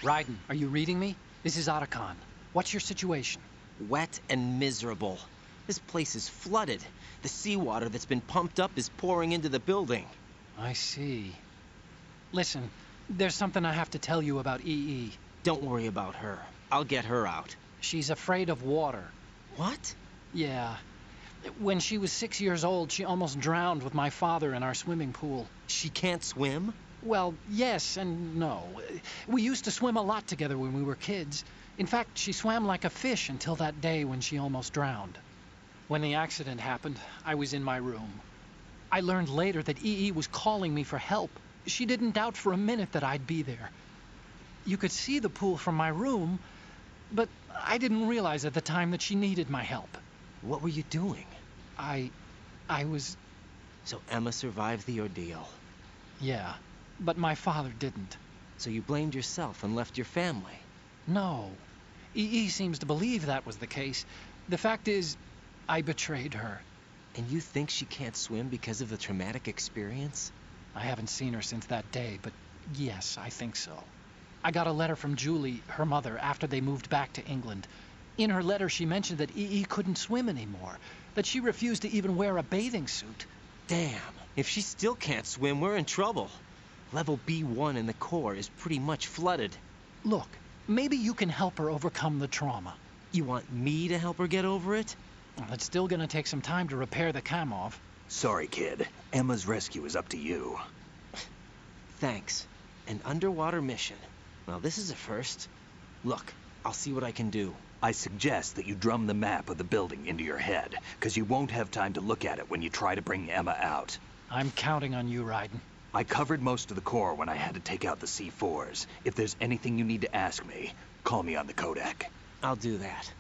Raiden, are you reading me? This is Otacon. What's your situation? Wet and miserable. This place is flooded. The seawater that's been pumped up is pouring into the building. I see. Listen, there's something I have to tell you about EE. Don't worry about her. I'll get her out. She's afraid of water. What? Yeah. When she was 6 years old, she almost drowned with my father in our swimming pool. She can't swim? Well, yes and no. We used to swim a lot together when we were kids. In fact, she swam like a fish until that day when she almost drowned. When the accident happened, I was in my room. I learned later that EE was calling me for help. She didn't doubt for a minute that I'd be there. You could see the pool from my room, but I didn't realize at the time that she needed my help. What were you doing? I was... So Emma survived the ordeal. Yeah, but my father didn't. So you blamed yourself and left your family? No. EE seems to believe that was the case. The fact is, I betrayed her. And you think she can't swim because of the traumatic experience? I haven't seen her since that day, but yes, I think so. I got a letter from Julie, her mother, after they moved back to England. In her letter, she mentioned that EE couldn't swim anymore, that she refused to even wear a bathing suit. Damn, if she still can't swim, we're in trouble. Level B1 in the core is pretty much flooded. Look, maybe you can help her overcome the trauma. You want me to help her get over it? Well, it's still gonna take some time to repair the Kamov. Sorry, kid. Emma's rescue is up to you. Thanks. An underwater mission. Well, this is a first. Look, I'll see what I can do. I suggest that you drum the map of the building into your head, because you won't have time to look at it when you try to bring Emma out. I'm counting on you, Raiden. I covered most of the core when I had to take out the C4s. If there's anything you need to ask me, call me on the codec. I'll do that.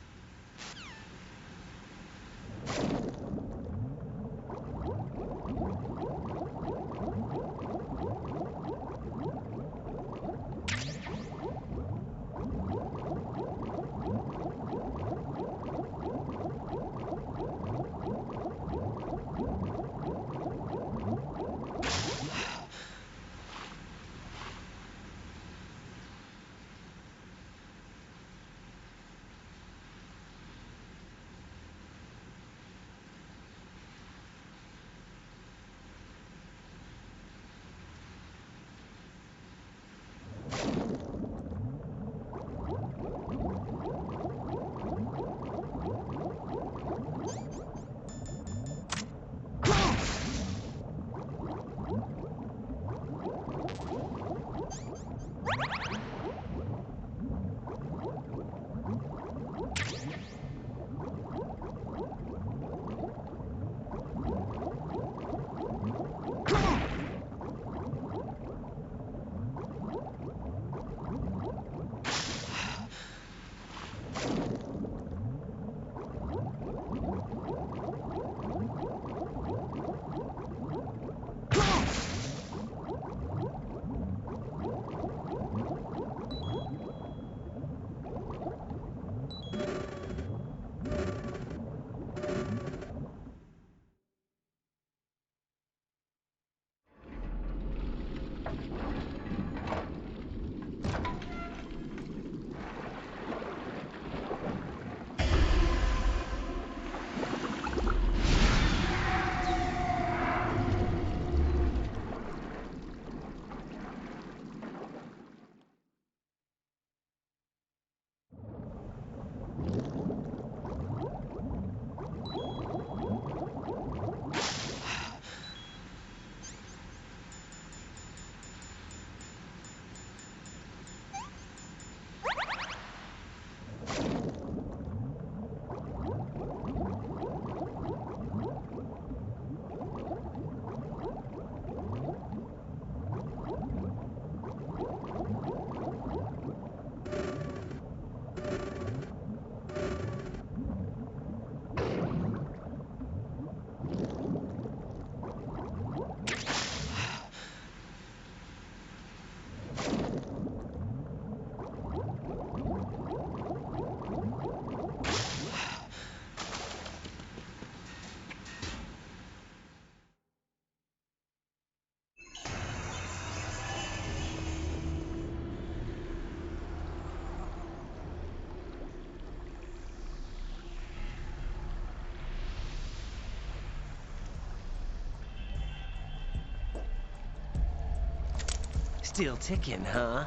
Still ticking, huh?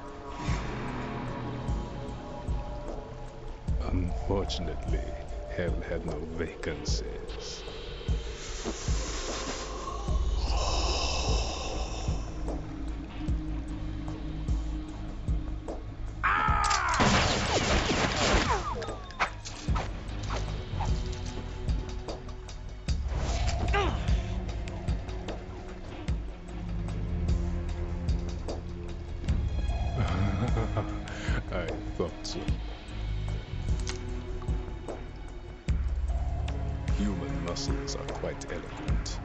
Unfortunately, hell had no vacancies. I thought so. Human muscles are quite eloquent.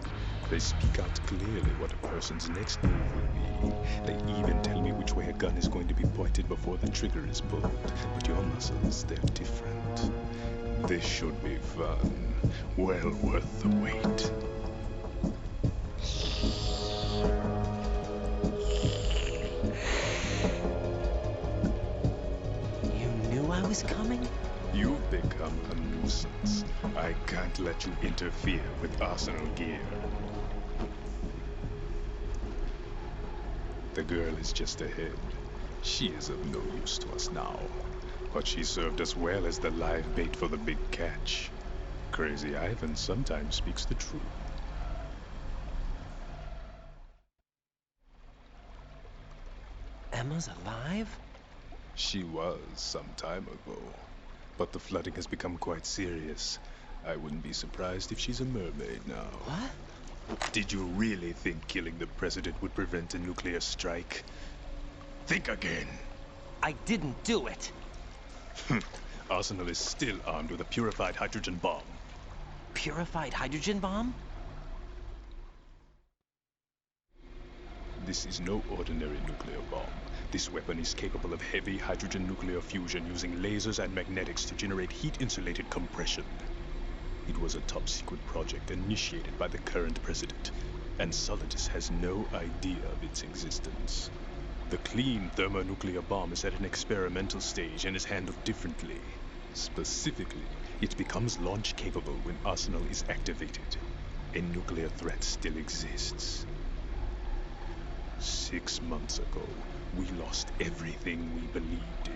They speak out clearly what a person's next move will be. They even tell me which way a gun is going to be pointed before the trigger is pulled. But your muscles, they're different. This should be fun. Well worth the wait. You knew I was coming? You've become a nuisance. I can't let you interfere with arsenal gear. The girl is just ahead. She is of no use to us now. But she served us well as the live bait for the big catch. Crazy Ivan sometimes speaks the truth. Emma's alive? She was some time ago. But the flooding has become quite serious. I wouldn't be surprised if she's a mermaid now. What? Did you really think killing the president would prevent a nuclear strike? Think again. I didn't do it. Arsenal is still armed with a purified hydrogen bomb. Purified hydrogen bomb? This is no ordinary nuclear bomb. This weapon is capable of heavy hydrogen nuclear fusion using lasers and magnetics to generate heat-insulated compression. It was a top-secret project initiated by the current president, and Solidus has no idea of its existence. The clean thermonuclear bomb is at an experimental stage and is handled differently. Specifically, it becomes launch-capable when Arsenal is activated. A nuclear threat still exists. 6 months ago, we lost everything we believed in.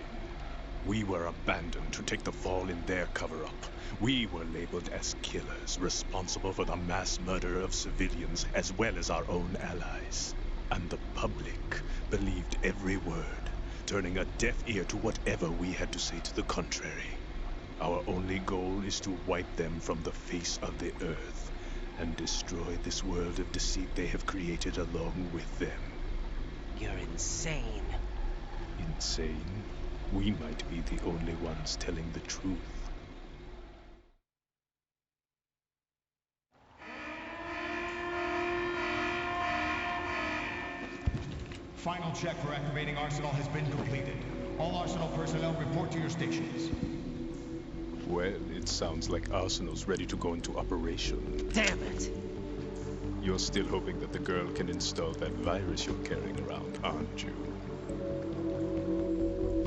We were abandoned to take the fall in their cover-up. We were labeled as killers, responsible for the mass murder of civilians as well as our own allies. And the public believed every word, turning a deaf ear to whatever we had to say to the contrary. Our only goal is to wipe them from the face of the earth and destroy this world of deceit they have created along with them. You're insane. Insane? We might be the only ones telling the truth. Final check for activating Arsenal has been completed. All Arsenal personnel report to your stations. Well, it sounds like Arsenal's ready to go into operation. Damn it! You're still hoping that the girl can install that virus you're carrying around, aren't you?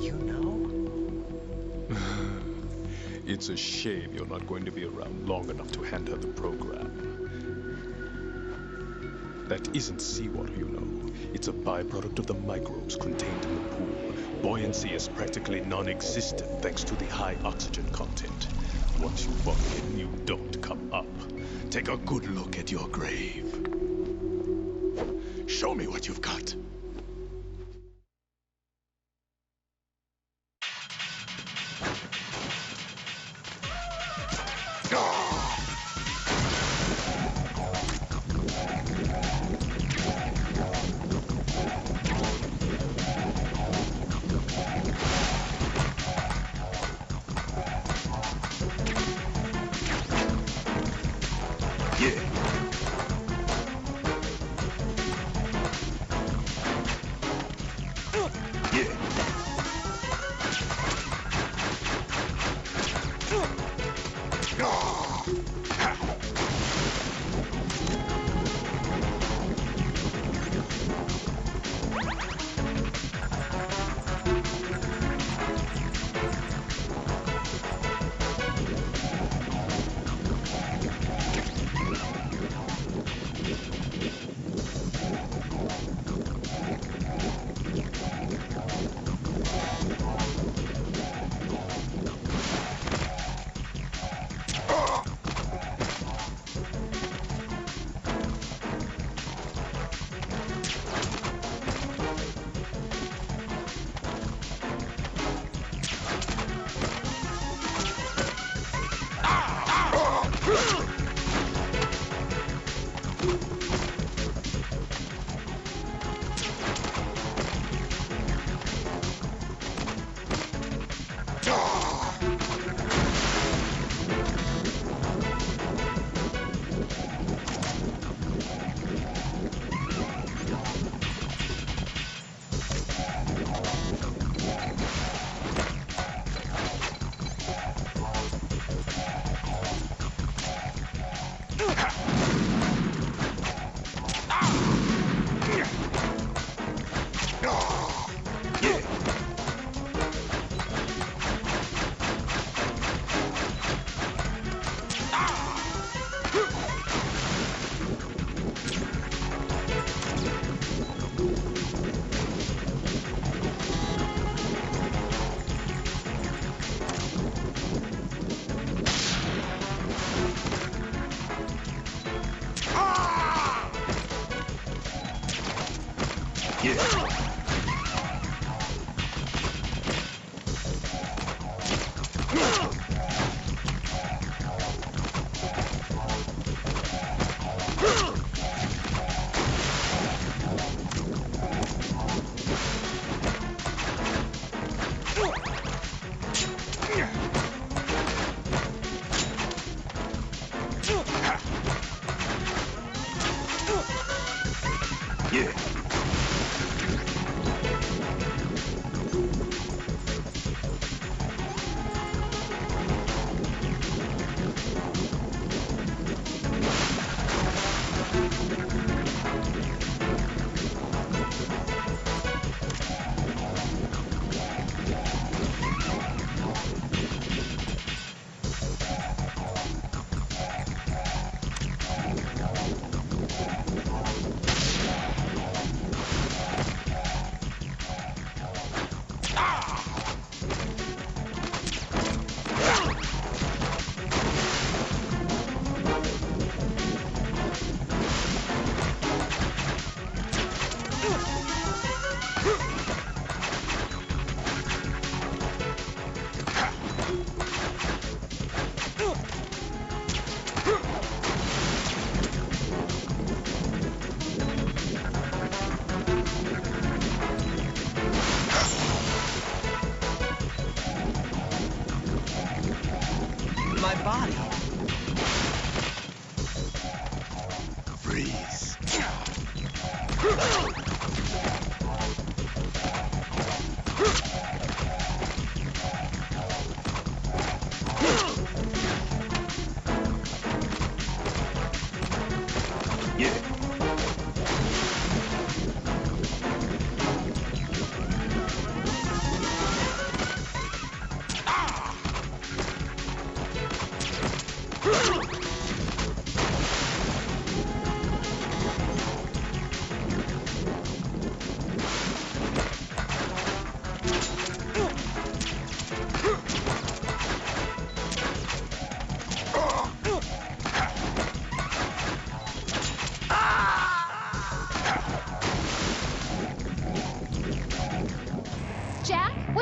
You know? It's a shame you're not going to be around long enough to hand her the program. That isn't seawater, you know. It's a byproduct of the microbes contained in the pool. Buoyancy is practically non-existent thanks to the high oxygen content. Once you fall in, you don't come up. Take a good look at your grave. Show me what you've got.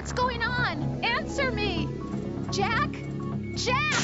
What's going on? Answer me! Jack? Jack!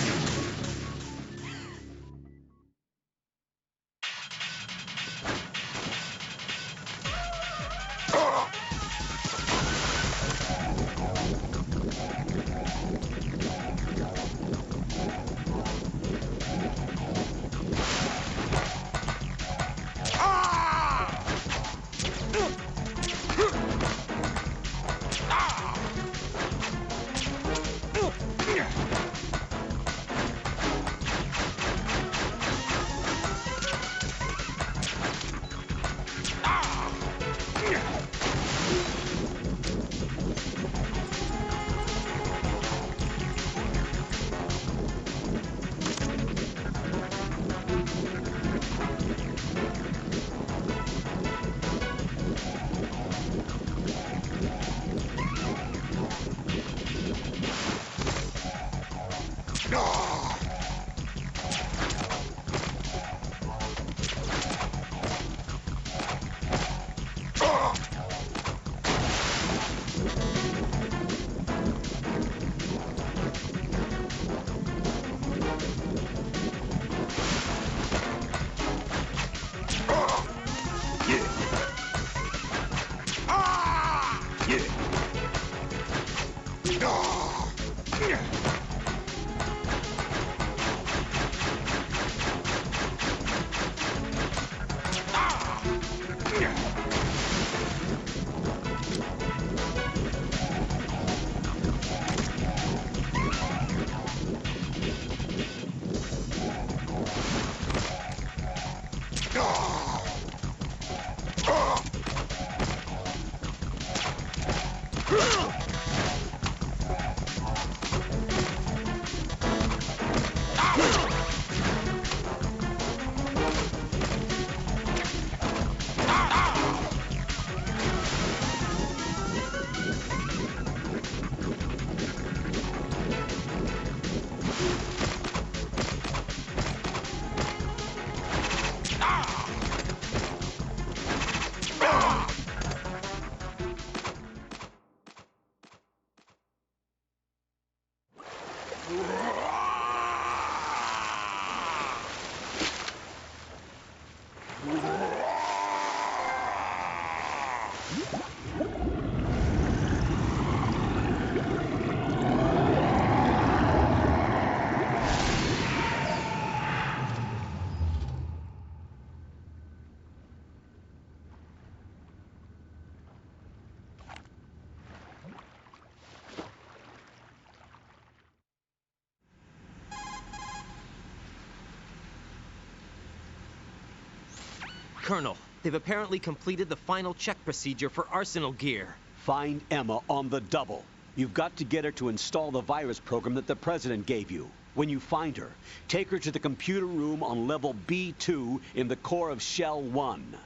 Colonel, they've apparently completed the final check procedure for arsenal gear. Find Emma on the double. You've got to get her to install the virus program that the President gave you. When you find her, take her to the computer room on level B2 in the core of Shell 1.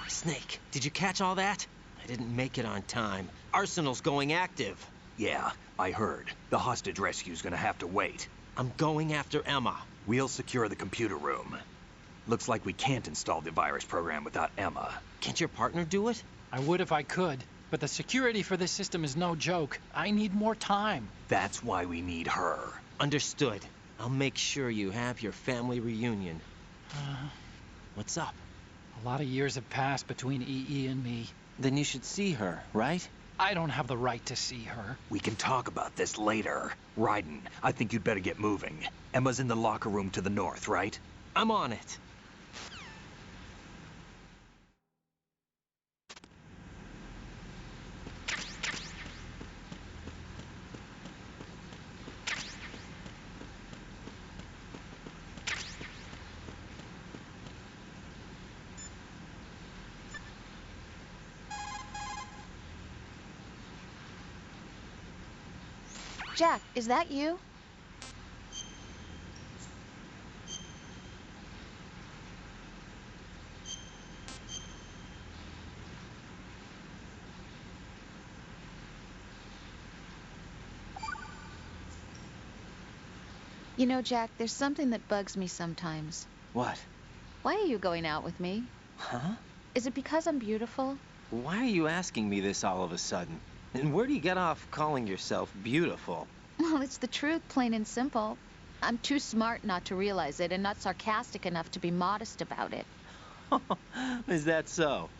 Snake, did you catch all that? I didn't make it on time. Arsenal's going active. Yeah, I heard. The hostage rescue's gonna have to wait. I'm going after Emma. We'll secure the computer room. Looks like we can't install the virus program without Emma. Can't your partner do it? I would if I could, but the security for this system is no joke. I need more time. That's why we need her. Understood. I'll make sure you have your family reunion. What's up? A lot of years have passed between EE and me. Then you should see her, right? I don't have the right to see her. We can talk about this later. Raiden, I think you'd better get moving. Emma's in the locker room to the north, right? I'm on it. Jack, is that you? You know, Jack, there's something that bugs me sometimes. What? Why are you going out with me? Huh? Is it because I'm beautiful? Why are you asking me this all of a sudden? And where do you get off calling yourself beautiful? Well, it's the truth, plain and simple. I'm too smart not to realize it and not sarcastic enough to be modest about it. Is that so?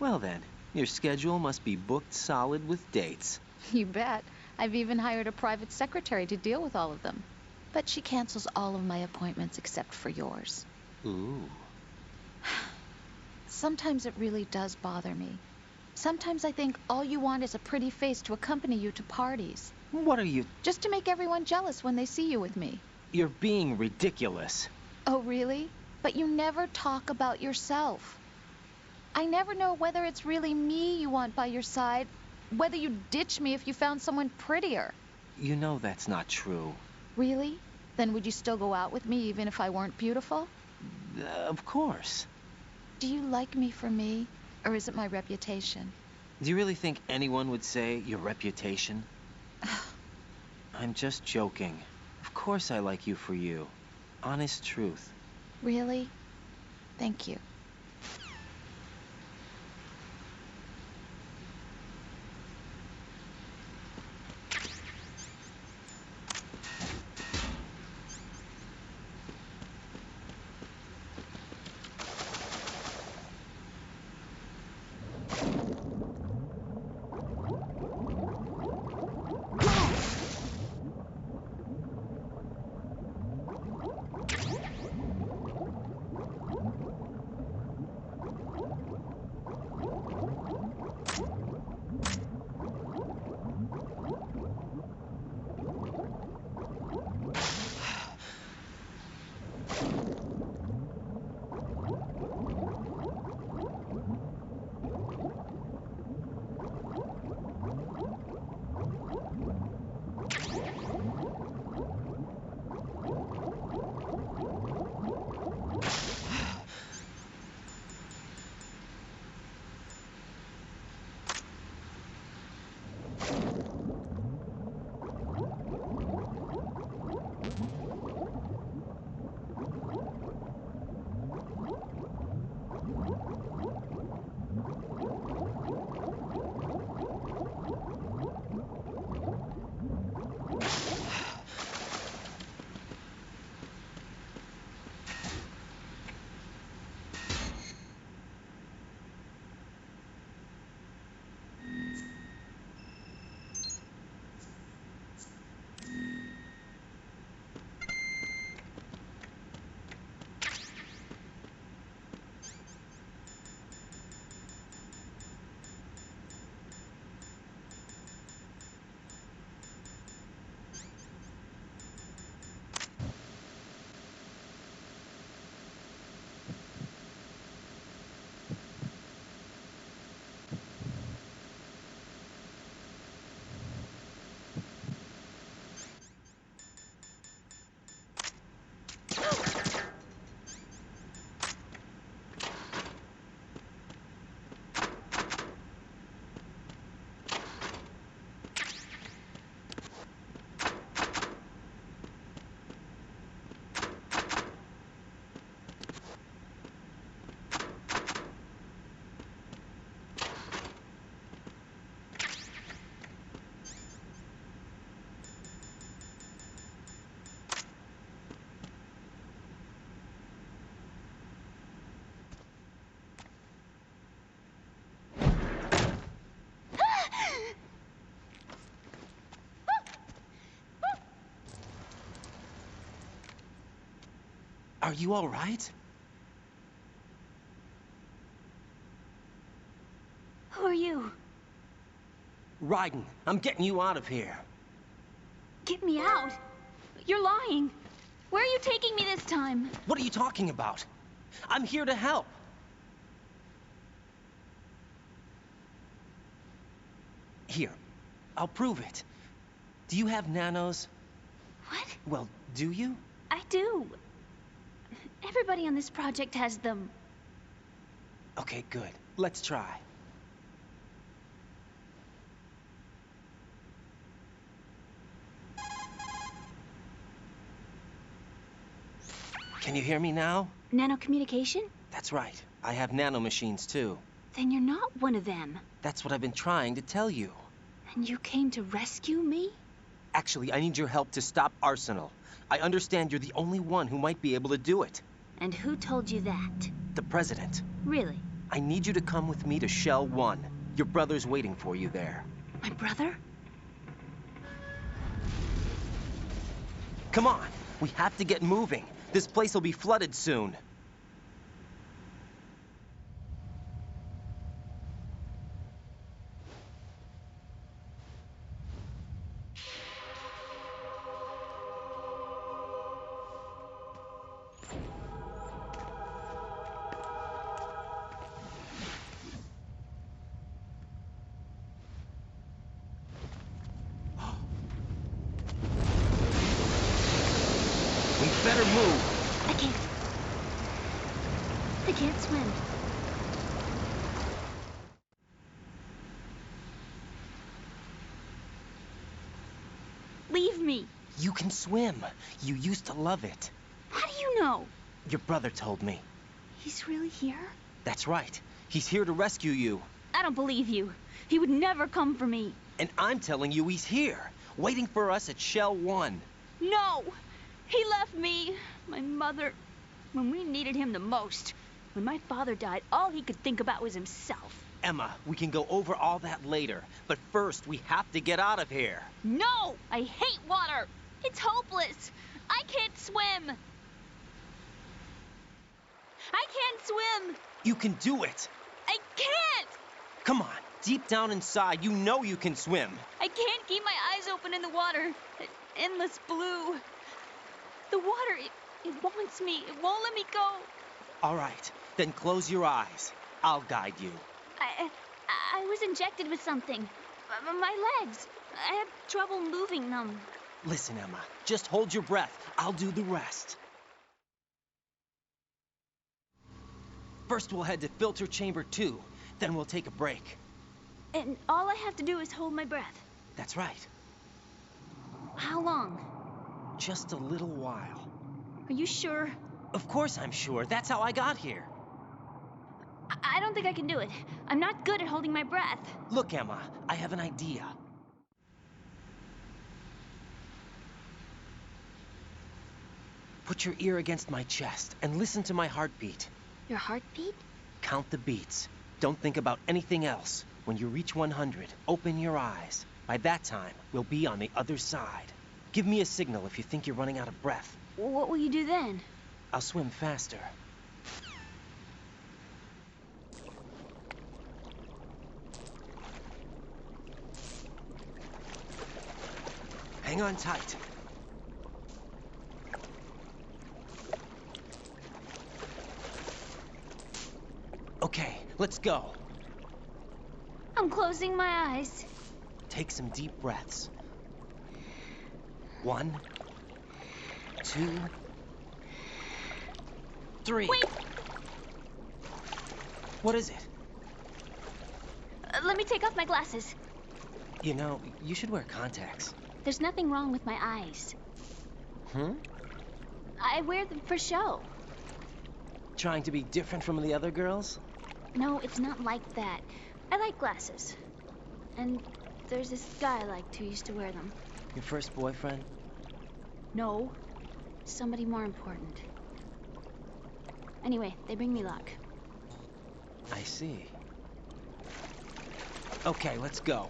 Well then, your schedule must be booked solid with dates. You bet. I've even hired a private secretary to deal with all of them. But she cancels all of my appointments except for yours. Ooh. Sometimes it really does bother me. Sometimes I think all you want is a pretty face to accompany you to parties. What are you... Just to make everyone jealous when they see you with me. You're being ridiculous. Oh, really? But you never talk about yourself. I never know whether it's really me you want by your side, whether you'd ditch me if you found someone prettier. You know that's not true. Really? Then would you still go out with me even if I weren't beautiful? Of course. Do you like me for me, or is it my reputation? Do you really think anyone would say your reputation? I'm just joking. Of course I like you for you. Honest truth. Really? Thank you. Are you all right? Who are you? Raiden, I'm getting you out of here. Get me out. You're lying. Where are you taking me this time? What are you talking about? I'm here to help. Here, I'll prove it. Do you have nanos? What? Well, do you? I do. Everybody on this project has them. Okay, good. Let's try. Can you hear me now? Nanocommunication? That's right. I have nanomachines too. Then you're not one of them. That's what I've been trying to tell you. And you came to rescue me? Actually, I need your help to stop Arsenal. I understand you're the only one who might be able to do it. And who told you that? The President. Really? I need you to come with me to Shell 1. Your brother's waiting for you there. My brother? Come on! We have to get moving. This place will be flooded soon. We better move. I can't. I can't swim. Leave me. You can swim. You used to love it. How do you know? Your brother told me. He's really here? That's right. He's here to rescue you. I don't believe you. He would never come for me. And I'm telling you he's here, waiting for us at Shell 1. No! He left me, my mother, when we needed him the most. When my father died, all he could think about was himself. Emma, we can go over all that later. But first, we have to get out of here. No! I hate water! It's hopeless! I can't swim! I can't swim! You can do it. I can't! Come on, deep down inside, you know you can swim. I can't keep my eyes open in the water. It's endless blue. The water, it wants me. It won't let me go. All right, then close your eyes. I'll guide you. I was injected with something. My legs. I have trouble moving them. Listen, Emma, just hold your breath. I'll do the rest. First, we'll head to filter chamber 2. Then we'll take a break. And all I have to do is hold my breath. That's right. How long? Just a little while. Are you sure? Of course I'm sure. That's how I got here. I don't think I can do it. I'm not good at holding my breath. Look, Emma, I have an idea. Put your ear against my chest and listen to my heartbeat. Your heartbeat? Count the beats. Don't think about anything else. When you reach 100, open your eyes. By that time, we'll be on the other side. Give me a signal if you think you're running out of breath. What will you do then? I'll swim faster. Hang on tight. Okay, let's go. I'm closing my eyes. Take some deep breaths. 1, 2, 3. Wait! What is it? Let me take off my glasses. You know, you should wear contacts. There's nothing wrong with my eyes. Hmm? I wear them for show. Trying to be different from the other girls? No, it's not like that. I like glasses. And there's this guy I liked who used to wear them. Your first boyfriend? No. Somebody more important. Anyway, they bring me luck. I see. Okay, let's go.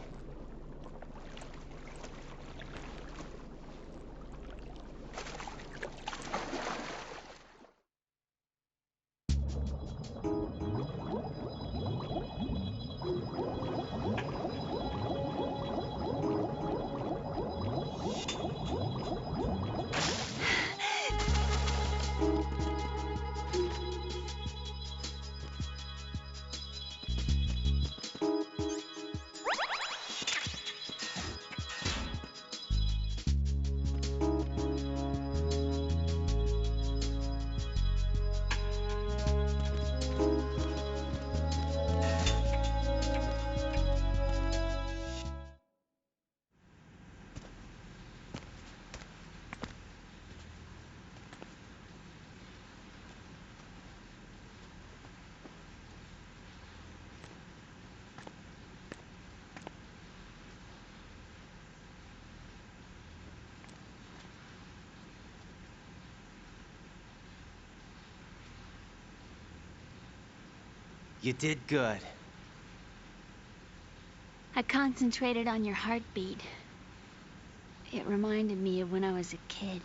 You did good. I concentrated on your heartbeat. It reminded me of when I was a kid.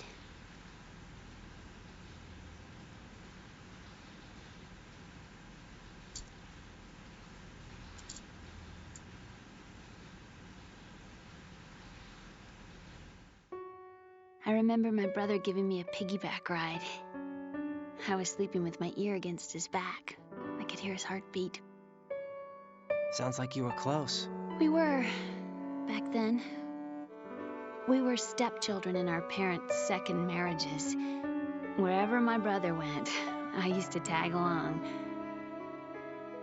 I remember my brother giving me a piggyback ride. I was sleeping with my ear against his back. I could hear his heartbeat. Sounds like you were close. We were, back then. We were stepchildren in our parents' second marriages. Wherever my brother went, I used to tag along.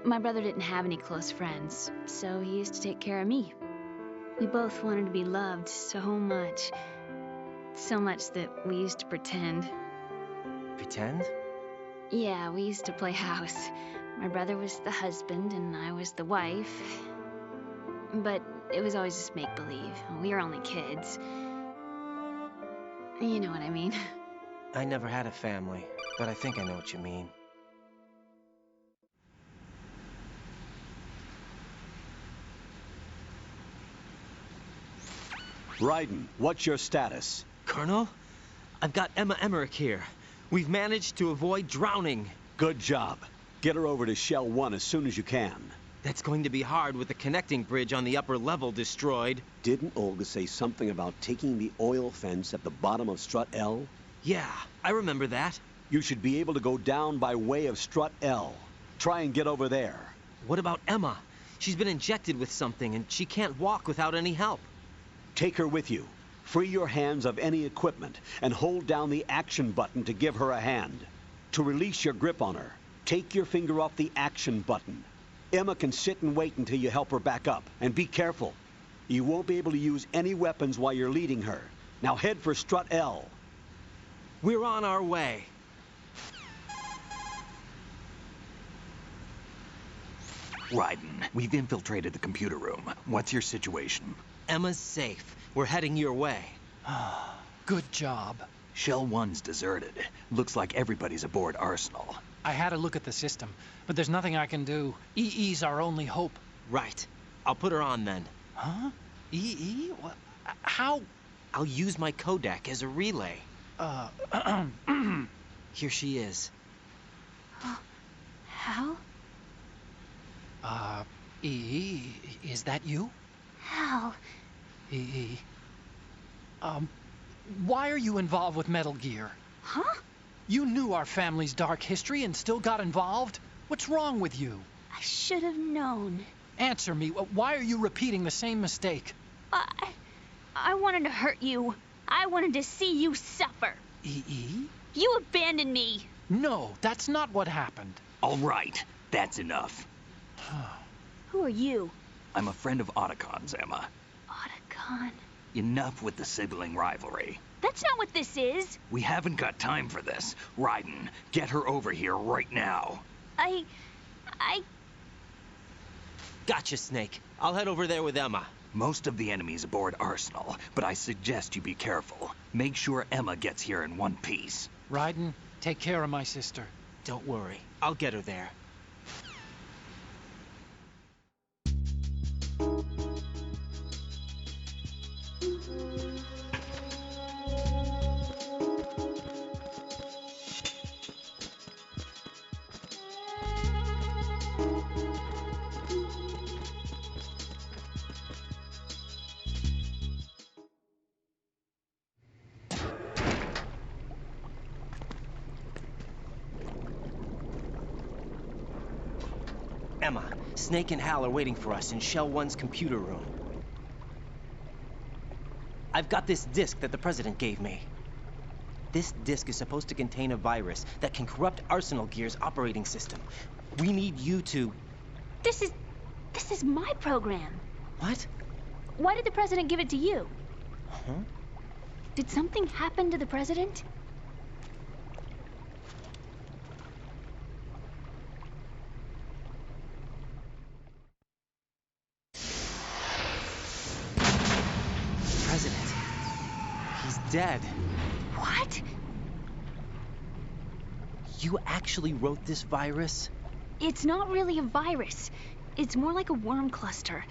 My brother didn't have any close friends, so he used to take care of me. We both wanted to be loved so much. So much that we used to pretend. Pretend? Yeah, we used to play house. My brother was the husband and I was the wife. But it was always just make-believe. We were only kids. You know what I mean. I never had a family, but I think I know what you mean. Raiden, what's your status? Colonel, I've got Emma Emmerich here. We've managed to avoid drowning. Good job. Get her over to Shell 1 as soon as you can. That's going to be hard with the connecting bridge on the upper level destroyed. Didn't Olga say something about taking the oil fence at the bottom of Strut L? Yeah, I remember that. You should be able to go down by way of Strut L. Try and get over there. What about Emma? She's been injected with something and she can't walk without any help. Take her with you. Free your hands of any equipment and hold down the action button to give her a hand. To release your grip on her, take your finger off the action button. Emma can sit and wait until you help her back up. And be careful. You won't be able to use any weapons while you're leading her. Now head for Strut L. We're on our way. Raiden, we've infiltrated the computer room. What's your situation? Emma's safe. We're heading your way. Good job. Shell 1's deserted. Looks like everybody's aboard Arsenal. I had a look at the system, but there's nothing I can do. EE's our only hope. Right. I'll put her on then. Huh? EE? What? How? I'll use my Kodak as a relay. Here she is. How? EE, is that you? How? EE. Why are you involved with Metal Gear? Huh? You knew our family's dark history and still got involved? What's wrong with you? I should have known. Answer me. Why are you repeating the same mistake? I wanted to hurt you. I wanted to see you suffer. EE? You abandoned me. No, that's not what happened. All right, that's enough. Who are you? I'm a friend of Otacons, Emma. Otacon. Enough with the sibling rivalry. That's not what this is. We haven't got time for this. Raiden, get her over here right now. I... Gotcha, Snake. I'll head over there with Emma. Most of the enemy's aboard Arsenal, but I suggest you be careful. Make sure Emma gets here in one piece. Raiden, take care of my sister. Don't worry. I'll get her there. Emma, Snake and Hal are waiting for us in Shell 1's computer room. I've got this disk that the President gave me. This disk is supposed to contain a virus that can corrupt Arsenal Gear's operating system. We need you to... This is my program. What? Why did the President give it to you? Huh? Did something happen to the President? President. He's dead. What? You actually wrote this virus? It's not really a virus. It's more like a worm cluster.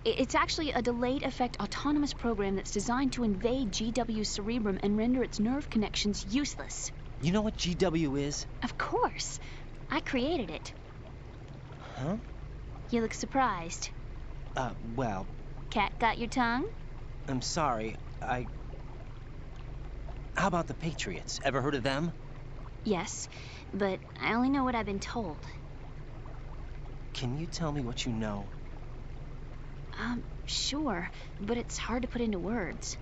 It's actually a delayed effect autonomous program that's designed to invade GW's cerebrum and render its nerve connections useless. You know what GW is? Of course. I created it. Huh? You look surprised. Well... Cat got your tongue? I'm sorry, How about the Patriots? Ever heard of them? Yes, but I only know what I've been told. Can you tell me what you know? Sure, but it's hard to put into words.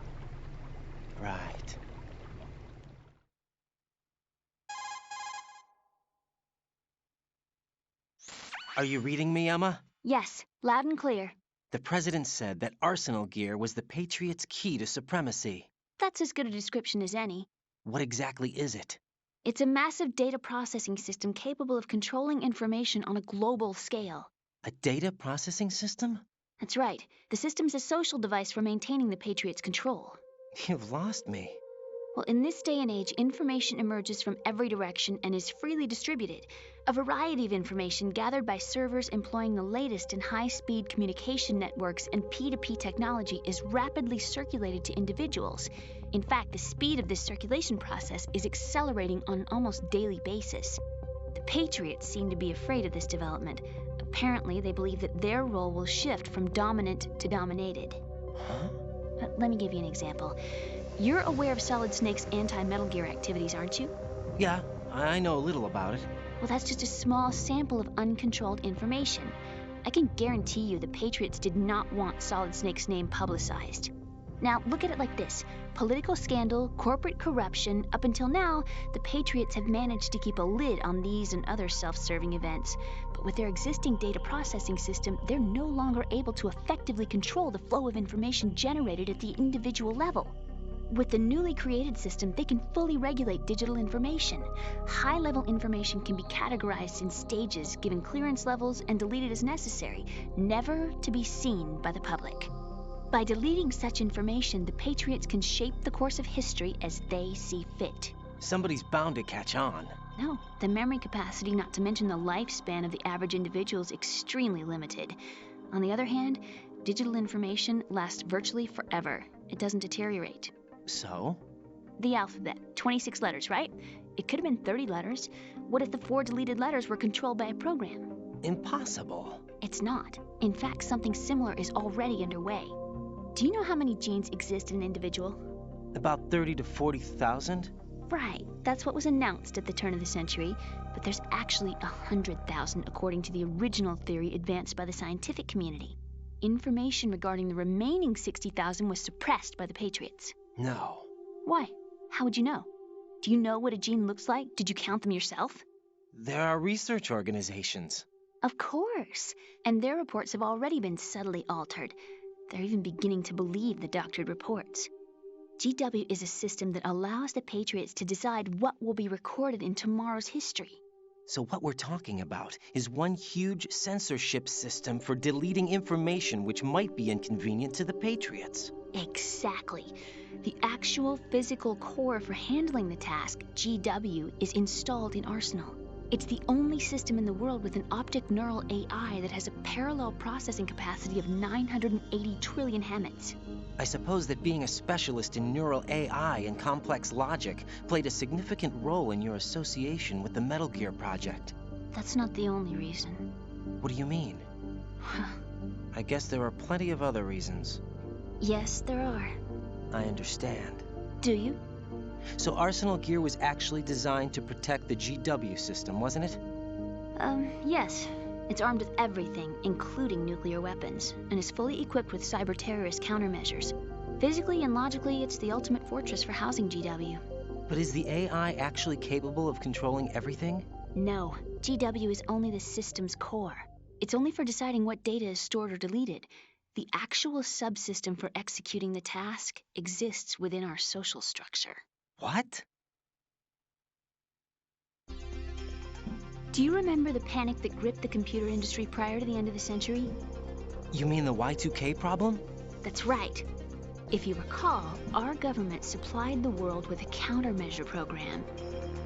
Right. Are you reading me, Emma? Yes, loud and clear. The President said that Arsenal gear was the Patriots' key to supremacy. That's as good a description as any. What exactly is it? It's a massive data processing system capable of controlling information on a global scale. A data processing system? That's right. The system's a social device for maintaining the Patriots' control. You've lost me. Well, in this day and age, information emerges from every direction and is freely distributed. A variety of information gathered by servers employing the latest in high-speed communication networks and P2P technology is rapidly circulated to individuals. In fact, the speed of this circulation process is accelerating on an almost daily basis. The Patriots seem to be afraid of this development. Apparently, they believe that their role will shift from dominant to dominated. Huh? Let me give you an example. You're aware of Solid Snake's anti-Metal Gear activities, aren't you? Yeah, I know a little about it. Well, that's just a small sample of uncontrolled information. I can guarantee you the Patriots did not want Solid Snake's name publicized. Now, look at it like this. Political scandal, corporate corruption, up until now, the Patriots have managed to keep a lid on these and other self-serving events. But with their existing data processing system, they're no longer able to effectively control the flow of information generated at the individual level. With the newly created system, they can fully regulate digital information. High-level information can be categorized in stages, given clearance levels, and deleted as necessary, never to be seen by the public. By deleting such information, the Patriots can shape the course of history as they see fit. Somebody's bound to catch on. No, the memory capacity, not to mention the lifespan of the average individual, is extremely limited. On the other hand, digital information lasts virtually forever. It doesn't deteriorate. So? The alphabet, 26 letters, right? It could have been 30 letters. What if the 4 deleted letters were controlled by a program? Impossible. It's not. In fact, something similar is already underway. Do you know how many genes exist in an individual? About 30 to 40,000? Right. That's what was announced at the turn of the century. But there's actually 100,000 according to the original theory advanced by the scientific community. Information regarding the remaining 60,000 was suppressed by the Patriots. No. Why? How would you know? Do you know what a gene looks like? Did you count them yourself? There are research organizations. Of course. And their reports have already been subtly altered. They're even beginning to believe the doctored reports. GW is a system that allows the Patriots to decide what will be recorded in tomorrow's history. So what we're talking about is one huge censorship system for deleting information which might be inconvenient to the Patriots. Exactly. The actual physical core for handling the task, GW, is installed in Arsenal. It's the only system in the world with an optic neural AI that has a parallel processing capacity of 980 trillion Hammets. I suppose that being a specialist in neural AI and complex logic played a significant role in your association with the Metal Gear project. That's not the only reason. What do you mean? I guess there are plenty of other reasons. Yes, there are. I understand. Do you? So Arsenal gear was actually designed to protect the GW system, wasn't it? Yes. It's armed with everything, including nuclear weapons, and is fully equipped with cyber-terrorist countermeasures. Physically and logically, it's the ultimate fortress for housing GW. But is the AI actually capable of controlling everything? No. GW is only the system's core. It's only for deciding what data is stored or deleted. The actual subsystem for executing the task exists within our social structure. What? Do you remember the panic that gripped the computer industry prior to the end of the century? You mean the Y2K problem? That's right. If you recall, our government supplied the world with a countermeasure program,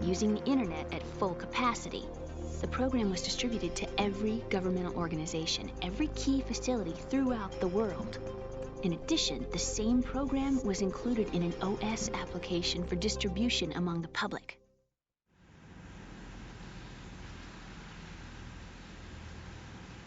using the internet at full capacity. the program was distributed to every governmental organization, every key facility throughout the world. In addition, the same program was included in an OS application for distribution among the public.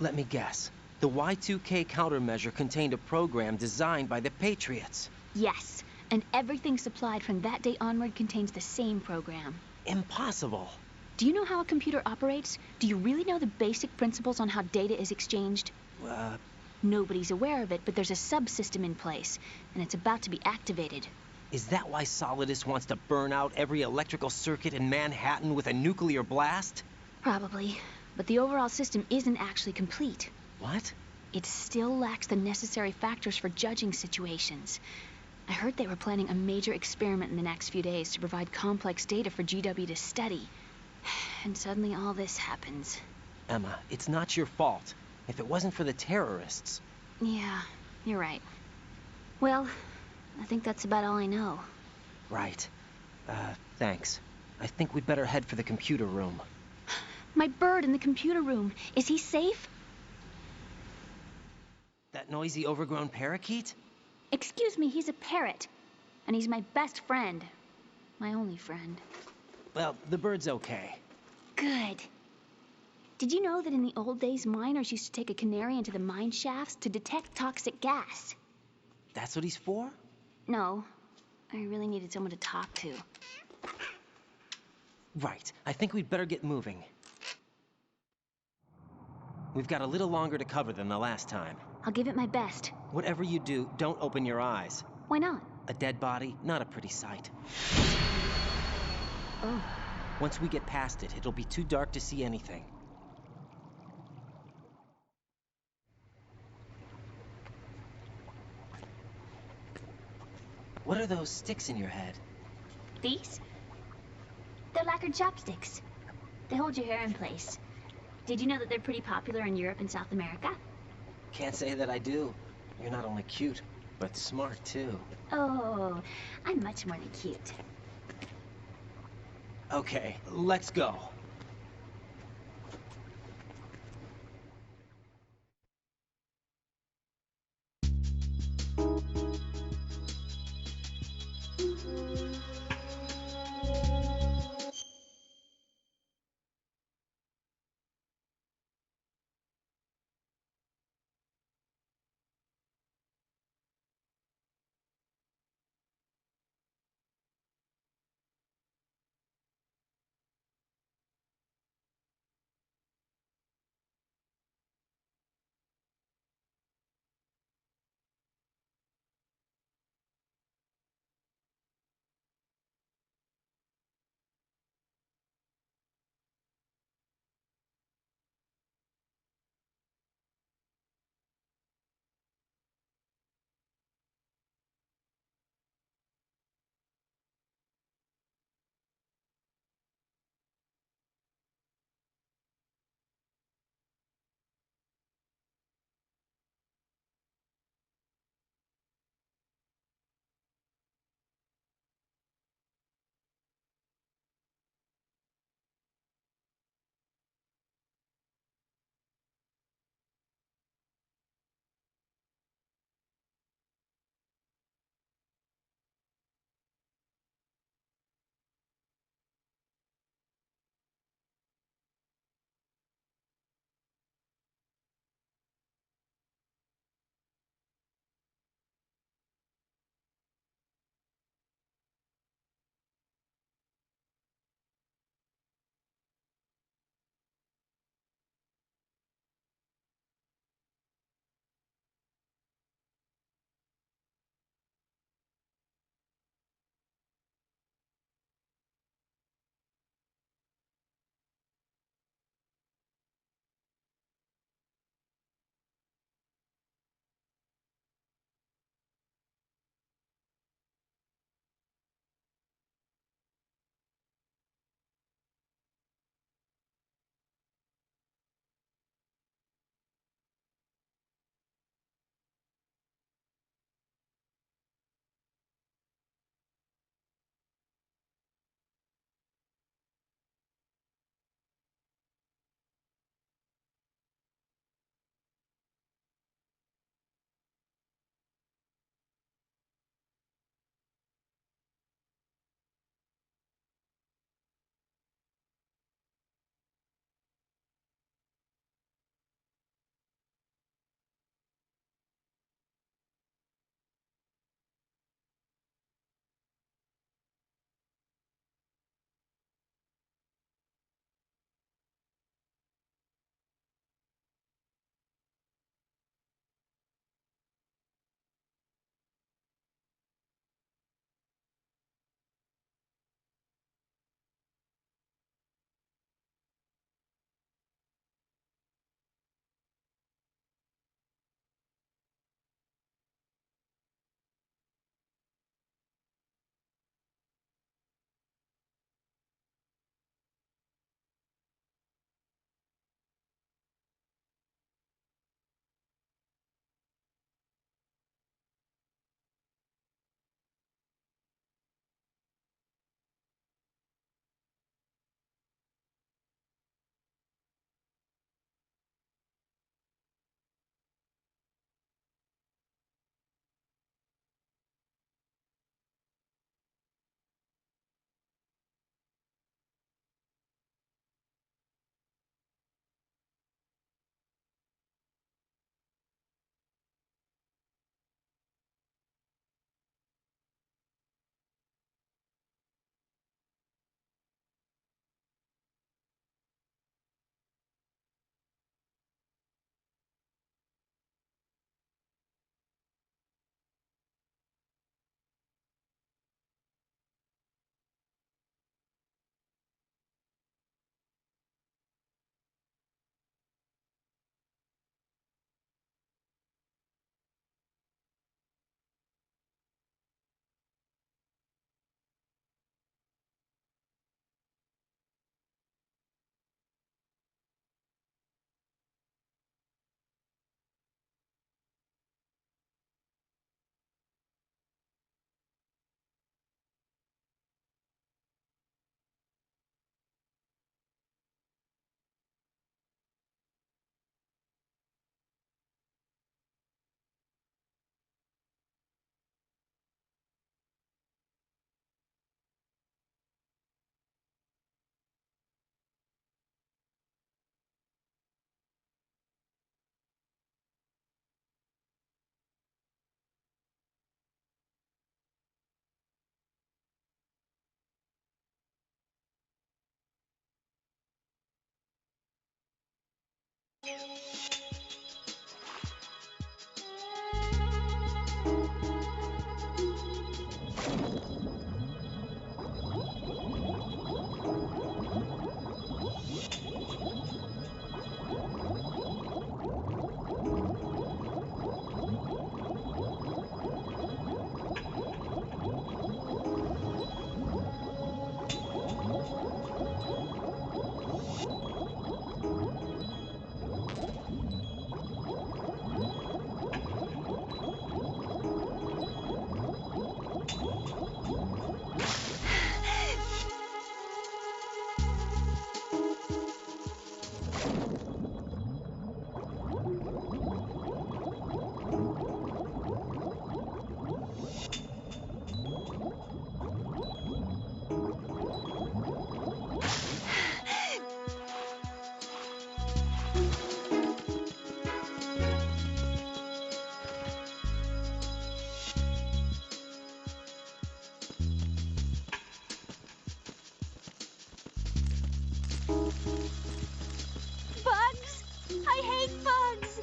Let me guess. The Y2K countermeasure contained a program designed by the Patriots. Yes, and everything supplied from that day onward contains the same program. Impossible. Do you know how a computer operates? Do you really know the basic principles on how data is exchanged? Nobody's aware of it, but there's a subsystem in place, and it's about to be activated. Is that why Solidus wants to burn out every electrical circuit in Manhattan with a nuclear blast? Probably, but the overall system isn't actually complete. What? It still lacks the necessary factors for judging situations. I heard they were planning a major experiment in the next few days to provide complex data for GW to study. And suddenly all this happens. Emma, it's not your fault. If it wasn't for the terrorists... Yeah, you're right. Well, I think that's about all I know. Right. Thanks. I think we'd better head for the computer room. My bird in the computer room. Is he safe? That noisy, overgrown parakeet? Excuse me, he's a parrot. And he's my best friend. My only friend. Well, the bird's okay. Good. Did you know that in the old days, miners used to take a canary into the mine shafts to detect toxic gas? That's what he's for? No. I really needed someone to talk to. Right. I think we'd better get moving. We've got a little longer to cover than the last time. I'll give it my best. Whatever you do, don't open your eyes. Why not? A dead body, not a pretty sight. Oh. Once we get past it, it'll be too dark to see anything. What are those sticks in your head? These? They're lacquered chopsticks. They hold your hair in place. Did you know that they're pretty popular in Europe and South America? Can't say that I do. You're not only cute, but smart too. Oh, I'm much more than cute. Okay, let's go. Bugs! I hate bugs!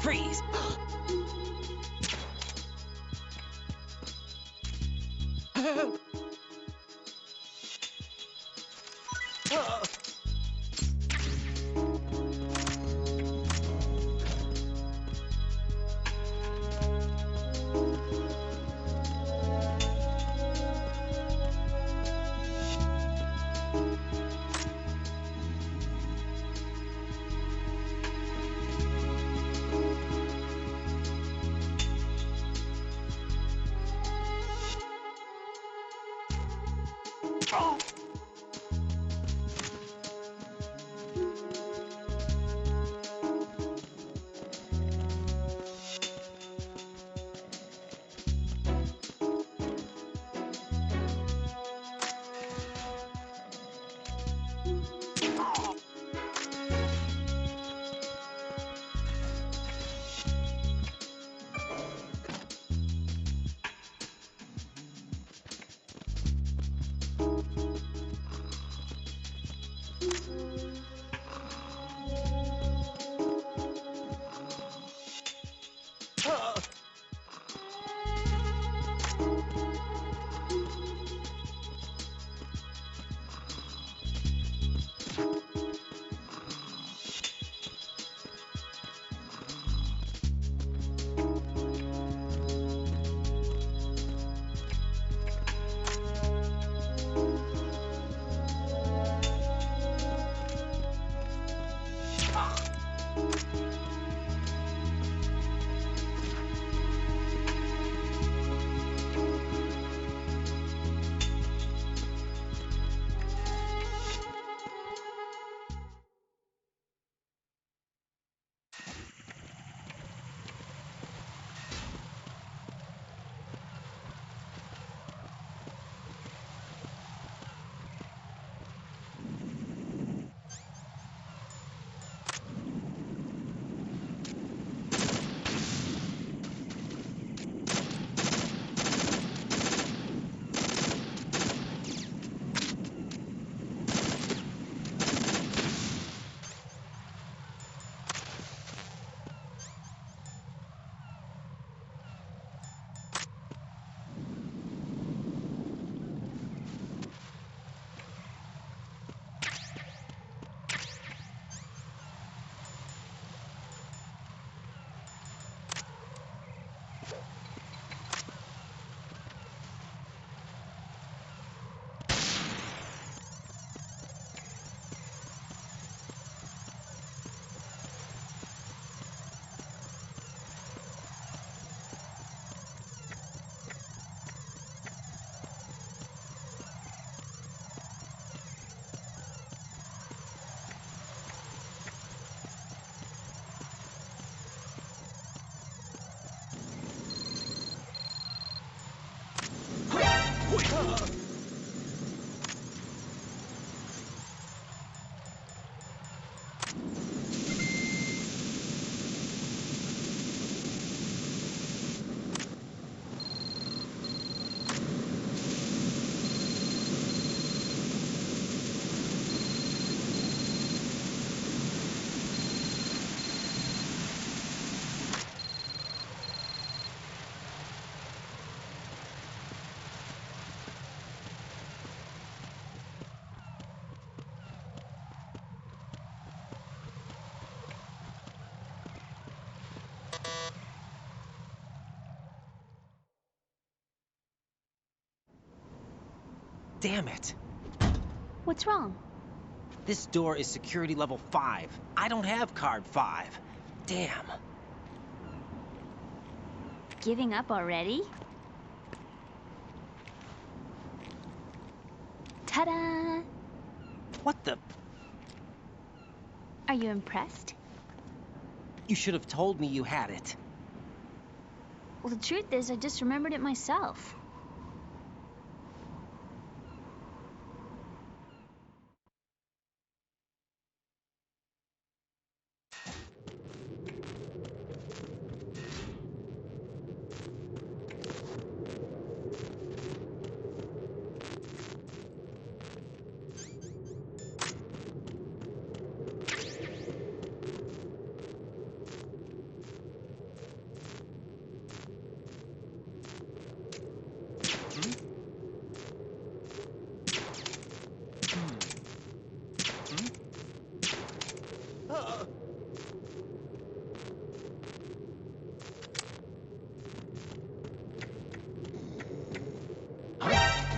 Freeze! Damn it. What's wrong? This door is security level 5. I don't have card 5. Damn. Giving up already? Ta-da! What the? Are you impressed? You should have told me you had it. Well, the truth is, I just remembered it myself.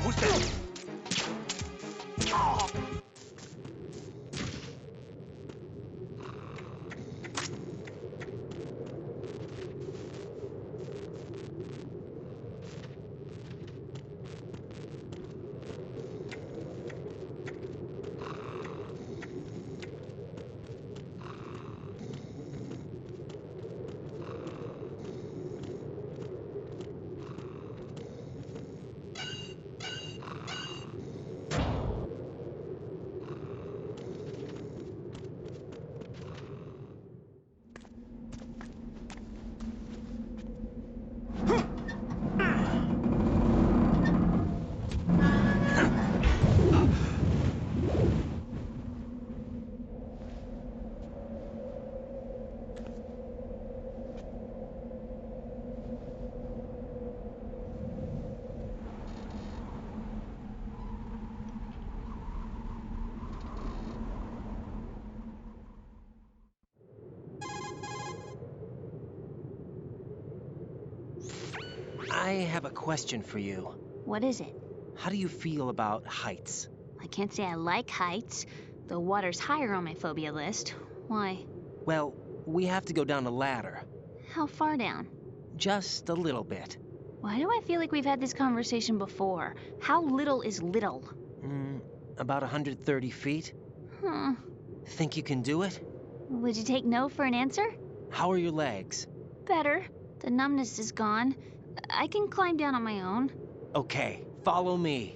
Who's that? I have a question for you. What is it? How do you feel about heights? I can't say I like heights. The water's higher on my phobia list. Why? Well, we have to go down a ladder. How far down? Just a little bit. Why do I feel like we've had this conversation before? How little is little? About 130 feet. Think you can do it? Would you take no for an answer? How are your legs? Better. The numbness is gone. I can climb down on my own. Okay, follow me.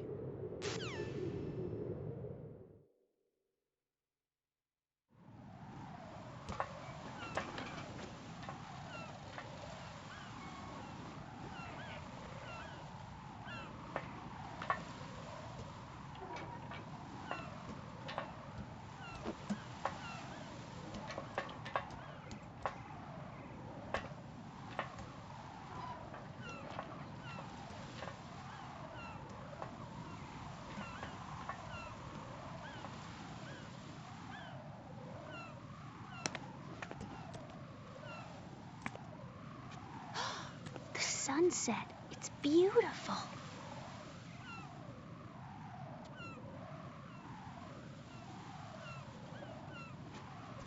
The sunset. It's beautiful.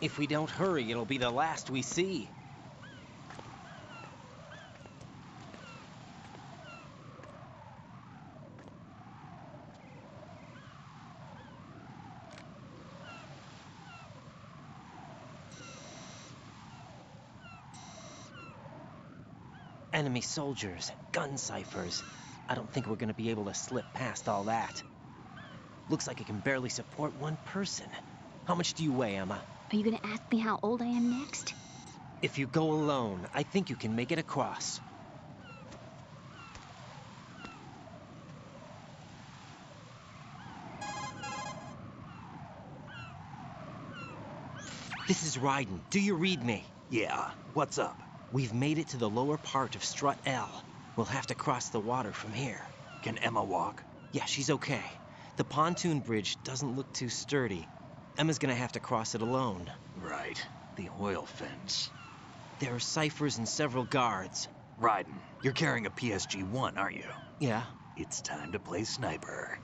If we don't hurry, it'll be the last we see. Enemy soldiers, gun ciphers. I don't think we're gonna be able to slip past all that. Looks like it can barely support one person. How much do you weigh, Emma? Are you gonna ask me how old I am next? If you go alone, I think you can make it across. This is Ryden. Do you read me? Yeah, what's up? We've made it to the lower part of Strut L. We'll have to cross the water from here. Can Emma walk? Yeah, she's okay. The pontoon bridge doesn't look too sturdy. Emma's gonna have to cross it alone. Right, the oil fence. There are ciphers and several guards. Ryden, you're carrying a PSG-1, aren't you? Yeah, It's time to play sniper.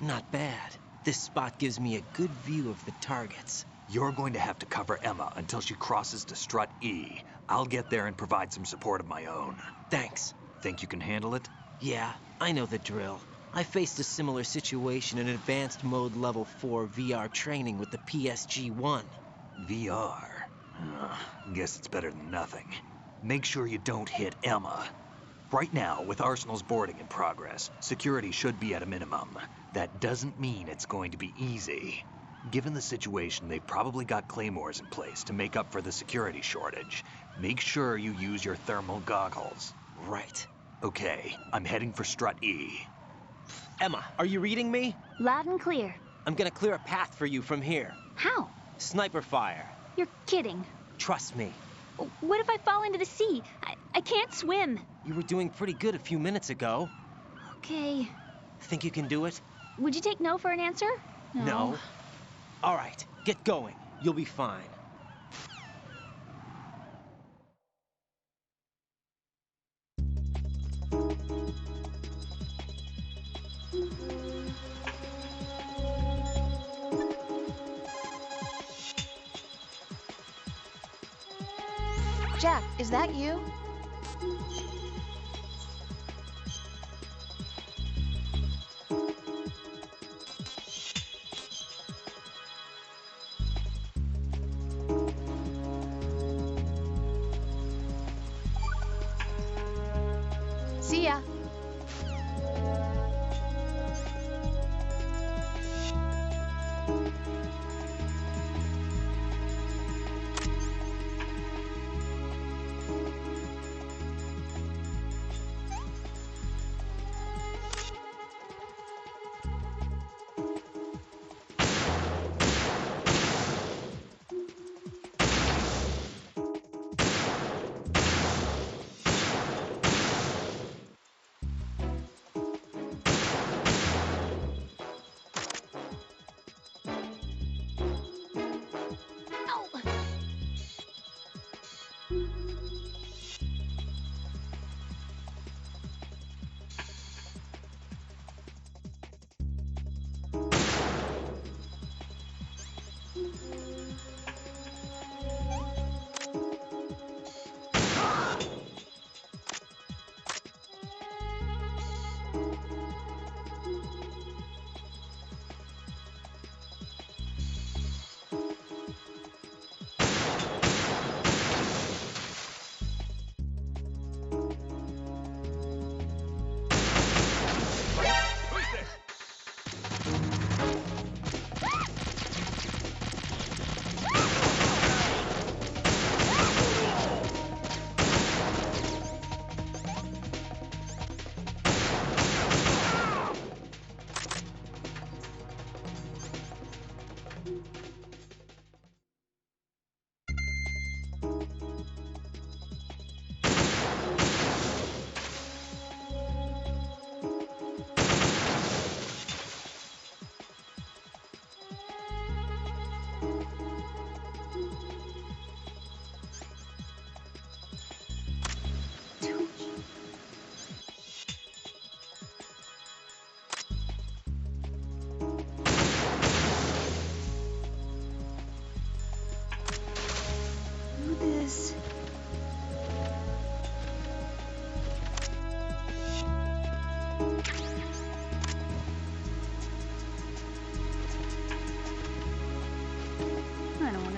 not bad. This spot gives me a good view of the targets. You're going to have to cover Emma until she crosses to Strut E. I'll get there and provide some support of my own. Thanks. Think you can handle it? Yeah, I know the drill. I faced a similar situation in advanced mode level 4 VR training with the PSG-1. VR. Guess it's better than nothing. Make sure you don't hit Emma. Right now, with Arsenal's boarding in progress, security should be at a minimum. That doesn't mean it's going to be easy. Given the situation, they've probably got claymores in place to make up for the security shortage. Make sure you use your thermal goggles. Right. Okay, I'm heading for Strut E. Emma, are you reading me? Loud and clear. I'm gonna clear a path for you from here. How? Sniper fire. You're kidding. Trust me. What if I fall into the sea? I can't swim. You were doing pretty good a few minutes ago. Okay. Think you can do it? Would you take no for an answer? No. All right, get going. You'll be fine. Jack, is that you? See ya.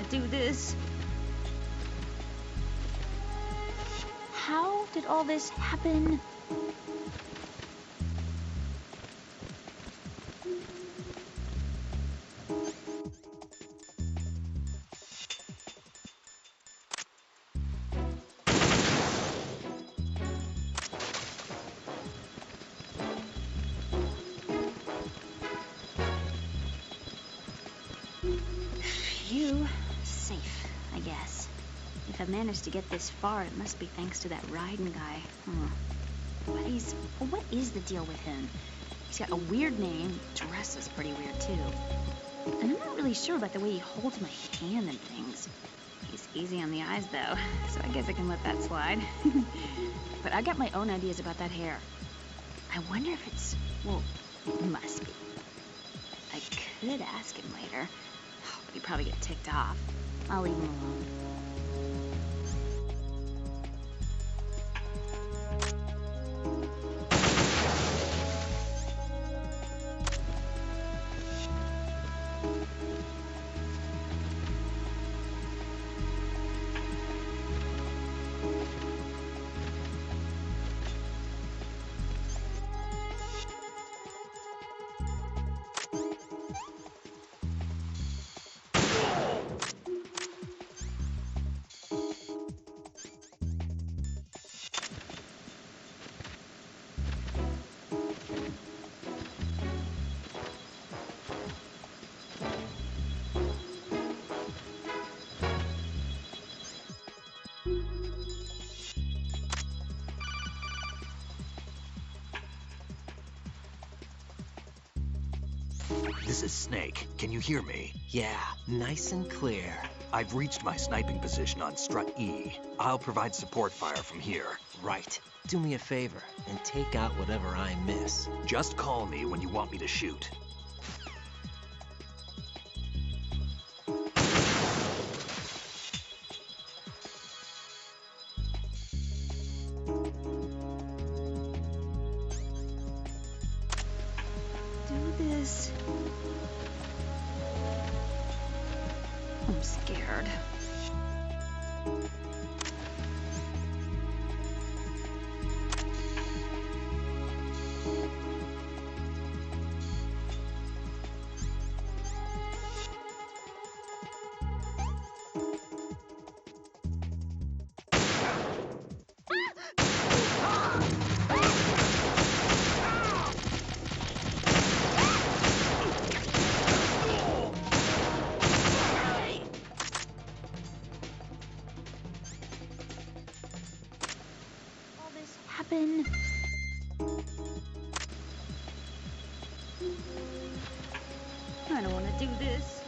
Do this. How did all this happen? you. Safe, I guess. If I managed to get this far, it must be thanks to that Raiden guy. What is the deal with him? He's got a weird name, dresses pretty weird too. And I'm not really sure about the way he holds my hand and things. He's easy on the eyes though, so I guess I can let that slide. But I got my own ideas about that hair. I wonder if it's, well, it must be. I could ask him later, but he'd probably get ticked off. I'll leave him alone. This is Snake. Can you hear me? Yeah, nice and clear. I've reached my sniping position on Strut E. I'll provide support fire from here. Right. Do me a favor and take out whatever I miss. Just call me when you want me to shoot. I'm scared. Happen. I don't want to do this.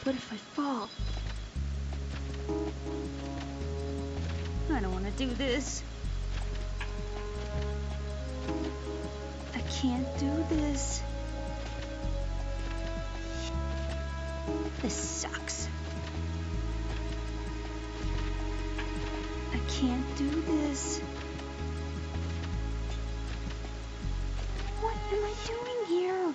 What if I fall? I don't want to do this. I can't do this. This sucks. I can't do this. What am I doing here?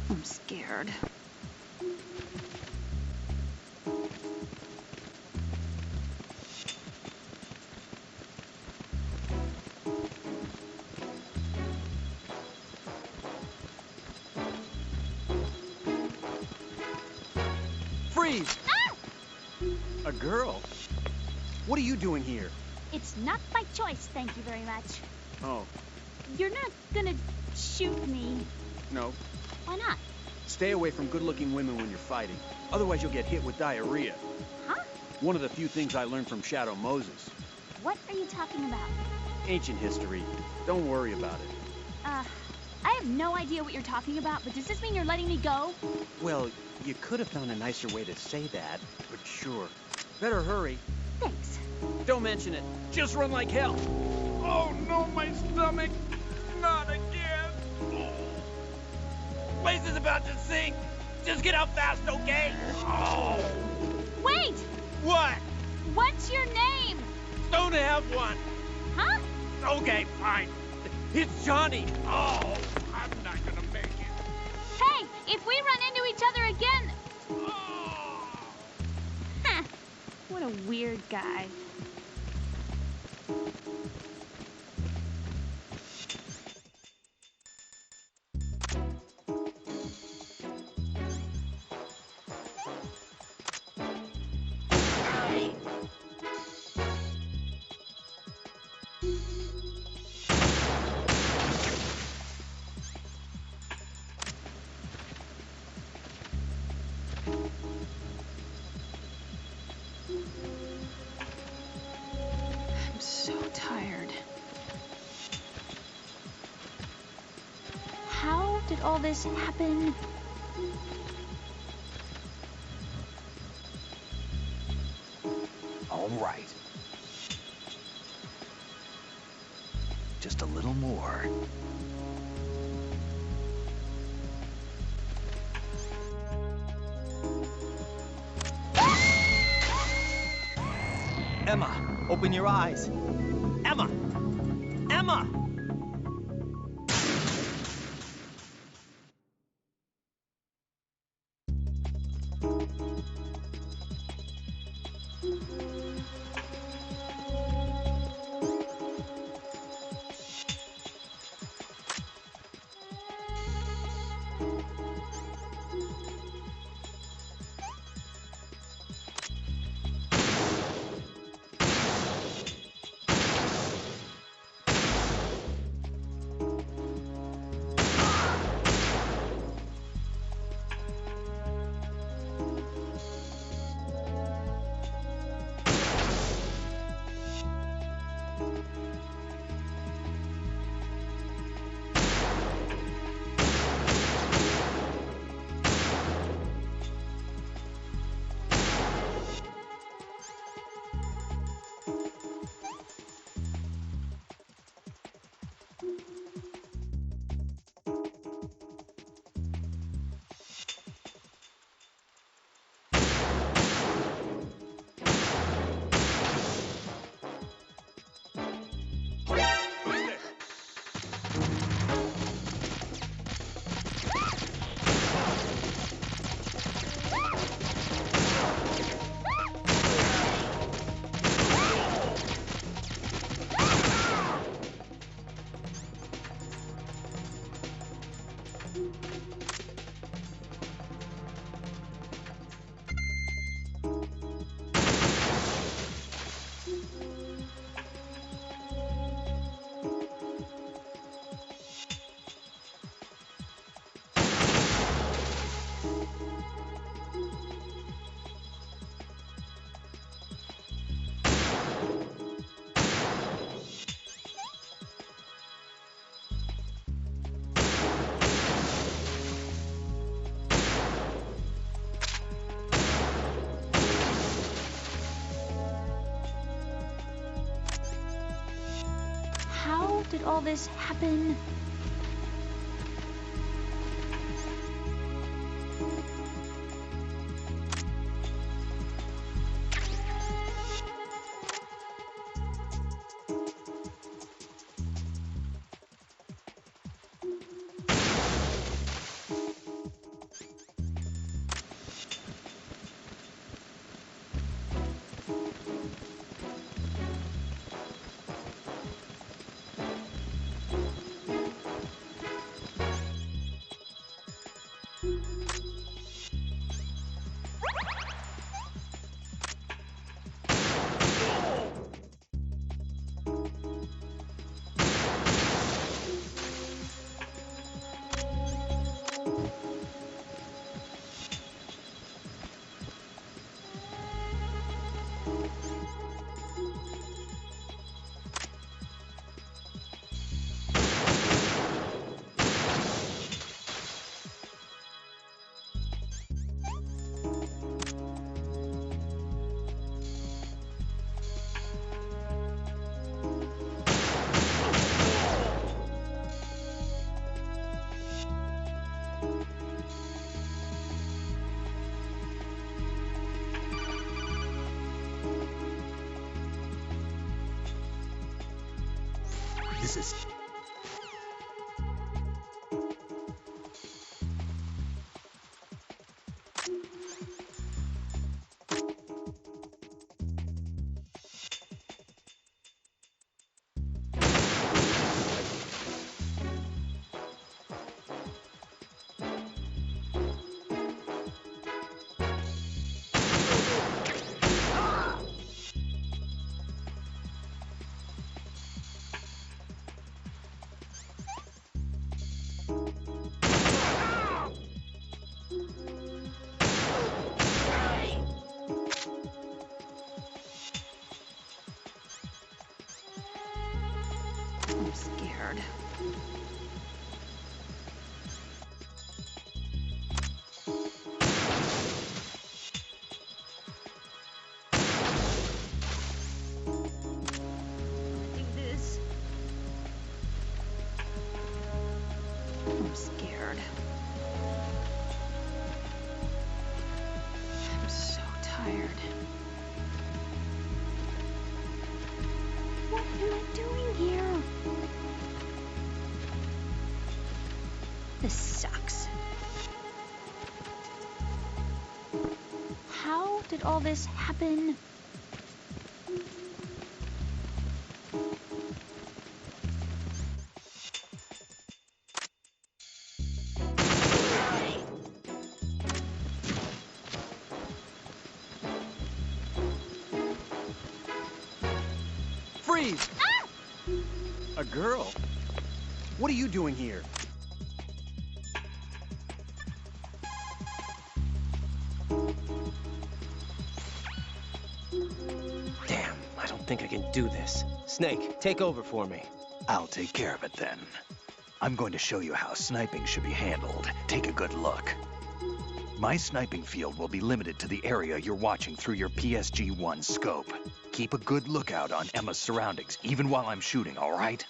I'm scared. Freeze! Ah! A girl? What are you doing here? It's not by choice, thank you very much. Oh, You're not gonna shoot me. no. Why not? Stay away from good-looking women when you're fighting. Otherwise you'll get hit with diarrhea. Huh? One of the few things I learned from Shadow Moses. What are you talking about? Ancient history. Don't worry about it. I have no idea what you're talking about, but does this mean you're letting me go? Well, you could have found a nicer way to say that, but sure. Better hurry. Thanks. Don't mention it. Just run like hell. Oh, no, my stomach. Not again. Place is about to sink. Just get out fast, okay? Oh. Wait! What? What's your name? Don't have one. Huh? Okay, fine. It's Johnny. Oh, I'm not gonna make it. Hey, if we run into each other again... Oh. Huh. What a weird guy. did all this happen? All right. Just a little more. Emma, open your eyes. Emma! Emma! How did all this happen? This is... I'm scared. did all this happen? Freeze! Ah! A girl? What are you doing here? Damn, I don't think I can do this. Snake, take over for me. I'll take care of it then. I'm going to show you how sniping should be handled. Take a good look. My sniping field will be limited to the area you're watching through your PSG-1 scope. Keep a good lookout on Emma's surroundings, even while I'm shooting, all right?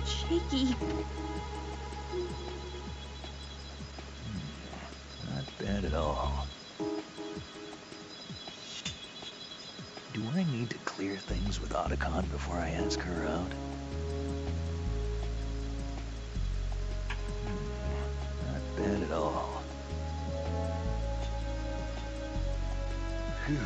Shaky. Not bad at all. Do I need to clear things with Otacon before I ask her out? Not bad at all. Phew.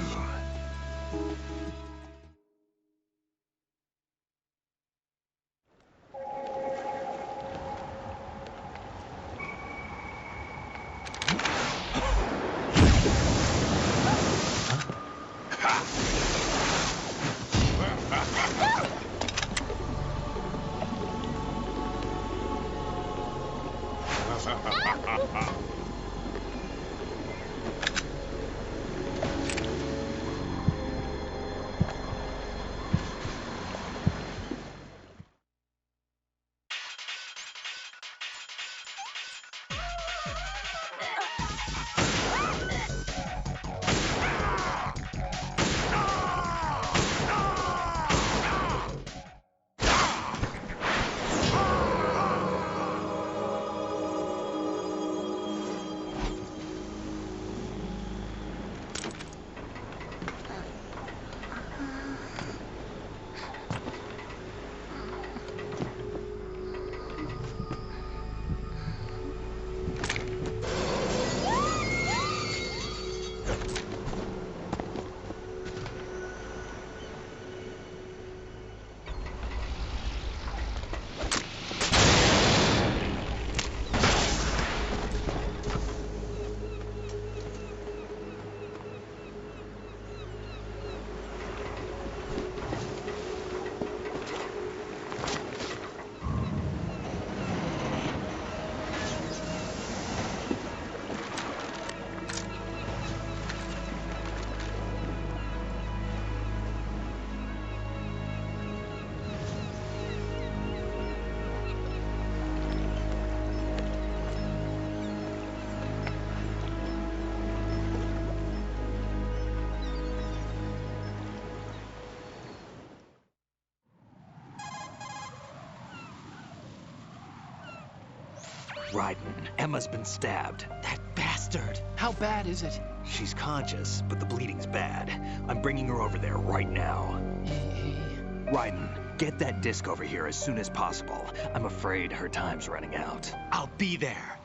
Raiden, Emma's been stabbed. That bastard! How bad is it? She's conscious, but the bleeding's bad. I'm bringing her over there right now. Raiden, get that disc over here as soon as possible. I'm afraid her time's running out. I'll be there.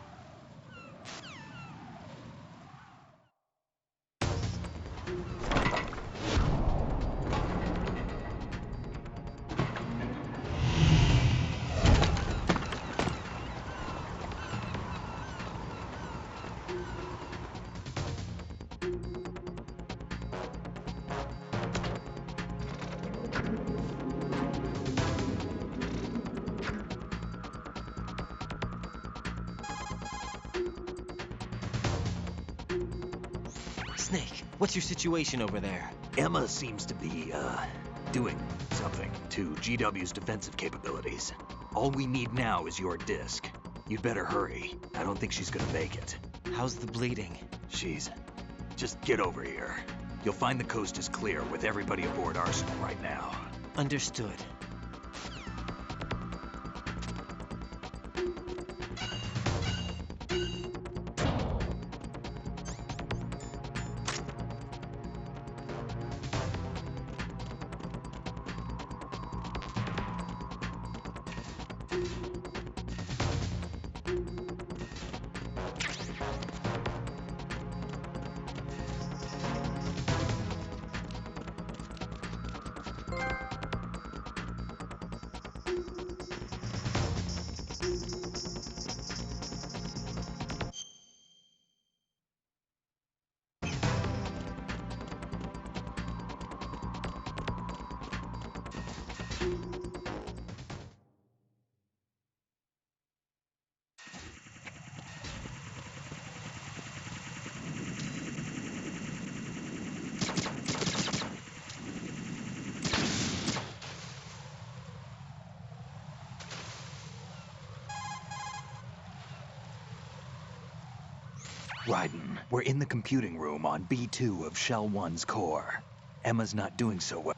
Snake, what's your situation over there? Emma seems to be, doing something to GW's defensive capabilities. All we need now is your disc. You'd better hurry. I don't think she's gonna make it. How's the bleeding? Just get over here. You'll find the coast is clear with everybody aboard Arsenal right now. Understood. Raiden, we're in the computing room on B2 of Shell 1's core. Emma's not doing so well.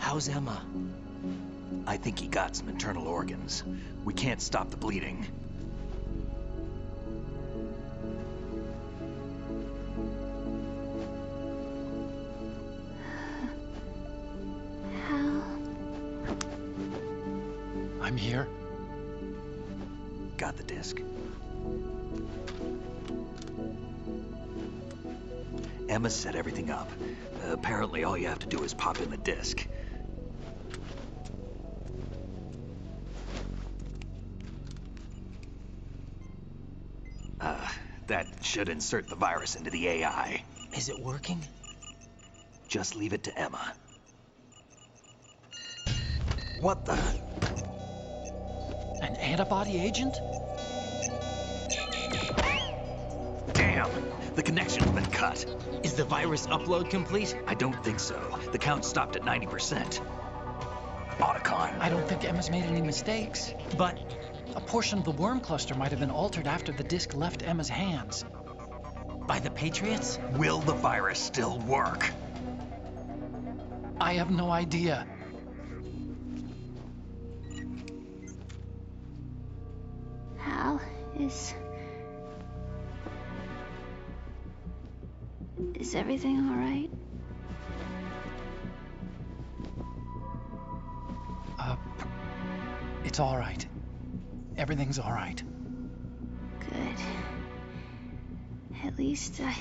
How's Emma? I think he got some internal organs. We can't stop the bleeding. I'm here. Got the disc. Emma set everything up. Apparently all you have to do is pop in the disc. That should insert the virus into the AI. Is it working? Just leave it to Emma. What the? An antibody agent? Damn! The connection's been cut. Is the virus upload complete? I don't think so. The count stopped at 90%. Otacon. I don't think Emma's made any mistakes. But a portion of the worm cluster might have been altered after the disc left Emma's hands. by the Patriots? Will the virus still work? I have no idea. Is everything all right? It's all right. Everything's all right. Good. At least I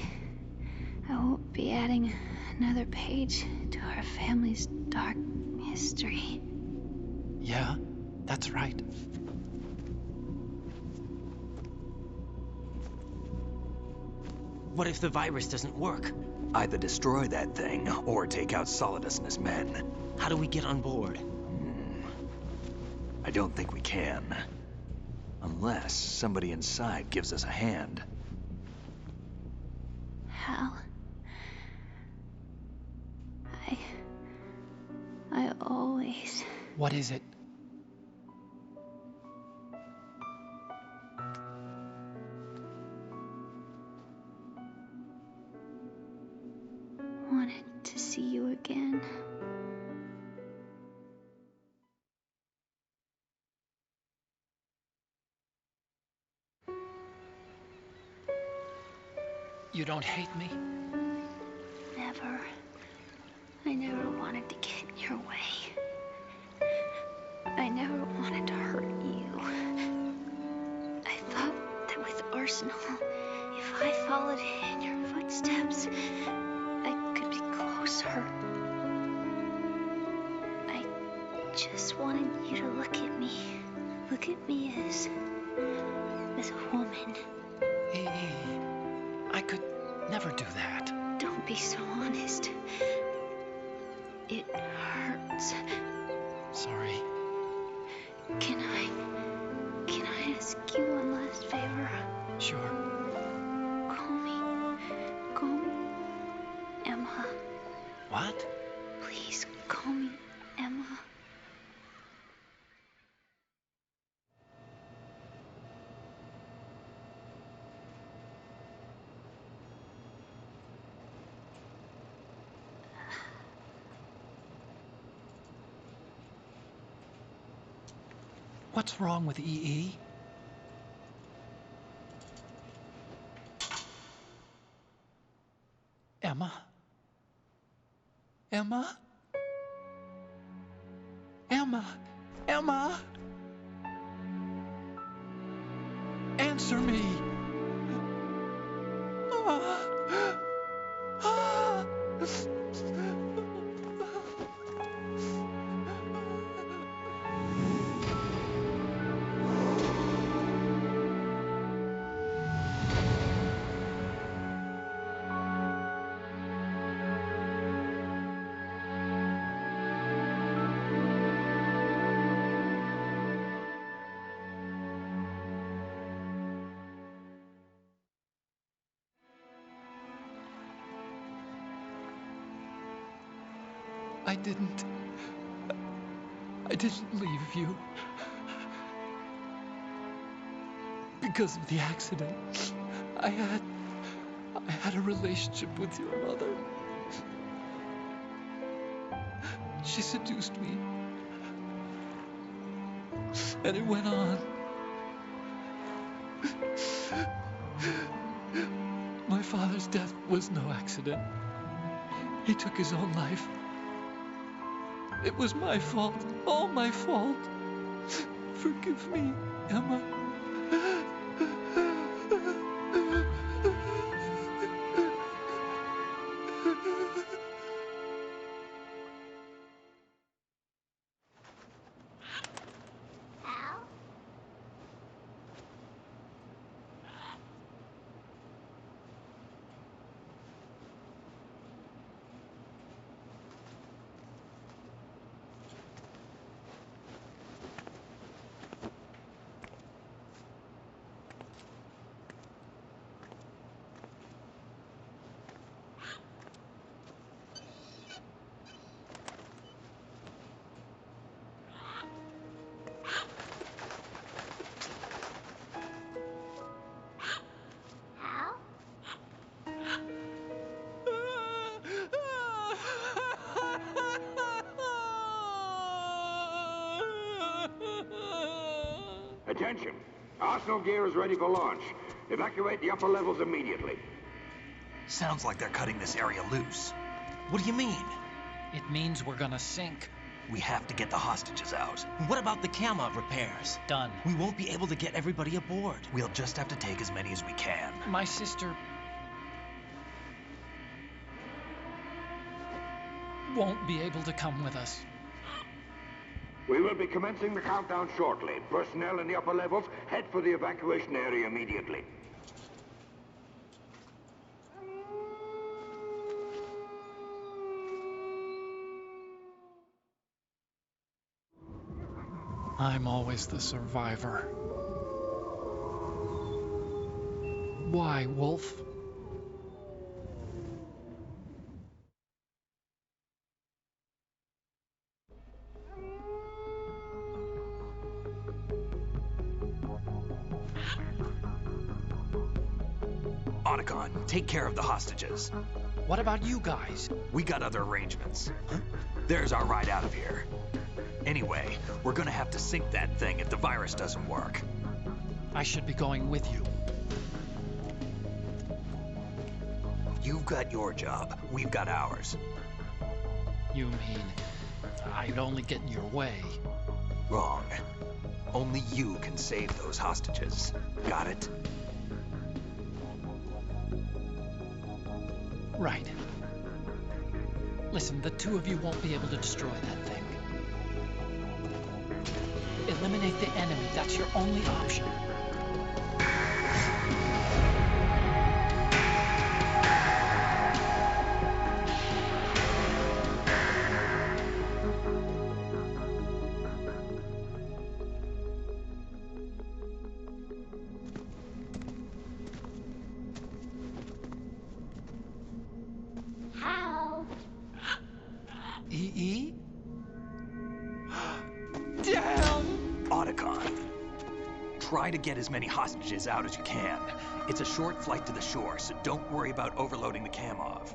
won't be adding another page to our family's dark history. Yeah, that's right. What if the virus doesn't work? Either destroy that thing, or take out Solidus and his men. How do we get on board? I don't think we can. Unless somebody inside gives us a hand. Hal. I always... What is it? wanted to see you again. You don't hate me? Never. I never wanted to get in your way. I never wanted to hurt you. I thought that with Arsenal, if I followed in your footsteps, I could be closer. I just wanted you to look at me. Look at me as a woman. I could never do that. Don't be so honest. It hurts. Sorry. Can I ask you one last favor? Sure. Call me Emma. What? Please call me Emma. What's wrong with EE? Emma? Emma? Emma? Emma? Answer me! I didn't leave you. Because of the accident, I had a relationship with your mother. She seduced me. And it went on. My father's death was no accident. He took his own life. It was my fault, all my fault. Forgive me, Emma. Attention! Arsenal gear is ready for launch. Evacuate the upper levels immediately. Sounds like they're cutting this area loose. What do you mean? It means we're gonna sink. We have to get the hostages out. What about the camo repairs? Done. We won't be able to get everybody aboard. We'll just have to take as many as we can. My sister won't be able to come with us. We will be commencing the countdown shortly. Personnel in the upper levels, head for the evacuation area immediately. I'm always the survivor. Why, Wolf? Otacon, take care of the hostages. What about you guys? We got other arrangements. There's our ride out of here. Anyway, we're gonna have to sink that thing if the virus doesn't work. I should be going with you. You've got your job, we've got ours. You mean I'd only get in your way? Wrong. Only you can save those hostages. Got it? Right. Listen, the two of you won't be able to destroy that thing. Eliminate the enemy. That's your only option. E? Damn! Otacon, try to get as many hostages out as you can. It's a short flight to the shore, so don't worry about overloading the Kamov.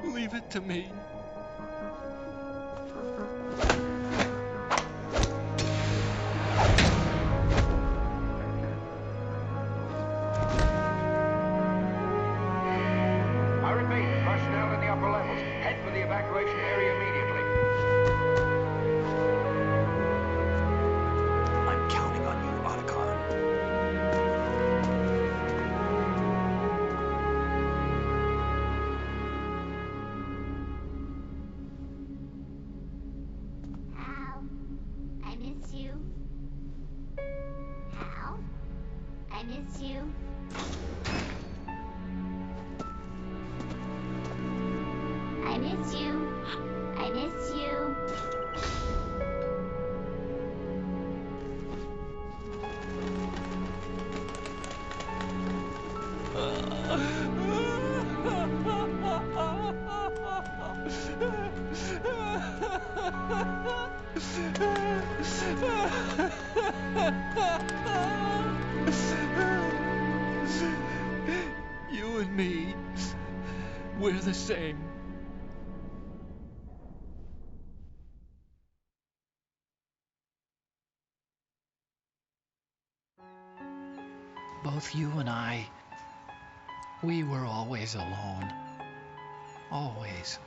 Leave it to me. I repeat, personnel in the upper levels, head for the evacuation area immediately. I'm counting on you, Otacon. Hal, I miss you. Hal, I miss you. I miss you. I miss you. You and me, we're the same. Both you and I, we were always alone. Always.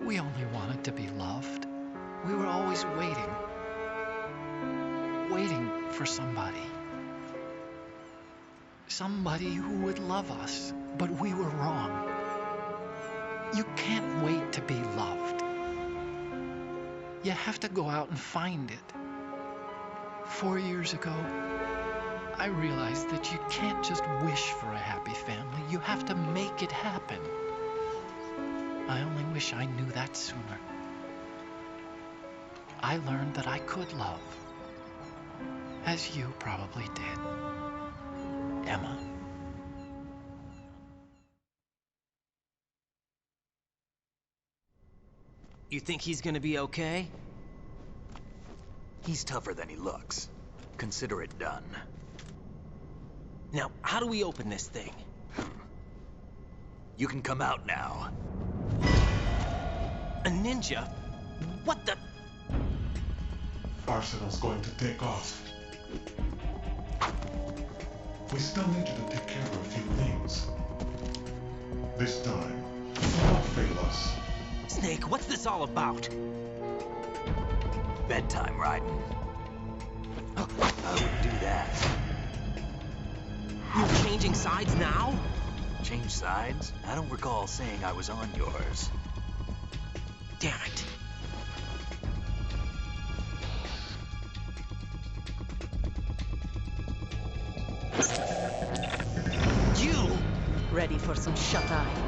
We only wanted to be loved. We were always waiting. Waiting for somebody. Somebody who would love us, but we were wrong. You can't wait to be loved. You have to go out and find it. 4 years ago, I realized that you can't just wish for a happy family. You have to make it happen. I only wish I knew that sooner. I learned that I could love, as you probably did, Emma. You think he's gonna be okay? He's tougher than he looks. Consider it done. Now, how do we open this thing? You can come out now. A ninja? What the? Arsenal's going to take off. We still need you to take care of a few things. This time, do not fail us. Snake, what's this all about? Bedtime, Raiden. I would do that. You're changing sides now? Change sides? I don't recall saying I was on yours. Damn it. You! Ready for some shut-eye?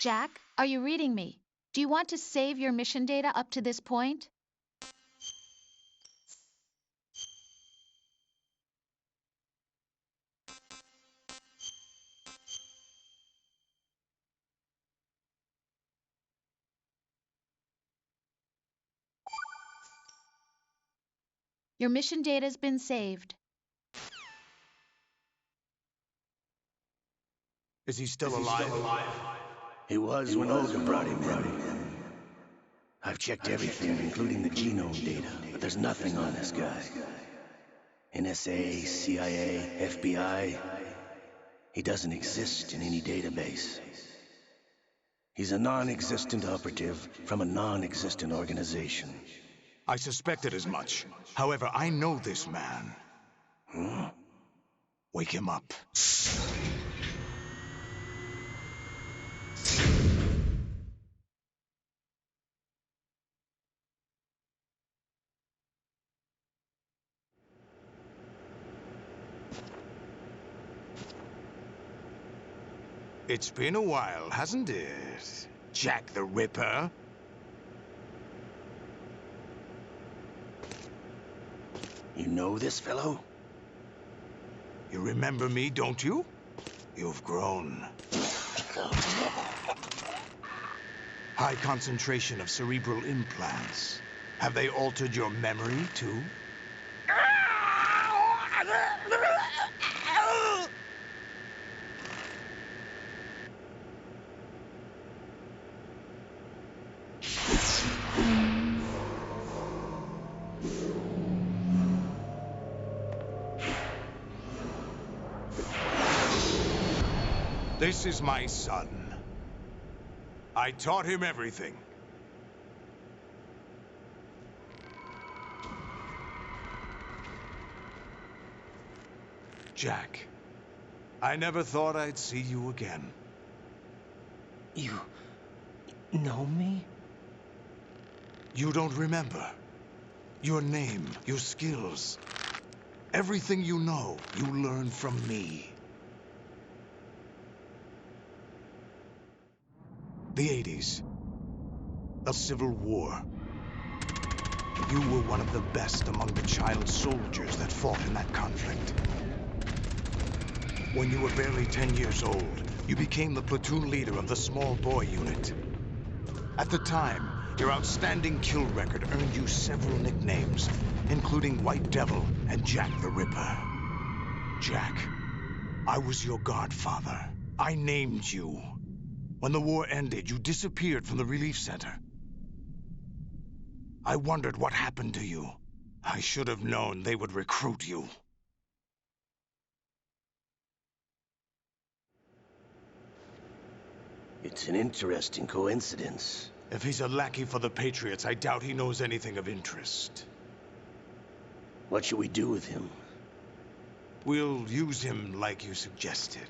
Jack, are you reading me? Do you want to save your mission data up to this point? Your mission data's been saved. Is he still alive? He was when Olga brought him in. I've checked everything, including the genome data, but there's nothing on this guy. NSA, CIA, FBI. He doesn't exist in any database. He's a non-existent operative from a non-existent organization. I suspected as much. However, I know this man. Wake him up. It's been a while, hasn't it? Jack the Ripper? You know this fellow? You remember me, don't you? You've grown. High concentration of cerebral implants. Have they altered your memory, too? This is my son. I taught him everything. Jack, I never thought I'd see you again. You know me? You don't remember. Your name, your skills. Everything you know, you learned from me. The 80s. A civil war. You were one of the best among the child soldiers that fought in that conflict. When you were barely 10 years old, you became the platoon leader of the small boy unit. At the time, your outstanding kill record earned you several nicknames, including White Devil and Jack the Ripper. Jack, I was your godfather. I named you. When the war ended, you disappeared from the relief center. I wondered what happened to you. I should have known they would recruit you. It's an interesting coincidence. If he's a lackey for the Patriots, I doubt he knows anything of interest. What should we do with him? We'll use him like you suggested.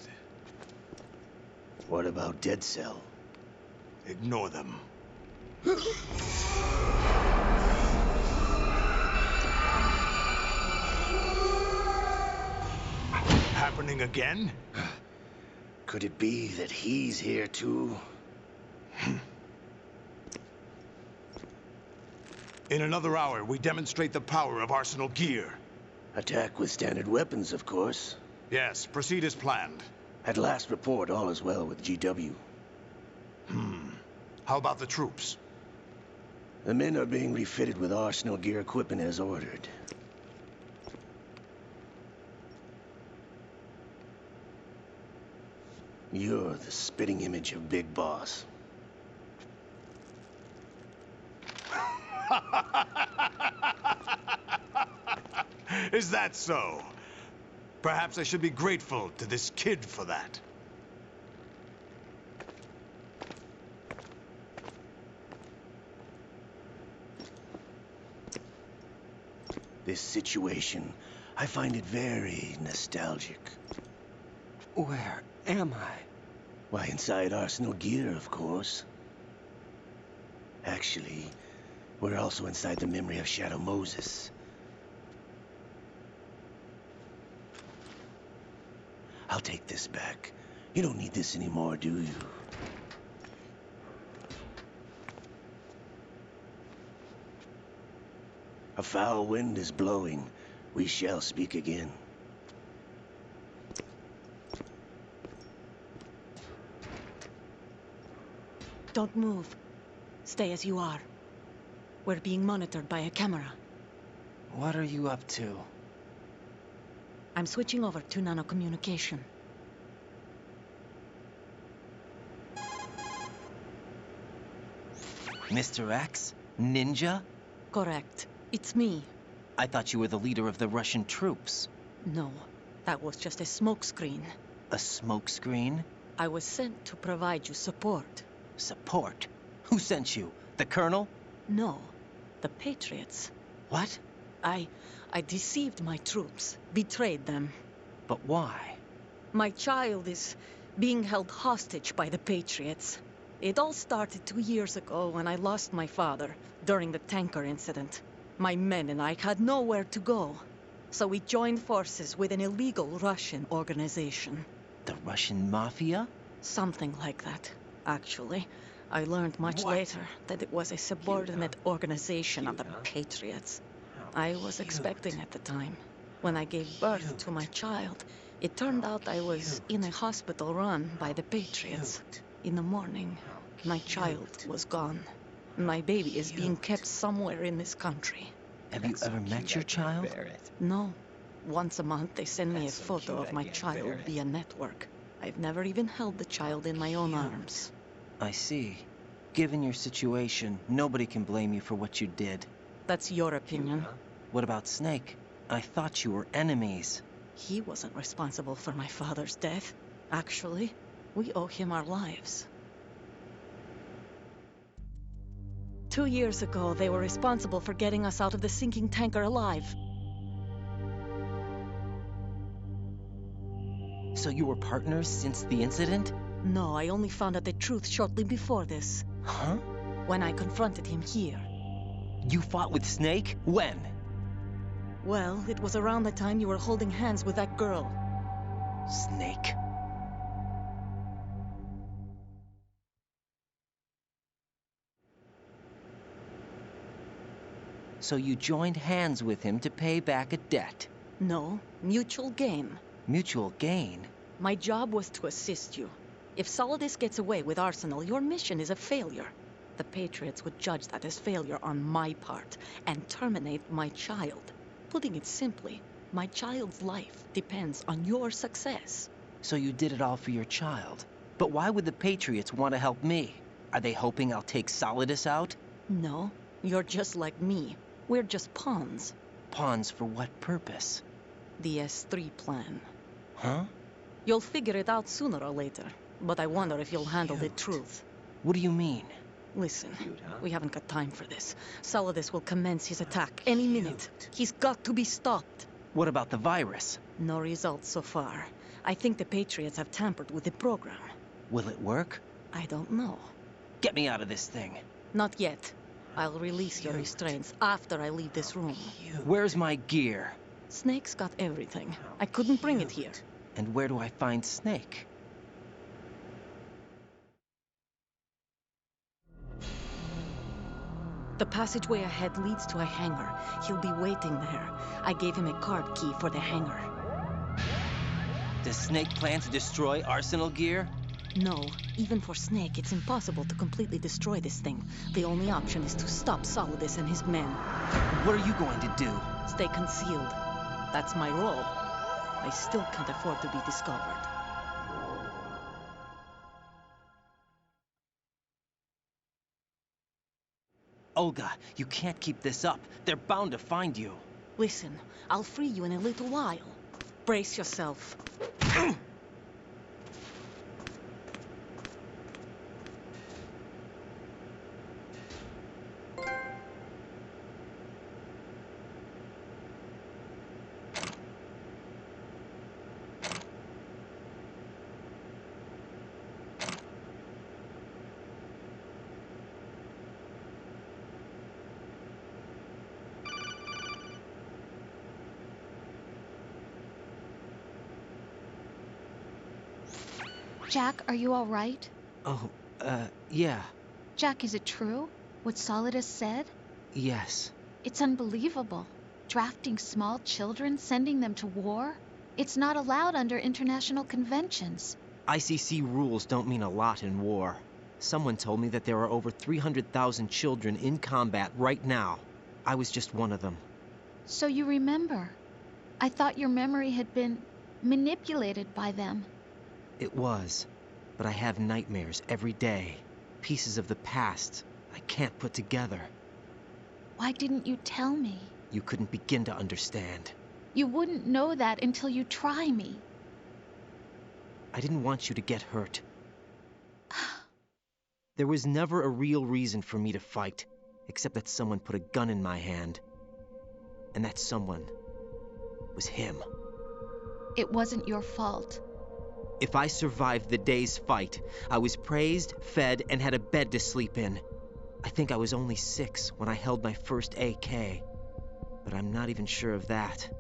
What about Dead Cell? Ignore them. Happening again? Could it be that he's here too? In another hour, we demonstrate the power of Arsenal gear. Attack with standard weapons, of course. Yes, proceed as planned. At last report, all is well with GW. How about the troops? The men are being refitted with Arsenal gear equipment as ordered. You're the spitting image of Big Boss. Is that so? Perhaps I should be grateful to this kid for that. This situation, I find it very nostalgic. Where am I? Why, inside Arsenal gear, of course. Actually, we're also inside the memory of Shadow Moses. I'll take this back. You don't need this anymore, do you? A foul wind is blowing. We shall speak again. Don't move. Stay as you are. We're being monitored by a camera. What are you up to? I'm switching over to nanocommunication. Mr. X? Ninja? Correct. It's me. I thought you were the leader of the Russian troops. No, that was just a smokescreen. A smokescreen? I was sent to provide you support. Support? Who sent you? The Colonel? No, the Patriots. What? I deceived my troops, betrayed them. But why? My child is being held hostage by the Patriots. It all started 2 years ago when I lost my father during the tanker incident. My men and I had nowhere to go, so we joined forces with an illegal Russian organization. The Russian Mafia? Something like that, actually. I learned much later that it was a subordinate organization of the Patriots. I was expecting at the time. When I gave birth to my child, it turned out I was in a hospital run by the Patriots. In the morning, my child was gone. My baby is being kept somewhere in this country. Have you ever met your child? No. Once a month, they send me a photo of my child via network. I've never even held the child in my own arms. I see. Given your situation, nobody can blame you for what you did. That's your opinion. What about Snake? I thought you were enemies. He wasn't responsible for my father's death. Actually, we owe him our lives. 2 years ago, they were responsible for getting us out of the sinking tanker alive. So you were partners since the incident? No, I only found out the truth shortly before this. Huh? When I confronted him here. You fought with Snake? When? Well, it was around the time you were holding hands with that girl. Snake. So you joined hands with him to pay back a debt? No, mutual gain. Mutual gain? My job was to assist you. If Solidus gets away with Arsenal, your mission is a failure. The Patriots would judge that as failure on my part and terminate my child. Putting it simply, my child's life depends on your success. So you did it all for your child. But why would the Patriots want to help me? Are they hoping I'll take Solidus out? No, you're just like me. We're just pawns. Pawns for what purpose? The S3 plan. Huh? You'll figure it out sooner or later, but I wonder if you'll handle the truth. What do you mean? Listen, we haven't got time for this. Solidus will commence his attack any minute. He's got to be stopped. What about the virus? No results so far. I think the Patriots have tampered with the program. Will it work? I don't know. Get me out of this thing. Not yet. I'll release your restraints after I leave this room. Where's my gear? Snake's got everything. I couldn't bring it here. And where do I find Snake? The passageway ahead leads to a hangar. He'll be waiting there. I gave him a card key for the hangar. Does Snake plan to destroy Arsenal gear? No. Even for Snake, it's impossible to completely destroy this thing. The only option is to stop Solidus and his men. What are you going to do? Stay concealed. That's my role. I still can't afford to be discovered. Olga, you can't keep this up. They're bound to find you. Listen, I'll free you in a little while. Brace yourself. Jack, are you all right? Oh, yeah. Jack, is it true? What Solidus said? Yes. It's unbelievable. Drafting small children, sending them to war? It's not allowed under international conventions. ICC rules don't mean a lot in war. Someone told me that there are over 300,000 children in combat right now. I was just one of them. So you remember? I thought your memory had been manipulated by them. It was, but I have nightmares every day. Pieces of the past I can't put together. Why didn't you tell me? You couldn't begin to understand. You wouldn't know that until you try me. I didn't want you to get hurt. There was never a real reason for me to fight, except that someone put a gun in my hand. And that someone was him. It wasn't your fault. If I survived the day's fight, I was praised, fed, and had a bed to sleep in. I think I was only 6 when I held my first AK. But I'm not even sure of that.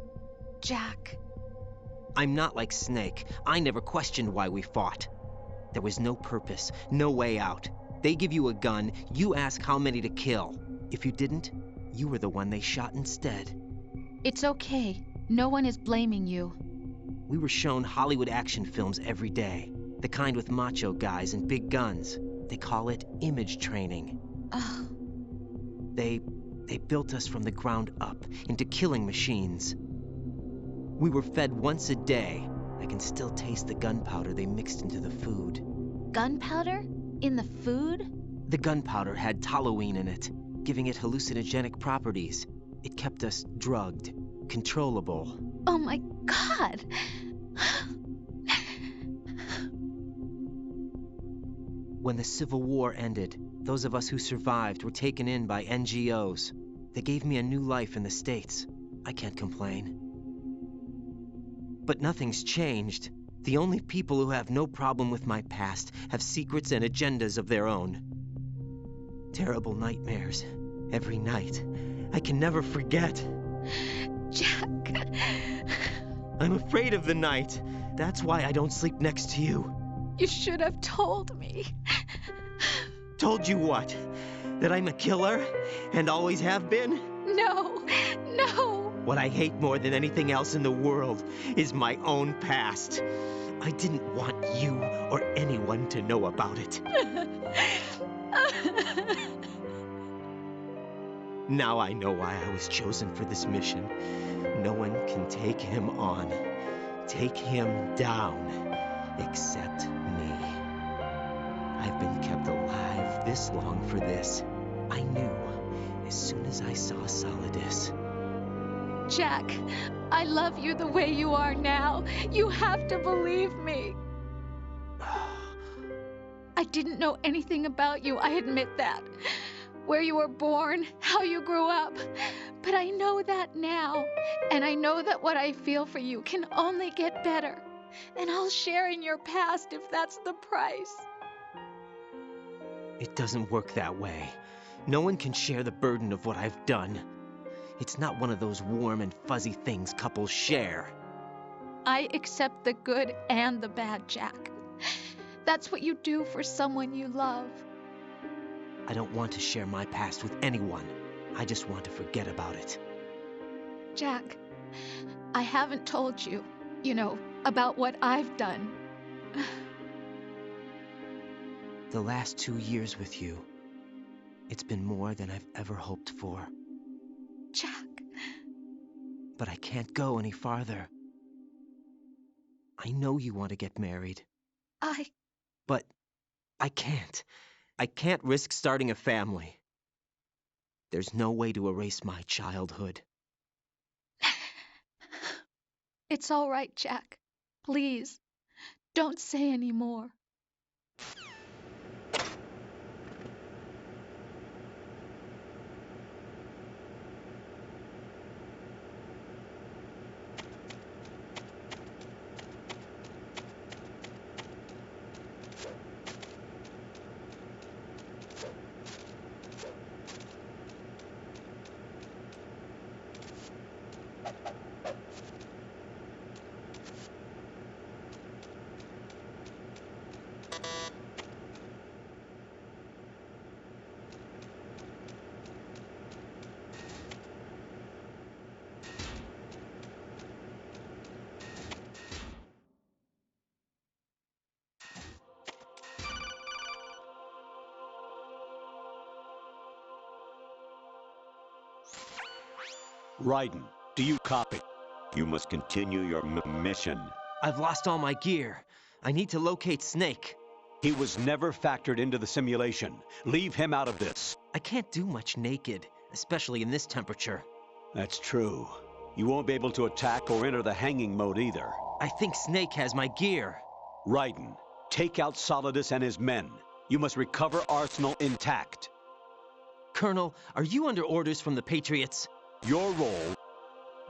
Jack. I'm not like Snake. I never questioned why we fought. There was no purpose, no way out. They give you a gun, you ask how many to kill. If you didn't, you were the one they shot instead. It's okay. No one is blaming you. We were shown Hollywood action films every day. The kind with macho guys and big guns. They call it image training. Ugh. They built us from the ground up into killing machines. We were fed once a day. I can still taste the gunpowder they mixed into the food. Gunpowder? In the food? The gunpowder had toluene in it, giving it hallucinogenic properties. It kept us drugged, controllable. Oh my God! When the Civil War ended, those of us who survived were taken in by NGOs. They gave me a new life in the States. I can't complain. But nothing's changed. The only people who have no problem with my past have secrets and agendas of their own. Terrible nightmares. Every night. I can never forget. Jack. I'm afraid of the night. That's why I don't sleep next to you. You should have told me. Told you what? That I'm a killer? And always have been? No, no. What I hate more than anything else in the world is my own past. I didn't want you or anyone to know about it. Now I know why I was chosen for this mission. No one can take him on. Take him down. Except me. I've been kept alive this long for this. I knew as soon as I saw Solidus. Jack, I love you the way you are now. You have to believe me. I didn't know anything about you, I admit that. Where you were born, how you grew up. But I know that now. And I know that what I feel for you can only get better. And I'll share in your past if that's the price. It doesn't work that way. No one can share the burden of what I've done. It's not one of those warm and fuzzy things couples share. I accept the good and the bad, Jack. That's what you do for someone you love. I don't want to share my past with anyone. I just want to forget about it. Jack, I haven't told you, about what I've done. The last 2 years with you, it's been more than I've ever hoped for. Jack. But I can't go any farther. I know you want to get married. But I can't. I can't risk starting a family. There's no way to erase my childhood. It's all right, Jack. Please, don't say any more. Raiden, do you copy? You must continue your mission. I've lost all my gear. I need to locate Snake. He was never factored into the simulation. Leave him out of this. I can't do much naked, especially in this temperature. That's true. You won't be able to attack or enter the hanging mode either. I think Snake has my gear. Raiden, take out Solidus and his men. You must recover Arsenal intact. Colonel, are you under orders from the Patriots? Your role,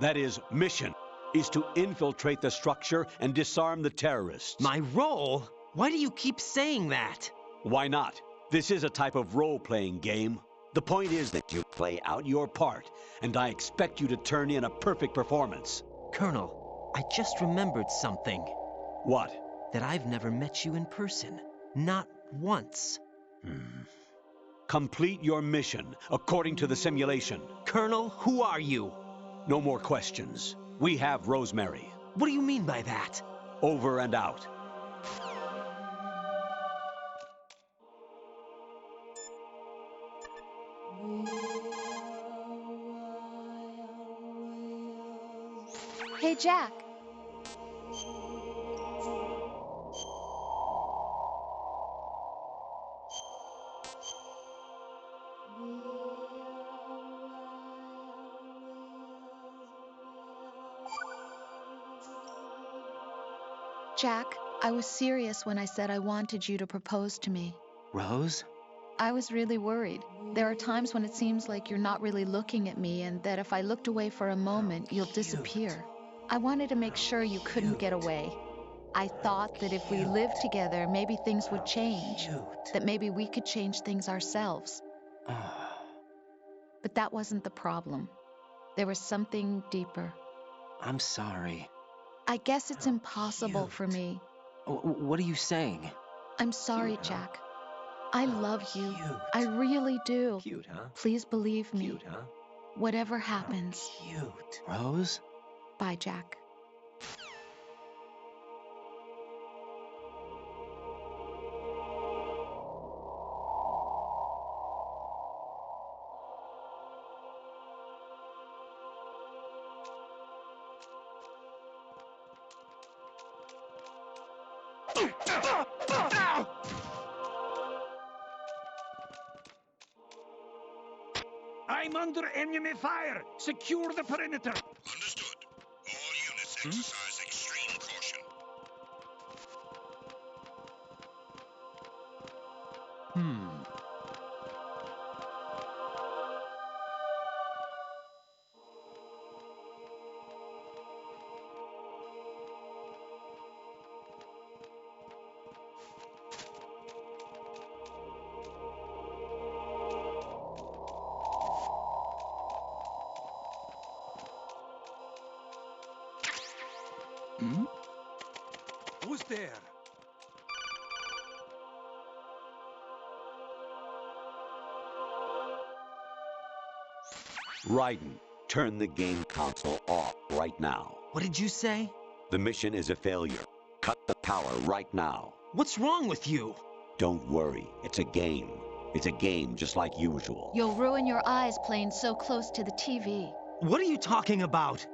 that is, mission, is to infiltrate the structure and disarm the terrorists. My role? Why do you keep saying that? Why not? This is a type of role-playing game. The point is that you play out your part, and I expect you to turn in a perfect performance. Colonel, I just remembered something. What? That I've never met you in person. Not once. Complete your mission, according to the simulation. Colonel, who are you? No more questions. We have Rosemary. What do you mean by that? Over and out. Hey, Jack. Jack, I was serious when I said I wanted you to propose to me. Rose? I was really worried. There are times when it seems like you're not really looking at me and that if I looked away for a moment, you'll disappear. I wanted to make sure you couldn't get away. I thought that if we lived together, maybe things would change. That maybe we could change things ourselves. But that wasn't the problem. There was something deeper. I'm sorry. I guess it's impossible for me. What are you saying? I'm sorry, Jack. I love you. I really do. Cute, huh? Please believe me. Cute, huh? Whatever happens. Cute. Rose? Bye, Jack. I'm under enemy fire. Secure the perimeter. Understood. All units exercise extreme caution. Who's there? Raiden, turn the game console off right now. What did you say? The mission is a failure. Cut the power right now. What's wrong with you? Don't worry, it's a game. It's a game just like usual. You'll ruin your eyes playing so close to the TV. What are you talking about?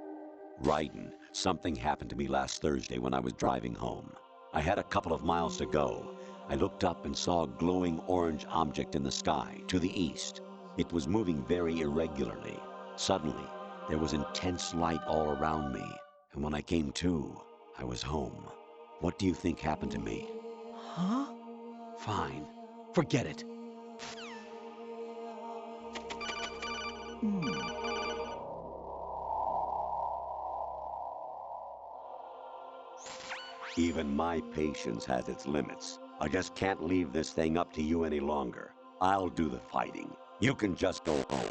Raiden, something happened to me last Thursday when I was driving home. I had a couple of miles to go. I looked up and saw a glowing orange object in the sky, to the east. It was moving very irregularly. Suddenly, there was intense light all around me, and when I came to, I was home. What do you think happened to me? Huh? Fine. Forget it. Even my patience has its limits. I just can't leave this thing up to you any longer. I'll do the fighting. You can just go home.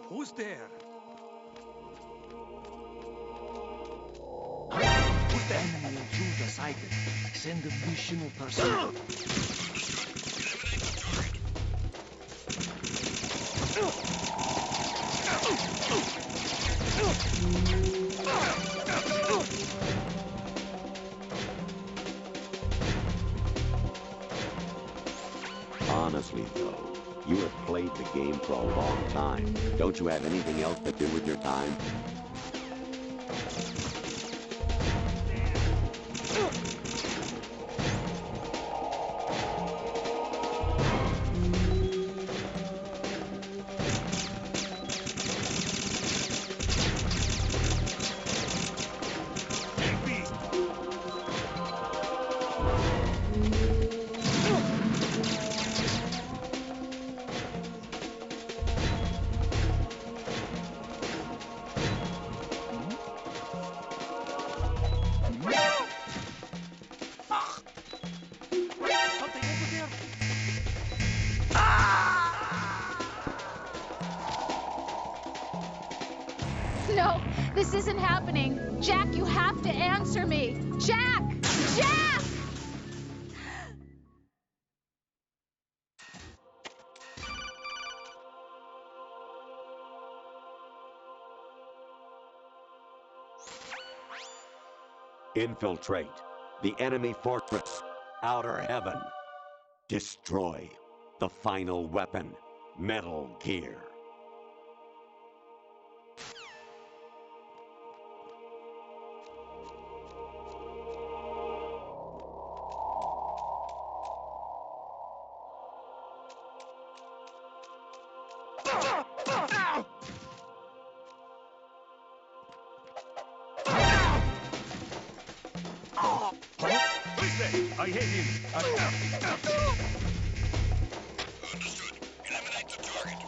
Who's there? Put the enemy into the cycle. Send additional personnel. Honestly, though, you have played the game for a long time. Don't you have anything else to do with your time? No, this isn't happening. Jack, you have to answer me. Jack! Jack! Infiltrate the enemy fortress, Outer Heaven. Destroy the final weapon, Metal Gear. I hit him. Understood. Eliminate the target.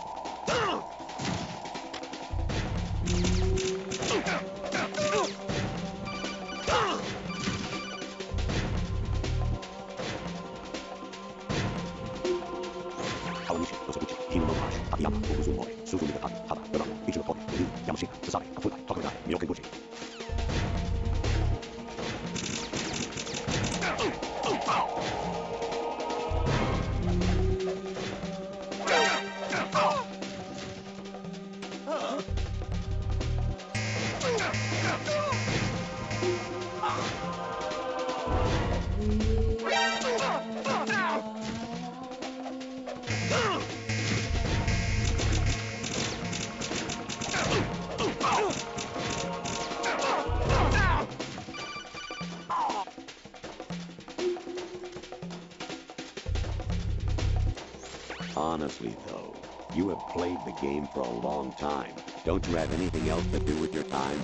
Honestly, though, you have played the game for a long time. Don't you have anything else to do with your time?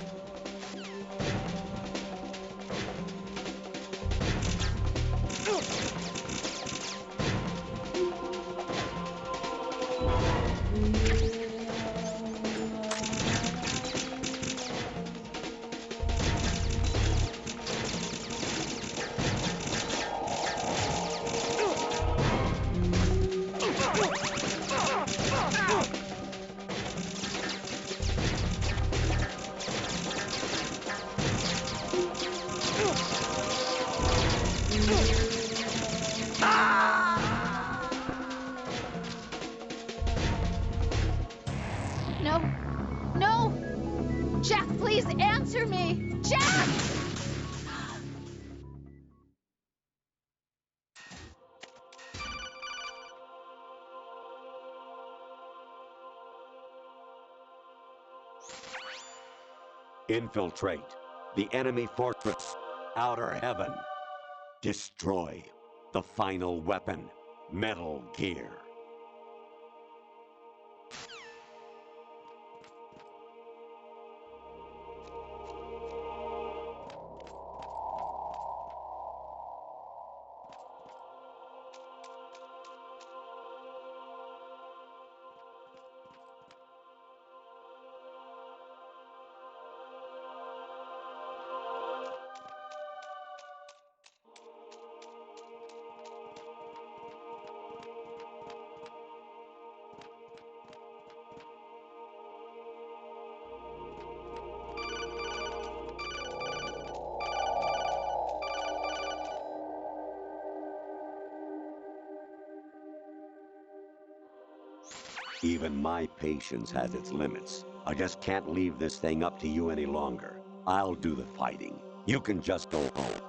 No. No! Jack, please answer me! Jack! Infiltrate the enemy fortress, Outer Heaven. Destroy the final weapon, Metal Gear. Even my patience has its limits. I just can't leave this thing up to you any longer. I'll do the fighting. You can just go home.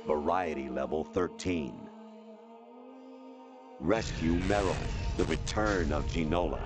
Variety level 13. Rescue Meryl, the return of Ginola.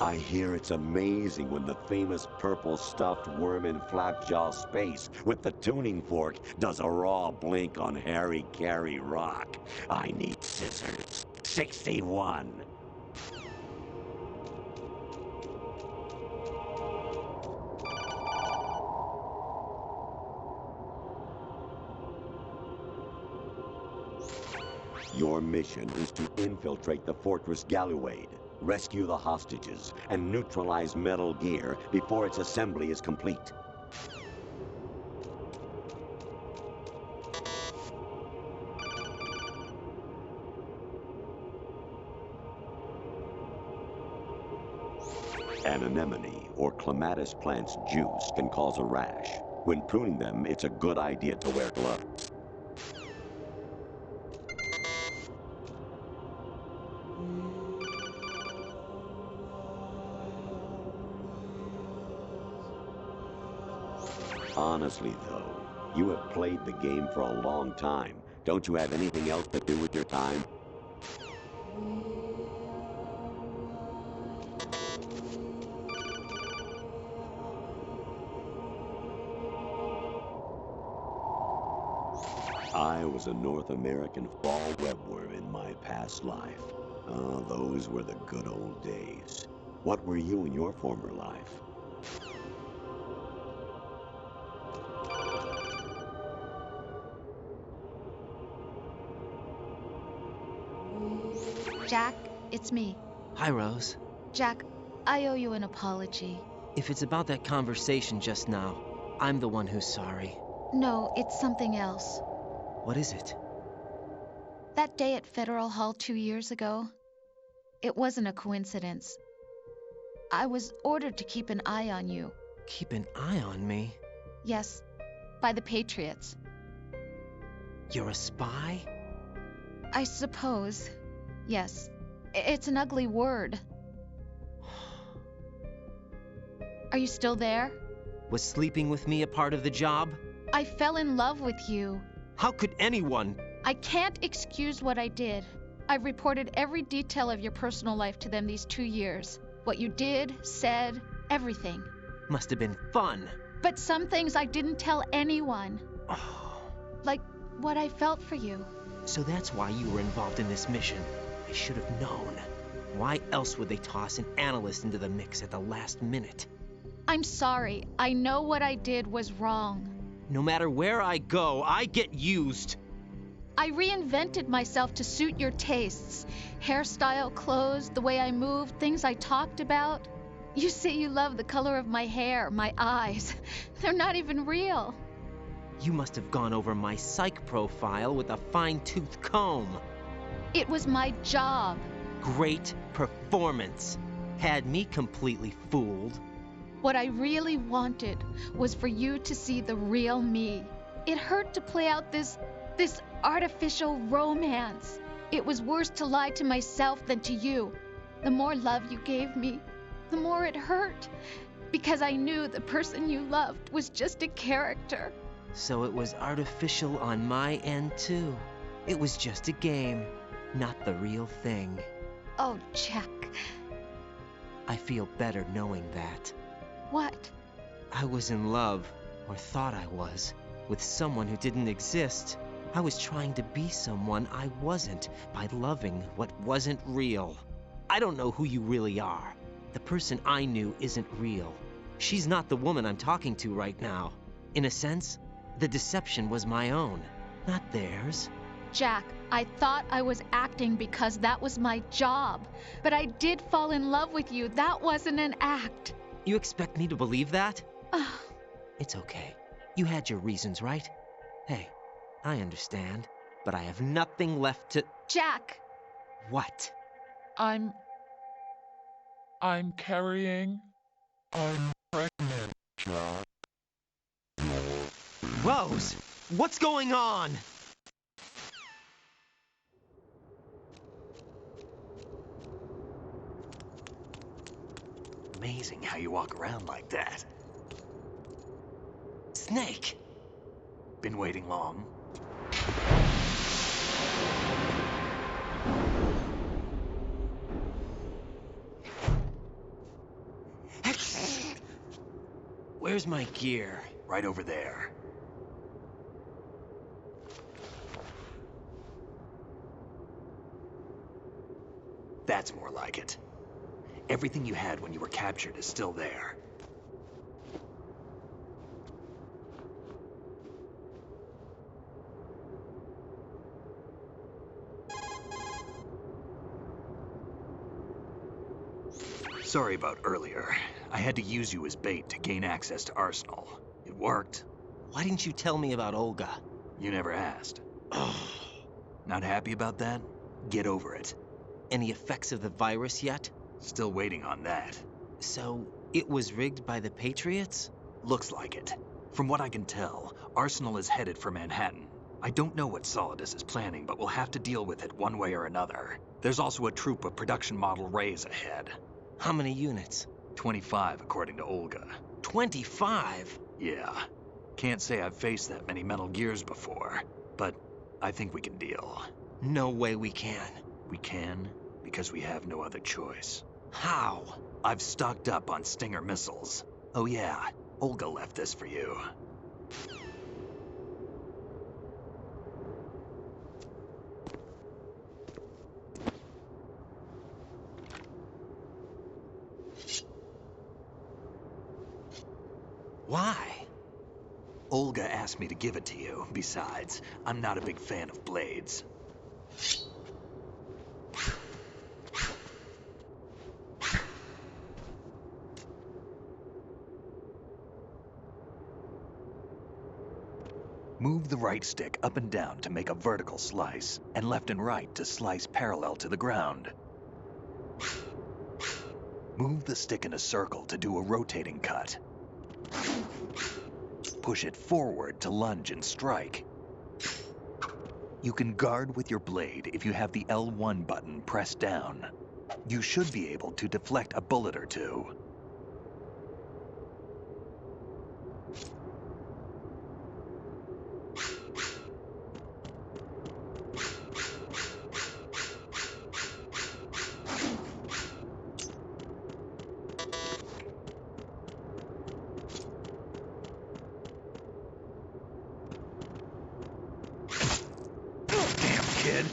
I hear it's amazing when the famous purple stuffed worm in Flapjaw Space with the tuning fork does a raw blink on Harry Carey Rock. I need scissors. 61. Your mission is to infiltrate the Fortress Galluade, rescue the hostages, and neutralize Metal Gear before its assembly is complete. An anemone or clematis plant's juice can cause a rash. When pruning them, it's a good idea to wear gloves. Honestly, though, you have played the game for a long time. Don't you have anything else to do with your time? I was a North American fall webworm in my past life. Oh, those were the good old days. What were you in your former life? Jack, it's me. Hi, Rose. Jack, I owe you an apology. If it's about that conversation just now, I'm the one who's sorry. No, it's something else. What is it? That day at Federal Hall 2 years ago, it wasn't a coincidence. I was ordered to keep an eye on you. Keep an eye on me? Yes, by the Patriots. You're a spy? I suppose. Yes. It's an ugly word. Are you still there? Was sleeping with me a part of the job? I fell in love with you. How could anyone? I can't excuse what I did. I've reported every detail of your personal life to them these 2 years. What you did, said, everything. Must have been fun. But some things I didn't tell anyone. Oh. Like what I felt for you. So that's why you were involved in this mission. I should have known. Why else would they toss an analyst into the mix at the last minute? I'm sorry. I know what I did was wrong. No matter where I go, I get used. I reinvented myself to suit your tastes. Hairstyle, clothes, the way I moved, things I talked about. You say you love the color of my hair, my eyes. They're not even real. You must have gone over my psych profile with a fine-tooth comb. It was my job. Great performance. Had me completely fooled. What I really wanted was for you to see the real me. It hurt to play out this artificial romance. It was worse to lie to myself than to you. The more love you gave me, the more it hurt. Because I knew the person you loved was just a character. So it was artificial on my end, too. It was just a game, not the real thing. Oh, Jack. I feel better knowing that. What? I was in love, or thought I was, with someone who didn't exist. I was trying to be someone I wasn't by loving what wasn't real. I don't know who you really are. The person I knew isn't real. She's not the woman I'm talking to right now. In a sense, the deception was my own, not theirs. Jack, I thought I was acting because that was my job. But I did fall in love with you. That wasn't an act. You expect me to believe that? It's okay. You had your reasons, right? Hey, I understand. But I have nothing left to... Jack! What? I'm carrying... I'm pregnant, Jack. Rose! What's going on? Amazing how you walk around like that. Snake! Been waiting long? Where's my gear? Right over there. That's more like it. Everything you had when you were captured is still there. Sorry about earlier. I had to use you as bait to gain access to Arsenal. It worked. Why didn't you tell me about Olga? You never asked. Not happy about that? Get over it. Any effects of the virus yet? Still waiting on that. So, it was rigged by the Patriots? Looks like it. From what I can tell, Arsenal is headed for Manhattan. I don't know what Solidus is planning, but we'll have to deal with it one way or another. There's also a troop of production model Rays ahead. How many units? 25, according to Olga. 25? Yeah. Can't say I've faced that many Metal Gears before, but I think we can deal. No way we can. We can, because we have no other choice. How? I've stocked up on Stinger missiles. Oh yeah, Olga left this for you. Why? Olga asked me to give it to you. Besides, I'm not a big fan of blades. Move the right stick up and down to make a vertical slice, and left and right to slice parallel to the ground. Move the stick in a circle to do a rotating cut. Push it forward to lunge and strike. You can guard with your blade if you have the L1 button pressed down. You should be able to deflect a bullet or two. Kid.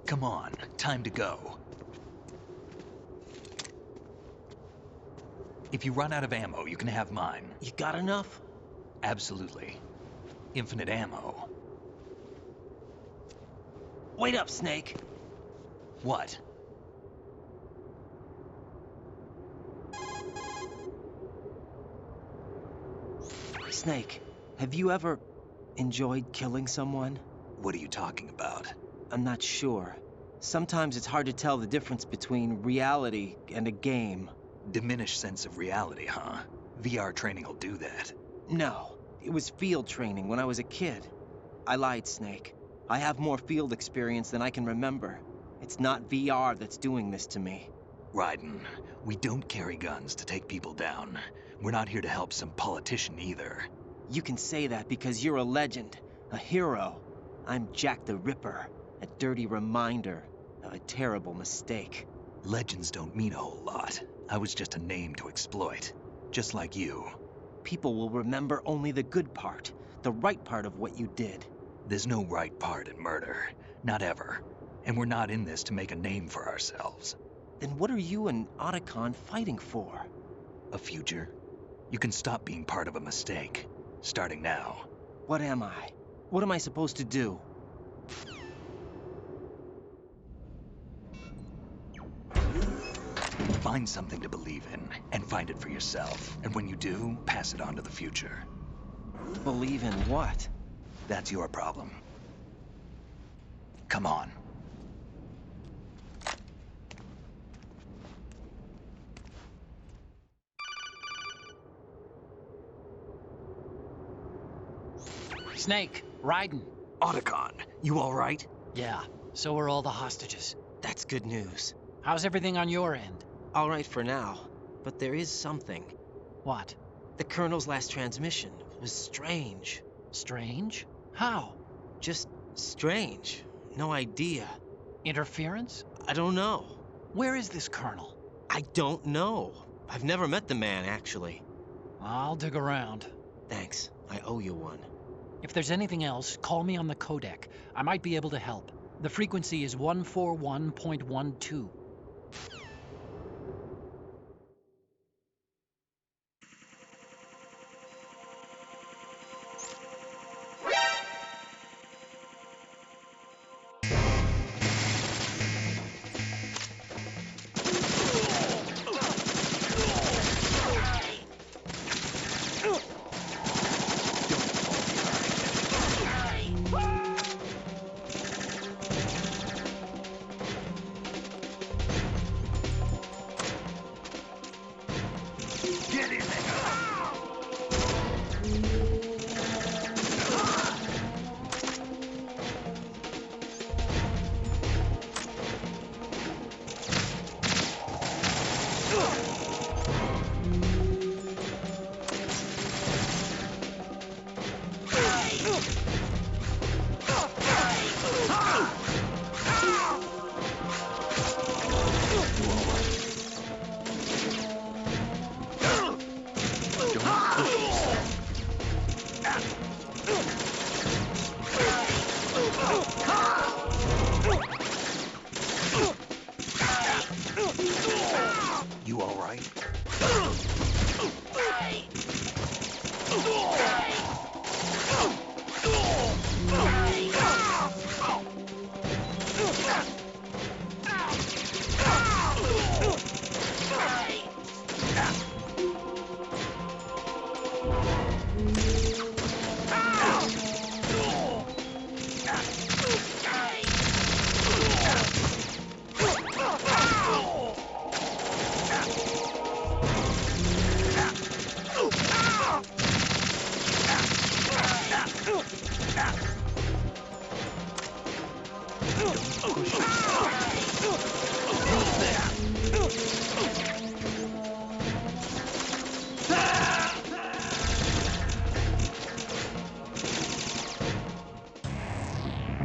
Come on, time to go. If you run out of ammo, you can have mine. You got enough? Absolutely. Infinite ammo. Wait up, Snake. What? Snake, have you ever enjoyed killing someone? What are you talking about? I'm not sure. Sometimes it's hard to tell the difference between reality and a game. Diminished sense of reality, huh? VR training will do that. No, it was field training when I was a kid. I lied, Snake. I have more field experience than I can remember. It's not VR that's doing this to me. Raiden, we don't carry guns to take people down. We're not here to help some politician either. You can say that because you're a legend, a hero. I'm Jack the Ripper, a dirty reminder of a terrible mistake. Legends don't mean a whole lot. I was just a name to exploit, just like you. People will remember only the good part, the right part of what you did. There's no right part in murder, not ever. And we're not in this to make a name for ourselves. Then what are you and Otacon fighting for? A future. You can stop being part of a mistake, starting now. What am I? What am I supposed to do? Find something to believe in, and find it for yourself. And when you do, pass it on to the future. Believe in what? That's your problem. Come on. Snake, Raiden. Otacon, you all right? Yeah, so are all the hostages. That's good news. How's everything on your end? All right for now, but there is something. What? The Colonel's last transmission was strange. Strange? How? Just strange. No idea. Interference? I don't know. Where is this Colonel? I don't know. I've never met the man, actually. I'll dig around. Thanks. I owe you one. If there's anything else, call me on the codec. I might be able to help. The frequency is 141.12. You all right?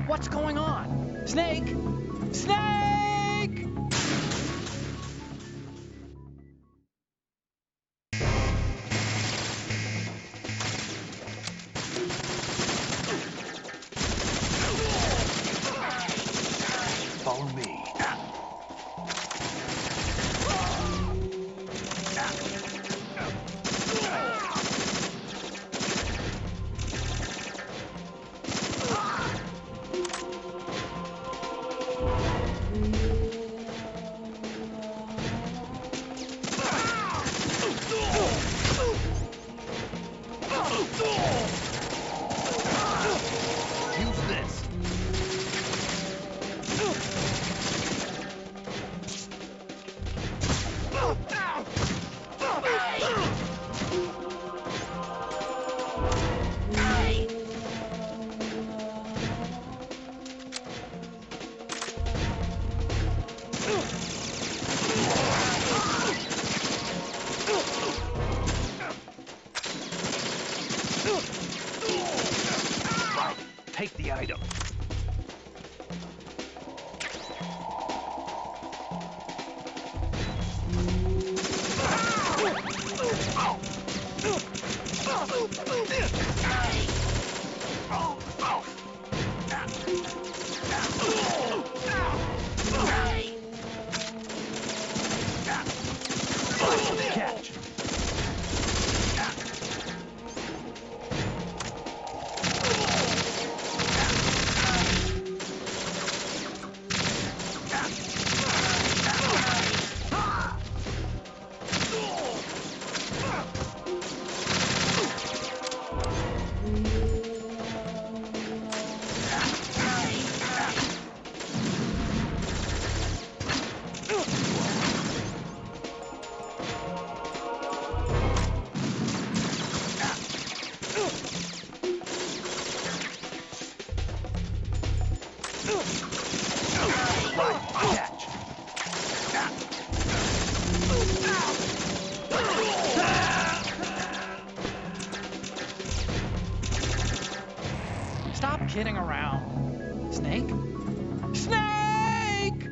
What's going on? Snake! Snake! Follow me. Use this. Take the item. Catch. Stop kidding around. Snake? Snake!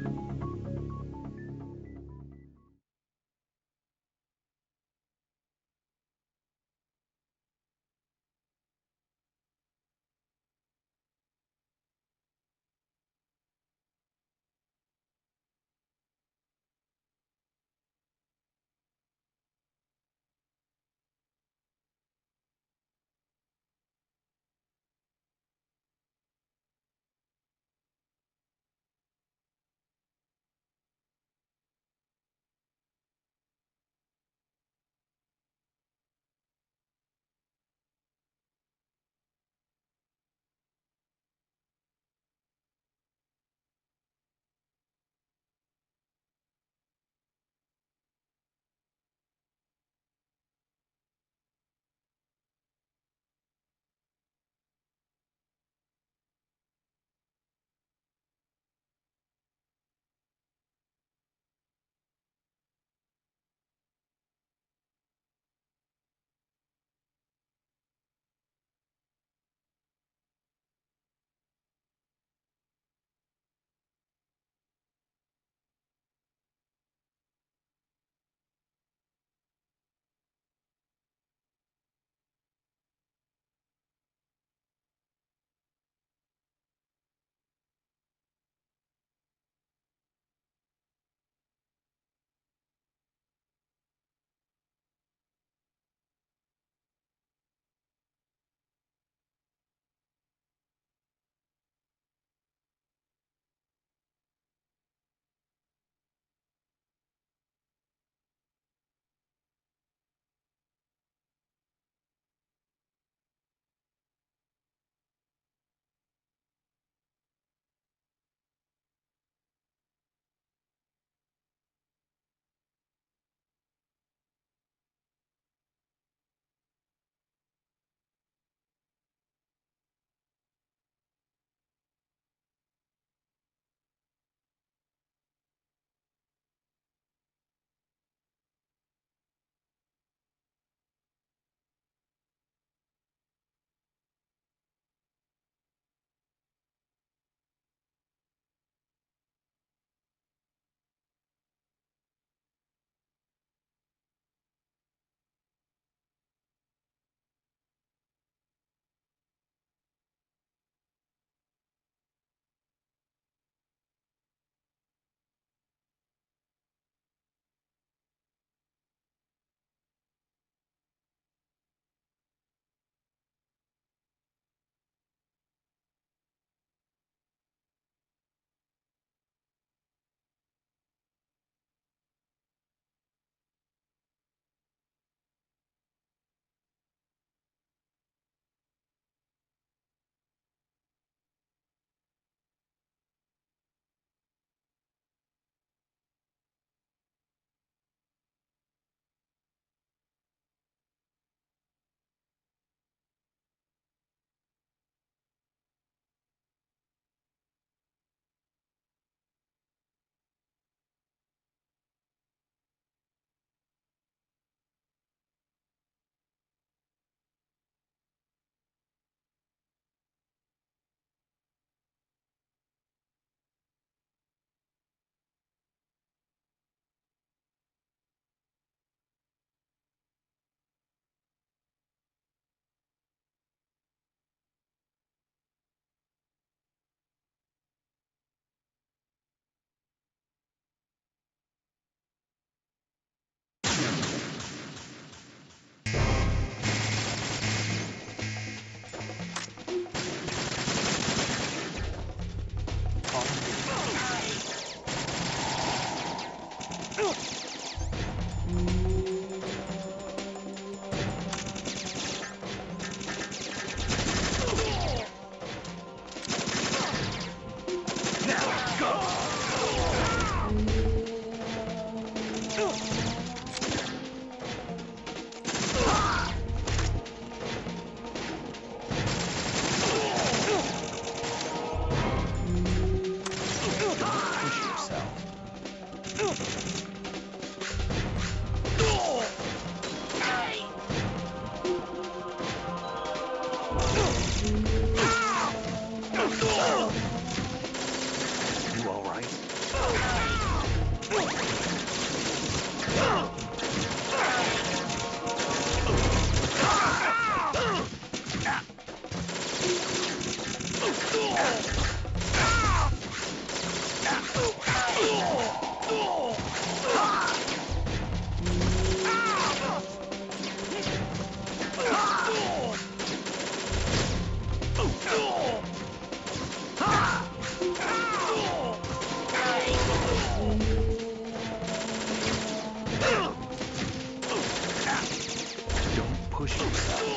Don't push yourself.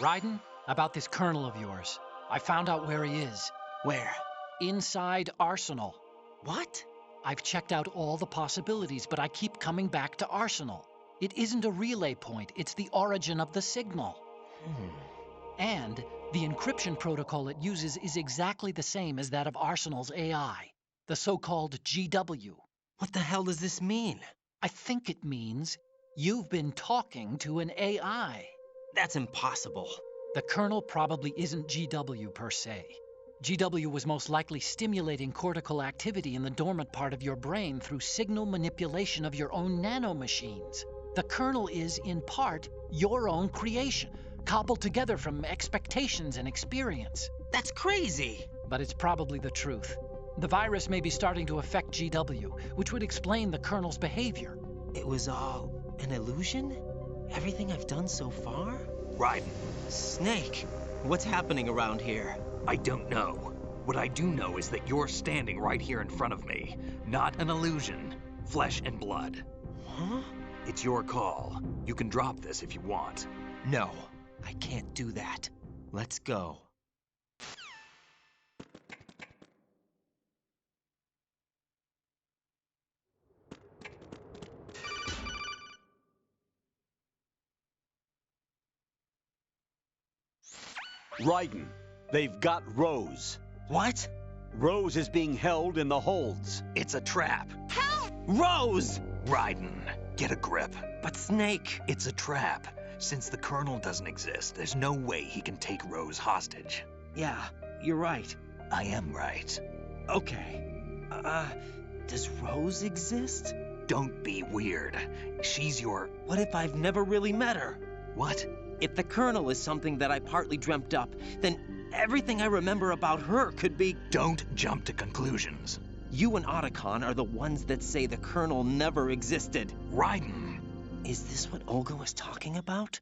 Raiden, about this colonel of yours. I found out where he is. Where? Inside Arsenal. What? I've checked out all the possibilities, but I keep coming back to Arsenal. It isn't a relay point, it's the origin of the signal. And the encryption protocol it uses is exactly the same as that of Arsenal's AI, the so-called GW. What the hell does this mean? I think it means you've been talking to an AI. That's impossible. The kernel probably isn't GW per se. GW was most likely stimulating cortical activity in the dormant part of your brain through signal manipulation of your own nanomachines. The kernel is, in part, your own creation, cobbled together from expectations and experience. That's crazy! But it's probably the truth. The virus may be starting to affect GW, which would explain the kernel's behavior. It was all an illusion? Everything I've done so far? Raiden. Snake, what's happening around here? I don't know. What I do know is that you're standing right here in front of me. Not an illusion. Flesh and blood. Huh? It's your call. You can drop this if you want. No, I can't do that. Let's go. Raiden, they've got Rose. What? Rose is being held in the holds. It's a trap. Help! Rose! Raiden, get a grip. But Snake... It's a trap. Since the Colonel doesn't exist, there's no way he can take Rose hostage. Yeah, you're right. I am right. Okay. Does Rose exist? Don't be weird. She's your... What if I've never really met her? What? If the Colonel is something that I partly dreamt up, then everything I remember about her could be... Don't jump to conclusions. You and Otacon are the ones that say the Colonel never existed. Raiden! Is this what Olga was talking about?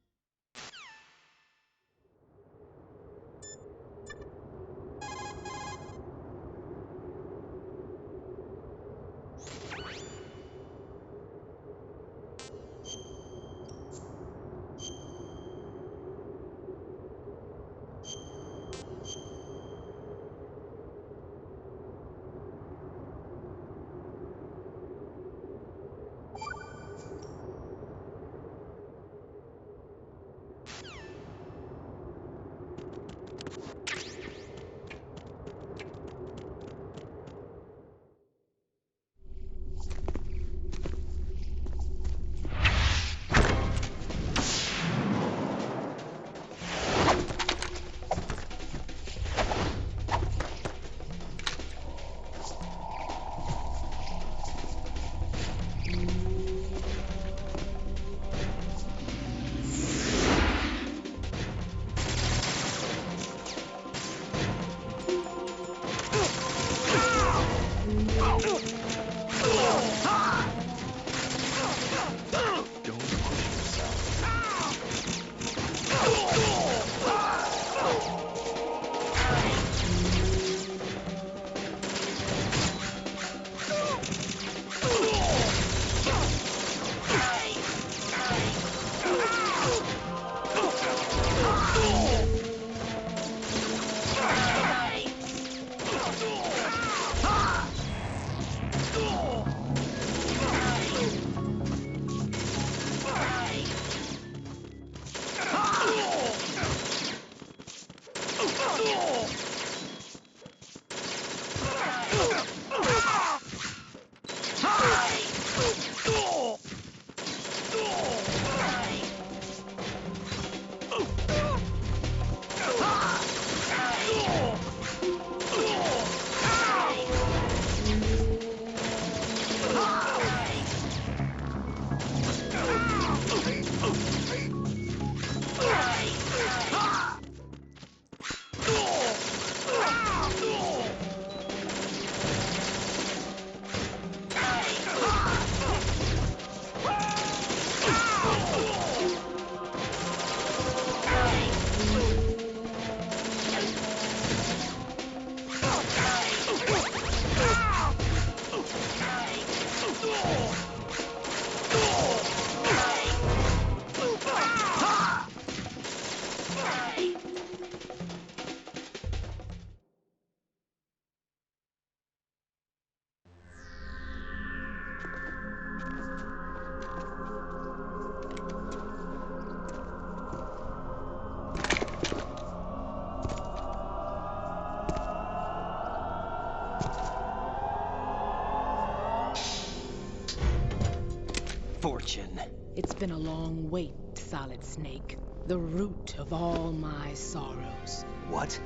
fortune. It's been a long wait, Solid Snake. The root of all my sorrows. What?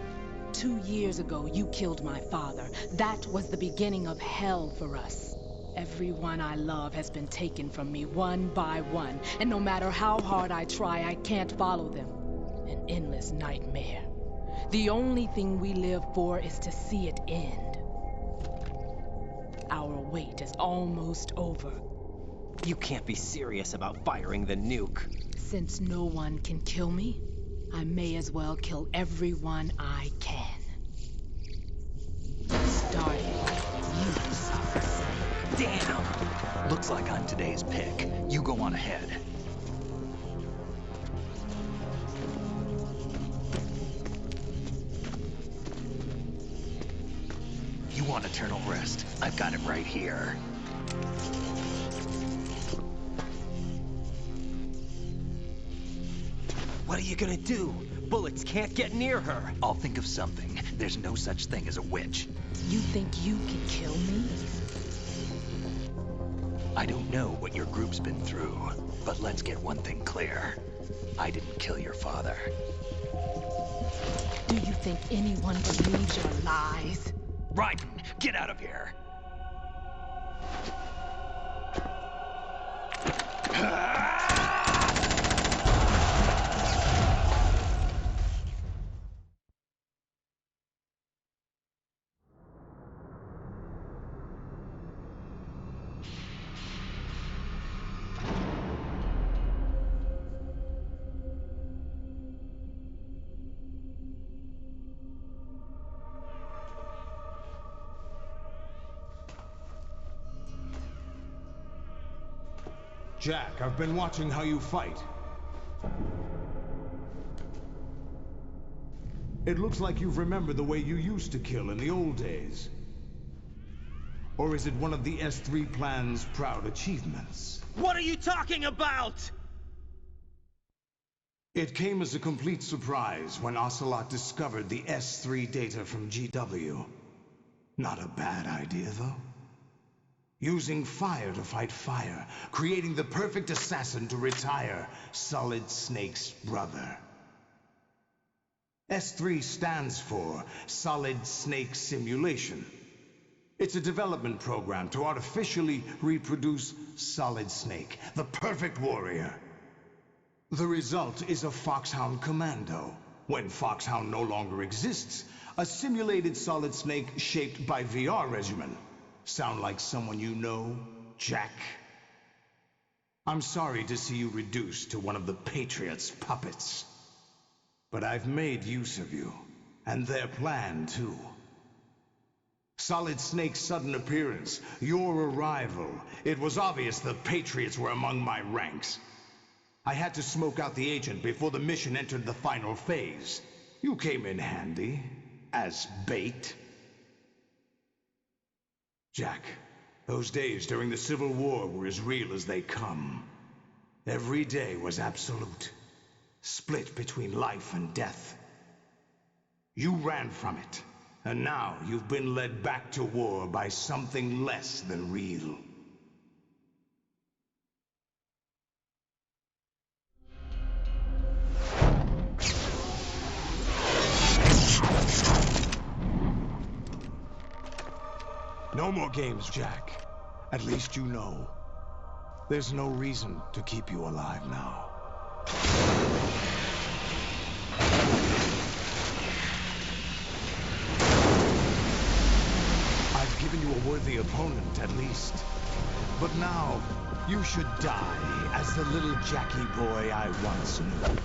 2 years ago, you killed my father. That was the beginning of hell for us. Everyone I love has been taken from me one by one, and no matter how hard I try, I can't follow them. An endless nightmare. The only thing we live for is to see it end. Our wait is almost over. You can't be serious about firing the nuke. Since no one can kill me, I may as well kill everyone I can. Starting with you, Solid Snake. Damn! Looks like I'm today's pick. You go on ahead. You want eternal rest? I've got it right here. What are you gonna do? Bullets can't get near her. I'll think of something. There's no such thing as a witch. You think you can kill me? I don't know what your group's been through, but let's get one thing clear. I didn't kill your father. Do you think anyone believes your lies? Raiden, get out of here! Jack, I've been watching how you fight. It looks like you've remembered the way you used to kill in the old days. Or is it one of the S3 plan's proud achievements? What are you talking about? It came as a complete surprise when Ocelot discovered the S3 data from GW. Not a bad idea, though. Using fire to fight fire, creating the perfect assassin to retire Solid Snake's brother. S3 stands for Solid Snake Simulation. It's a development program to artificially reproduce Solid Snake, the perfect warrior. The result is a Foxhound Commando. When Foxhound no longer exists, a simulated Solid Snake shaped by VR regimen. Sound like someone you know, Jack? I'm sorry to see you reduced to one of the Patriots' puppets. But I've made use of you, and their plan too. Solid Snake's sudden appearance, your arrival, it was obvious the Patriots were among my ranks. I had to smoke out the agent before the mission entered the final phase. You came in handy, as bait. Jack, those days during the Civil War were as real as they come. Every day was absolute, split between life and death. You ran from it, and now you've been led back to war by something less than real. No more games, Jack. At least you know. There's no reason to keep you alive now. I've given you a worthy opponent, at least. But now, you should die as the little Jackie boy I once knew.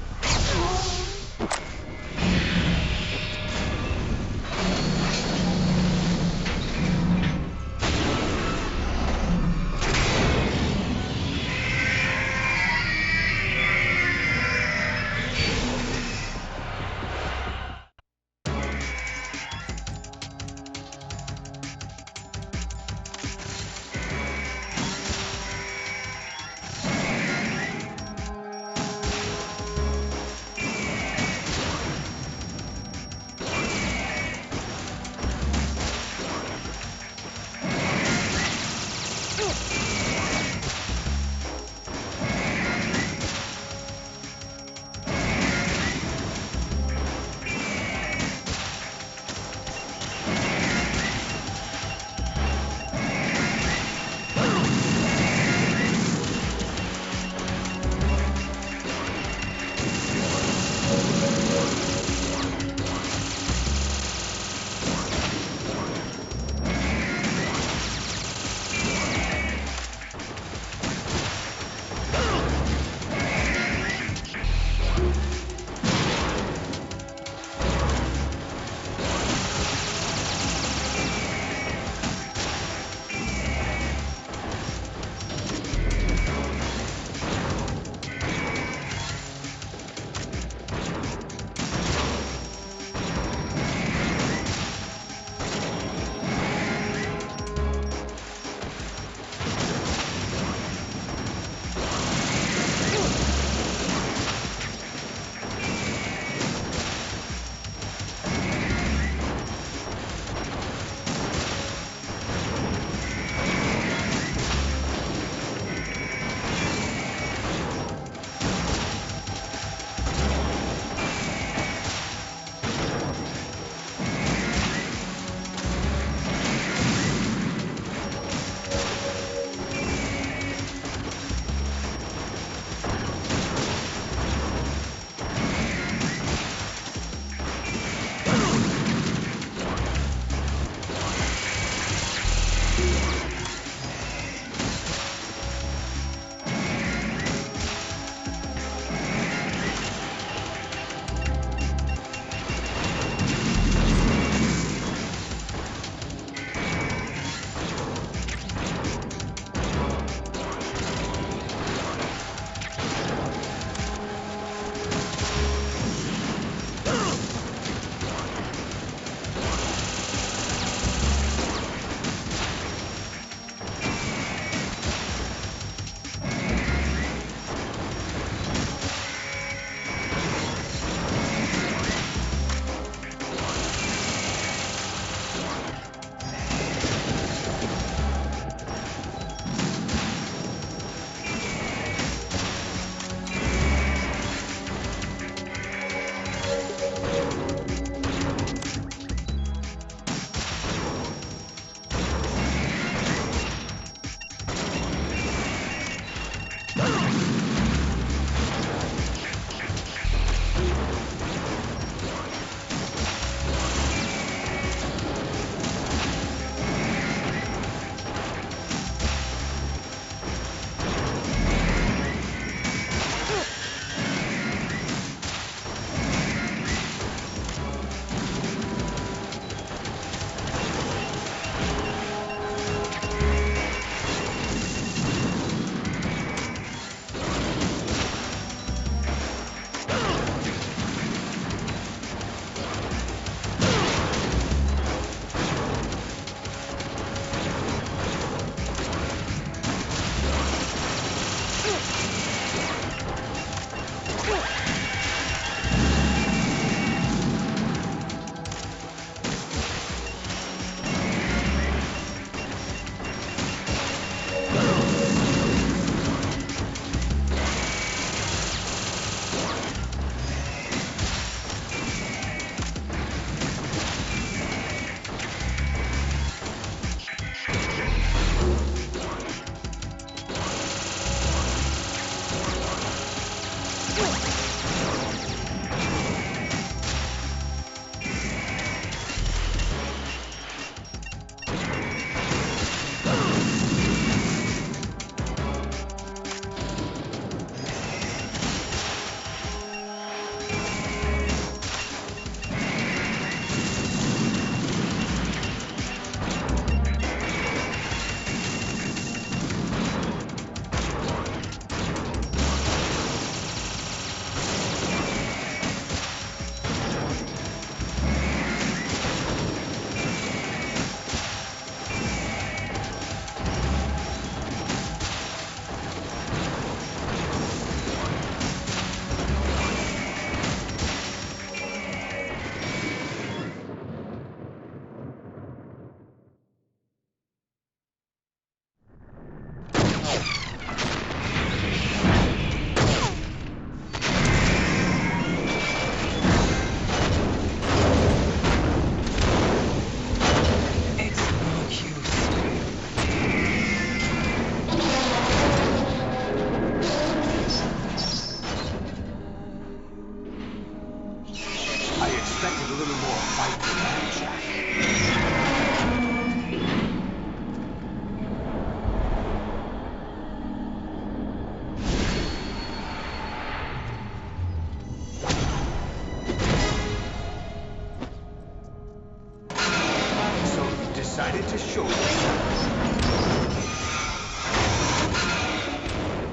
to show you.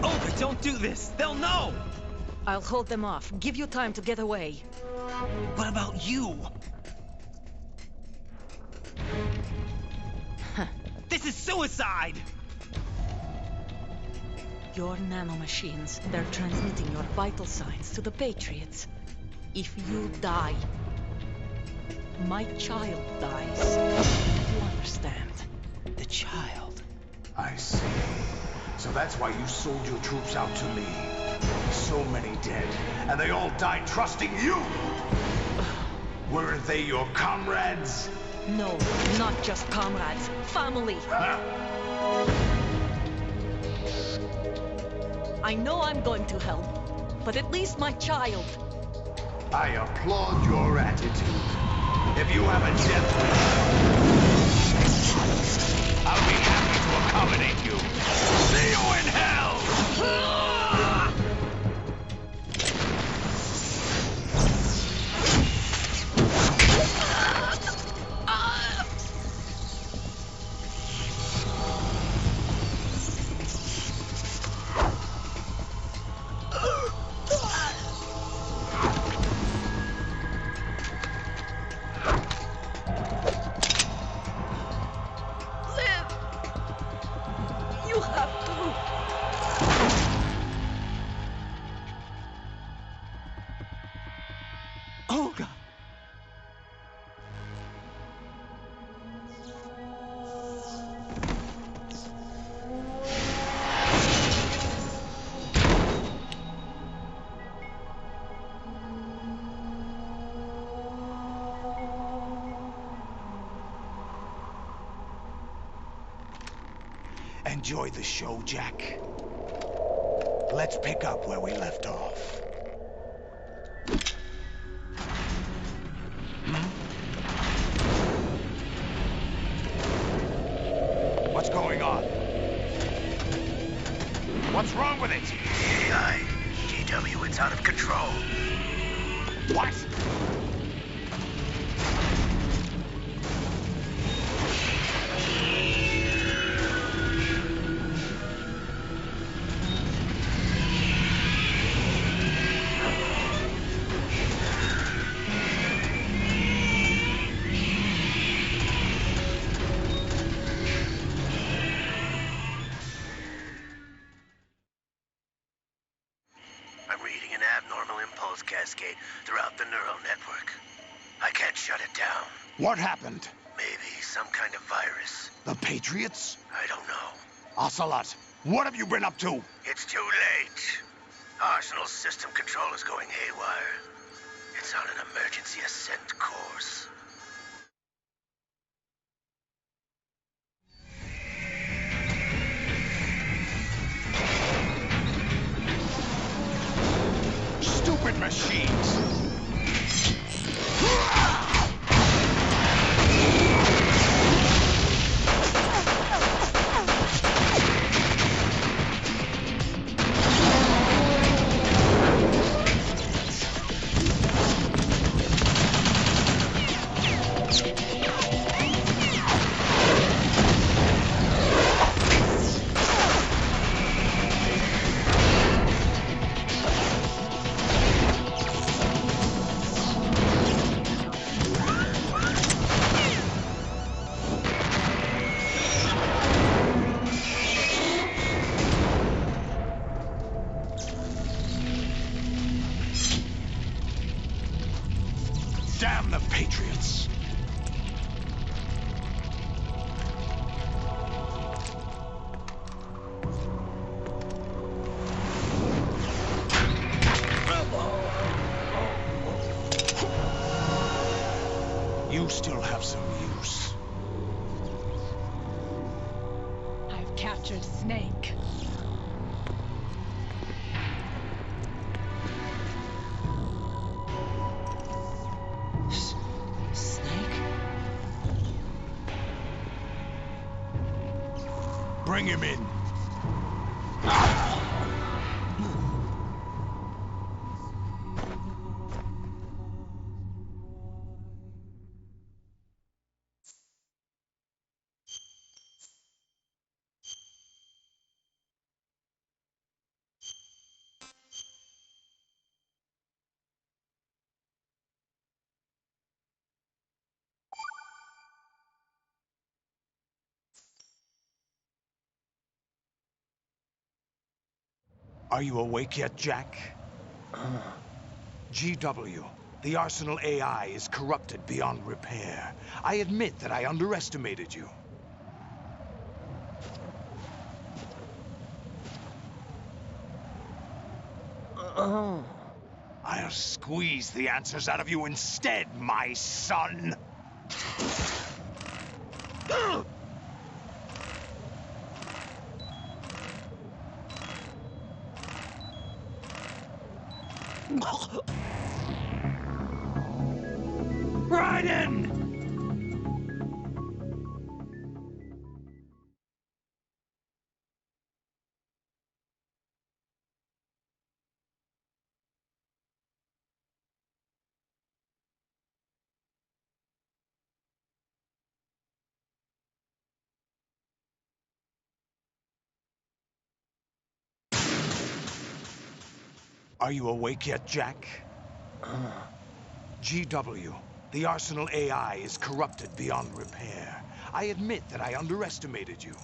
Olga, don't do this! They'll know! I'll hold them off. Give you time to get away. What about you? This is suicide! Your nanomachines, they're transmitting your vital signs to the Patriots. If you die, my child dies. You understand? The child. I see. So that's why you sold your troops out to me. So many dead, and they all died trusting you! Weren't they your comrades? No, not just comrades. Family! I know I'm going to hell, but at least my child. I applaud your attitude. If you have a death wish, I'll be happy to accommodate you. See you in hell! Olga! Enjoy the show, Jack. Let's pick up where we left off. What's going on? What's wrong with it? AI, GW, it's out of control. What? I'm reading an abnormal impulse cascade throughout the neural network. I can't shut it down. What happened? Maybe some kind of virus. The Patriots? I don't know. Ocelot, what have you been up to? It's too late. Arsenal's system control is going haywire. It's on an emergency ascent course. Stupid machines! Damn the Patriots! You still have some use. I've captured Snake. Bring him in. Are you awake yet, Jack? GW, the Arsenal AI is corrupted beyond repair. I admit that I underestimated you. I'll squeeze the answers out of you instead, my son! Raiden! Are you awake yet, Jack? GW, the Arsenal AI is corrupted beyond repair. I admit that I underestimated you.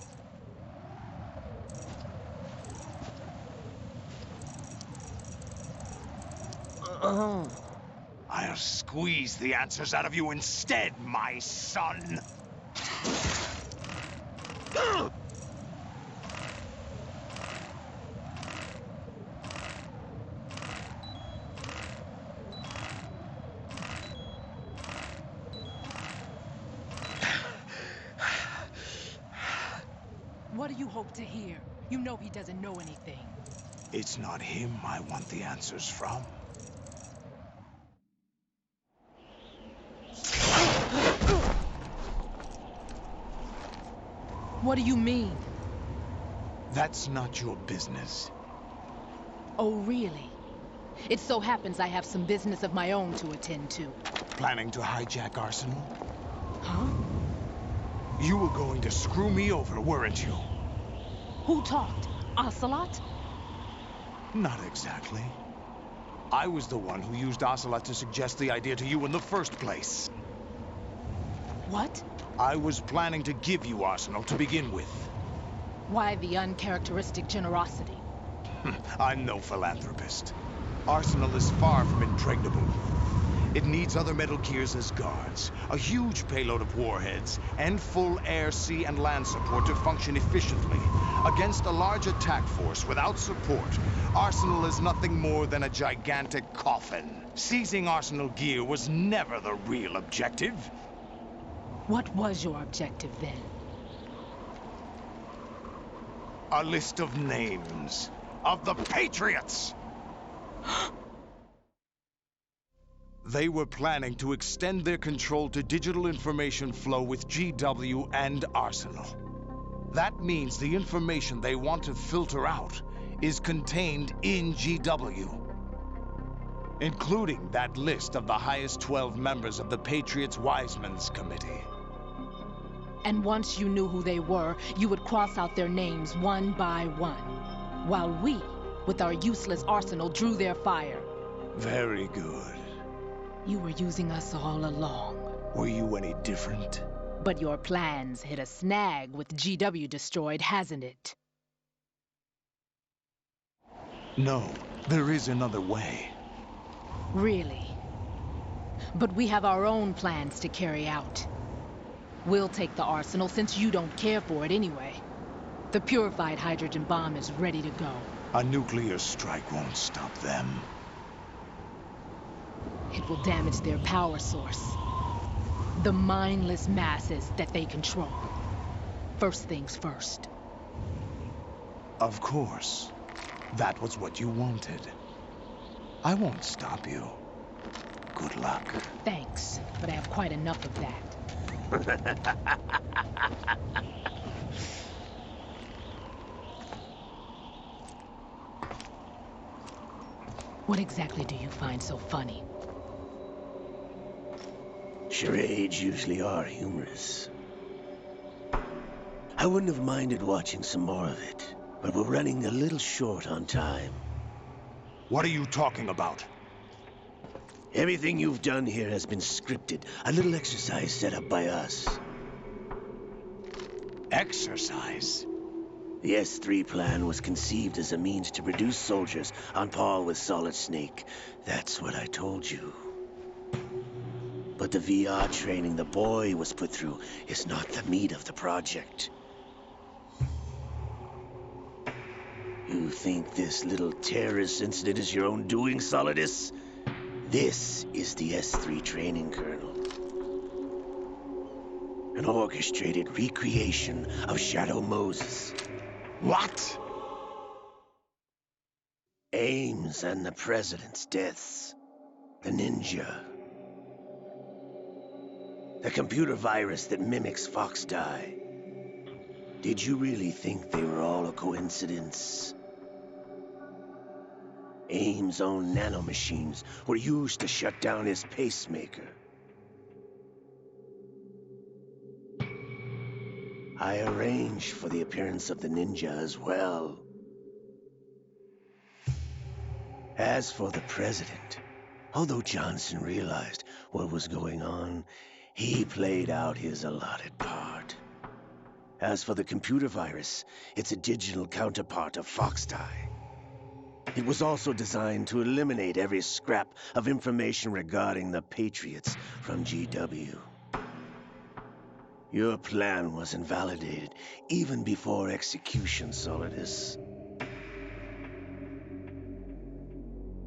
I'll squeeze the answers out of you instead, my son! What do you hope to hear? You know he doesn't know anything. It's not him I want the answers from. What do you mean? That's not your business. Oh, really? It so happens I have some business of my own to attend to. Planning to hijack Arsenal? Huh? You were going to screw me over, weren't you? Who talked? Ocelot? Not exactly. I was the one who used Ocelot to suggest the idea to you in the first place. What? I was planning to give you Arsenal to begin with. Why the uncharacteristic generosity? I'm no philanthropist. Arsenal is far from impregnable. It needs other Metal Gears as guards, a huge payload of warheads, and full air, sea, and land support to function efficiently. Against a large attack force without support, Arsenal is nothing more than a gigantic coffin. Seizing Arsenal gear was never the real objective. What was your objective then? A list of names of the Patriots! They were planning to extend their control to digital information flow with GW and Arsenal. That means the information they want to filter out is contained in GW, including that list of the highest 12 members of the Patriots Wiseman's Committee. And once you knew who they were, you would cross out their names one by one, while we, with our useless arsenal, drew their fire. Very good. You were using us all along. Were you any different? But your plans hit a snag with GW destroyed, hasn't it? No, there is another way. Really? But we have our own plans to carry out. We'll take the arsenal since you don't care for it anyway. The purified hydrogen bomb is ready to go. A nuclear strike won't stop them. It will damage their power source. The mindless masses that they control. First things first. Of course. That was what you wanted. I won't stop you. Good luck. Thanks, but I have quite enough of that. What exactly do you find so funny? Charades usually are humorous. I wouldn't have minded watching some more of it, but we're running a little short on time. What are you talking about? Everything you've done here has been scripted. A little exercise set up by us. Exercise? The S3 plan was conceived as a means to produce soldiers on par with Solid Snake. That's what I told you. But the VR training the boy was put through is not the meat of the project. You think this little terrorist incident is your own doing, Solidus? This is the S3 training kernel. An orchestrated recreation of Shadow Moses. What? Ames and the President's deaths. The ninja. The computer virus that mimics Foxdie. Did you really think they were all a coincidence? Ames' own nanomachines were used to shut down his pacemaker. I arranged for the appearance of the ninja as well. As for the President, although Johnson realized what was going on, he played out his allotted part. As for the computer virus, it's a digital counterpart of Foxdie. It was also designed to eliminate every scrap of information regarding the Patriots from GW. Your plan was invalidated even before execution, Solidus.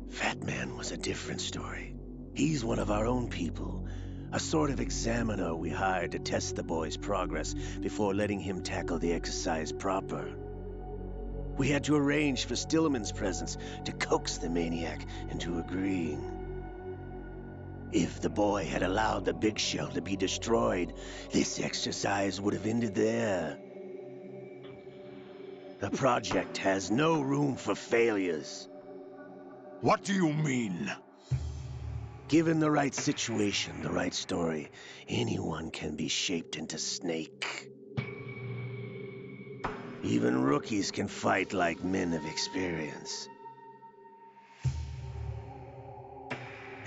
Fat Man was a different story. He's one of our own people, a sort of examiner we hired to test the boy's progress before letting him tackle the exercise proper. We had to arrange for Stillman's presence to coax the maniac into agreeing. If the boy had allowed the big shell to be destroyed, this exercise would have ended there. The project has no room for failures. What do you mean? Given the right situation, the right story, anyone can be shaped into Snake. Even rookies can fight like men of experience.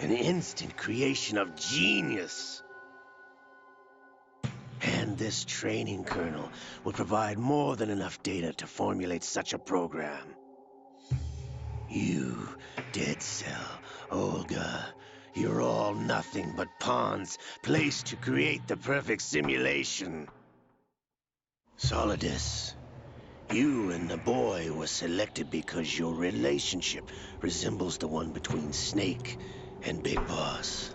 An instant creation of genius. And this training kernel will provide more than enough data to formulate such a program. You, Dead Cell, Olga, you're all nothing but pawns placed to create the perfect simulation. Solidus, you and the boy were selected because your relationship resembles the one between Snake and Big Boss.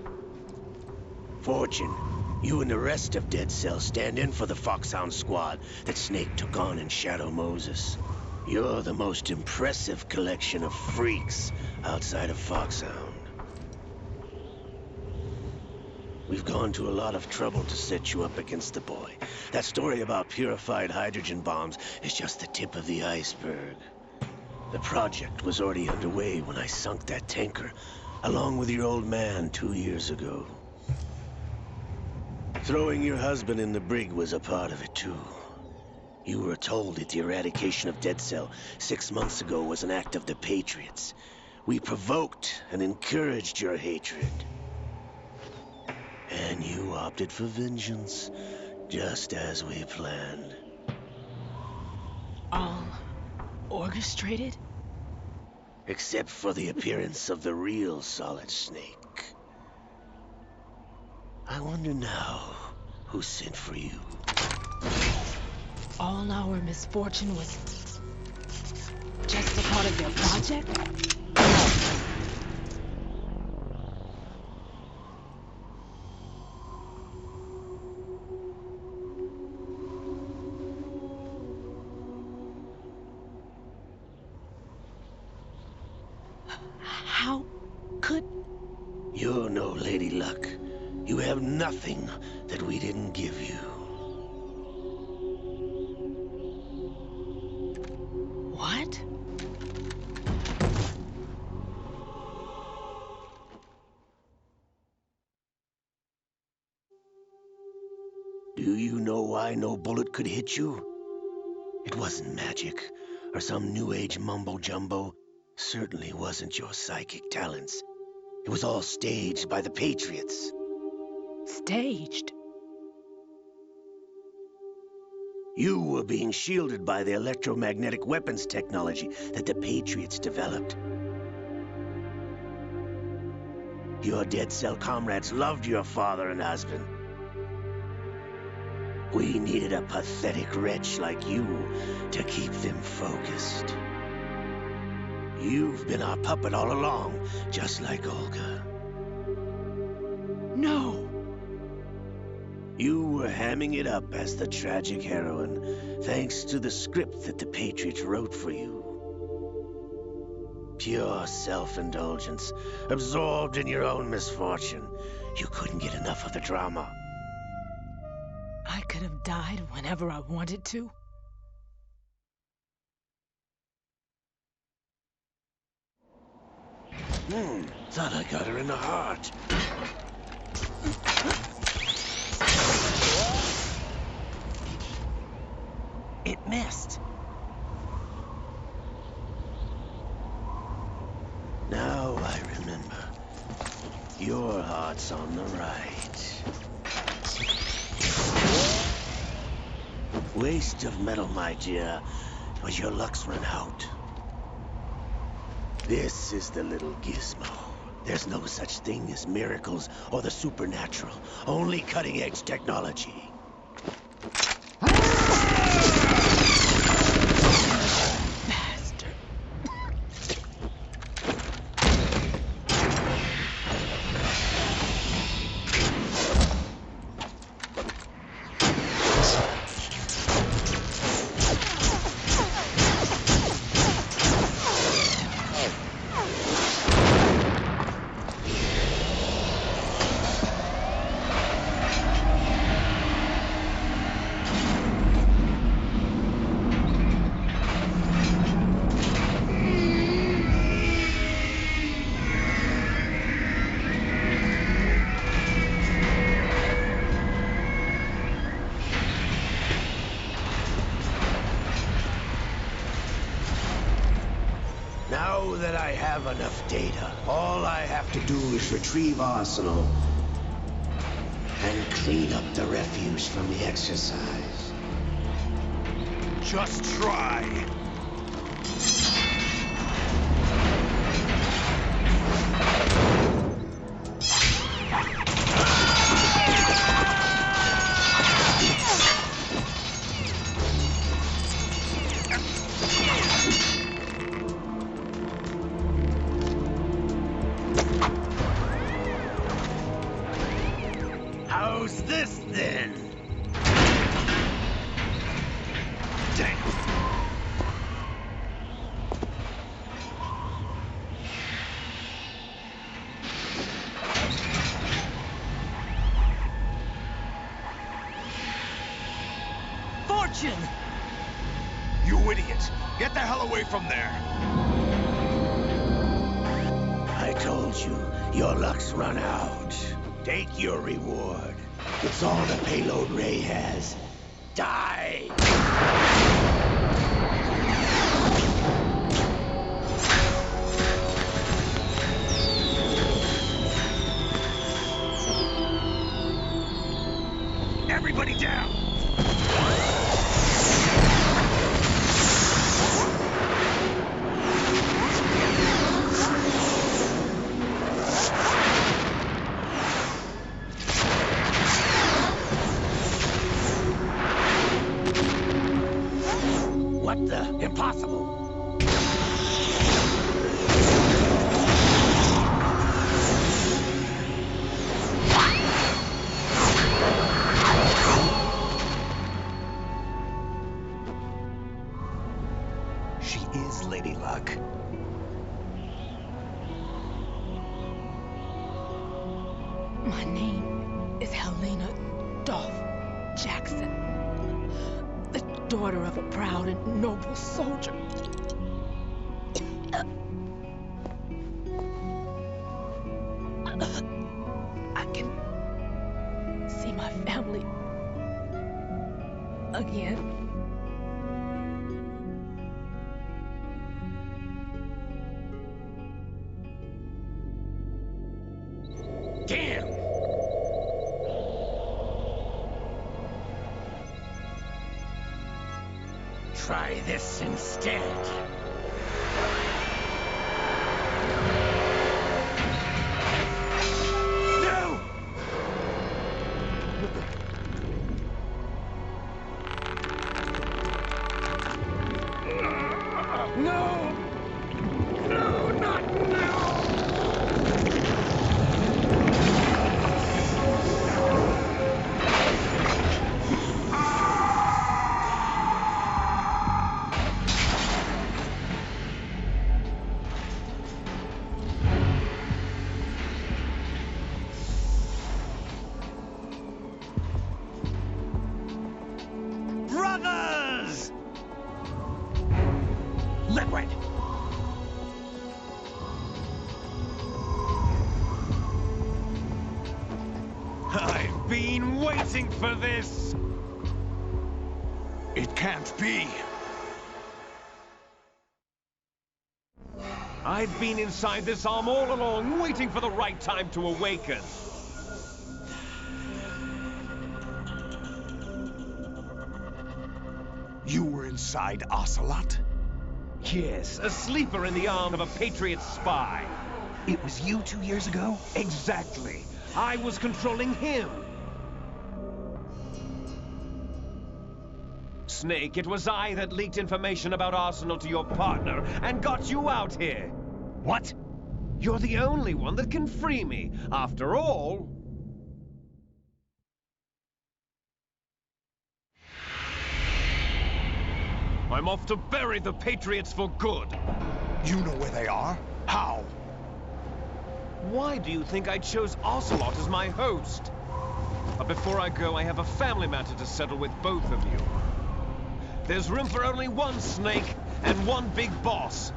Fortune, you and the rest of Dead Cell stand in for the Foxhound squad that Snake took on in Shadow Moses. You're the most impressive collection of freaks outside of Foxhound. We've gone to a lot of trouble to set you up against the boy. That story about purified hydrogen bombs is just the tip of the iceberg. The project was already underway when I sunk that tanker, along with your old man 2 years ago. Throwing your husband in the brig was a part of it too. You were told that the eradication of Dead Cell 6 months ago was an act of the Patriots. We provoked and encouraged your hatred. And you opted for vengeance, just as we planned. All orchestrated? Except for the appearance of the real Solid Snake. I wonder now who sent for you. All our misfortune was just a part of their project? How could... You're no Lady Luck. You have nothing that we didn't give you. What? Do you know why no bullet could hit you? It wasn't magic, or some new age mumbo-jumbo. Certainly wasn't your psychic talents. It was all staged by the Patriots. Staged? You were being shielded by the electromagnetic weapons technology that the Patriots developed. Your dead cell comrades loved your father and husband. We needed a pathetic wretch like you to keep them focused. You've been our puppet all along, just like Olga. No! You were hamming it up as the tragic heroine, thanks to the script that the Patriots wrote for you. Pure self-indulgence, absorbed in your own misfortune. You couldn't get enough of the drama. I could have died whenever I wanted to. Thought I got her in the heart. It missed. Now I remember. Your heart's on the right. Waste of metal, my dear, but your luck's run out. This is the little gizmo. There's no such thing as miracles or the supernatural, only cutting-edge technology. Now that I have enough data, all I have to do is retrieve Arsenal and clean up the refuse from the exercise. Just try. How's this then? Damn. Fortune! You idiot! Get the hell away from there! I told you, your luck's run out. Take your reward. It's all the payload Ray has. Die! Everybody down! What the? Impossible! She is Lady Luck. My name is Helena Dolph Jackson, the daughter of a proud and noble soldier. I can see my family again. Damn! try this instead. No! No! No, not now! Brothers! Liquid! I've been waiting for this! It can't be. I've been inside this arm all along, waiting for the right time to awaken. You were inside Ocelot? Yes, a sleeper in the arm of a Patriot spy. It was you 2 years ago? Exactly. I was controlling him. Snake, it was I that leaked information about Arsenal to your partner and got you out here. What? You're the only one that can free me. After all... I'm off to bury the Patriots for good. You know where they are? How? Why do you think I chose Ocelot as my host? But before I go, I have a family matter to settle with both of you. There's room for only one Snake and one big boss.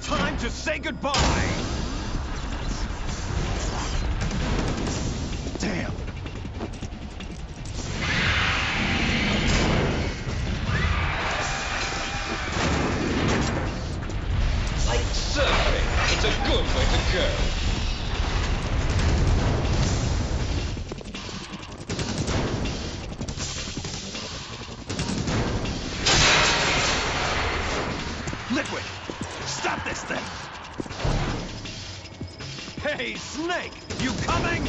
Time to say goodbye! Damn. Like surfing, it's a good way to go. Liquid! Stop this thing! Hey, Snake! You coming?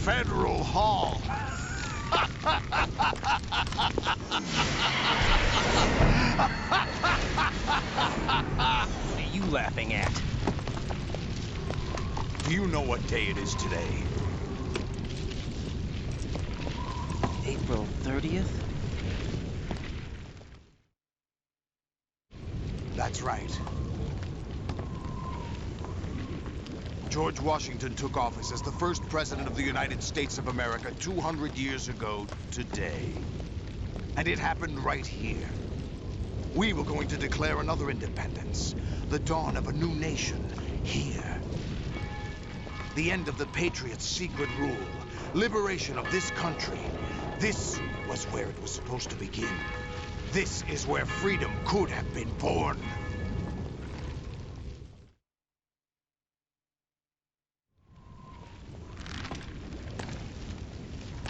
Federal Hall. What are you laughing at? Do you know what day it is today? April 30th? That's right. George Washington took office as the first president of the United States of America 200 years ago today. And it happened right here. We were going to declare another independence, the dawn of a new nation, here. The end of the Patriots' secret rule, liberation of this country. This was where it was supposed to begin. This is where freedom could have been born.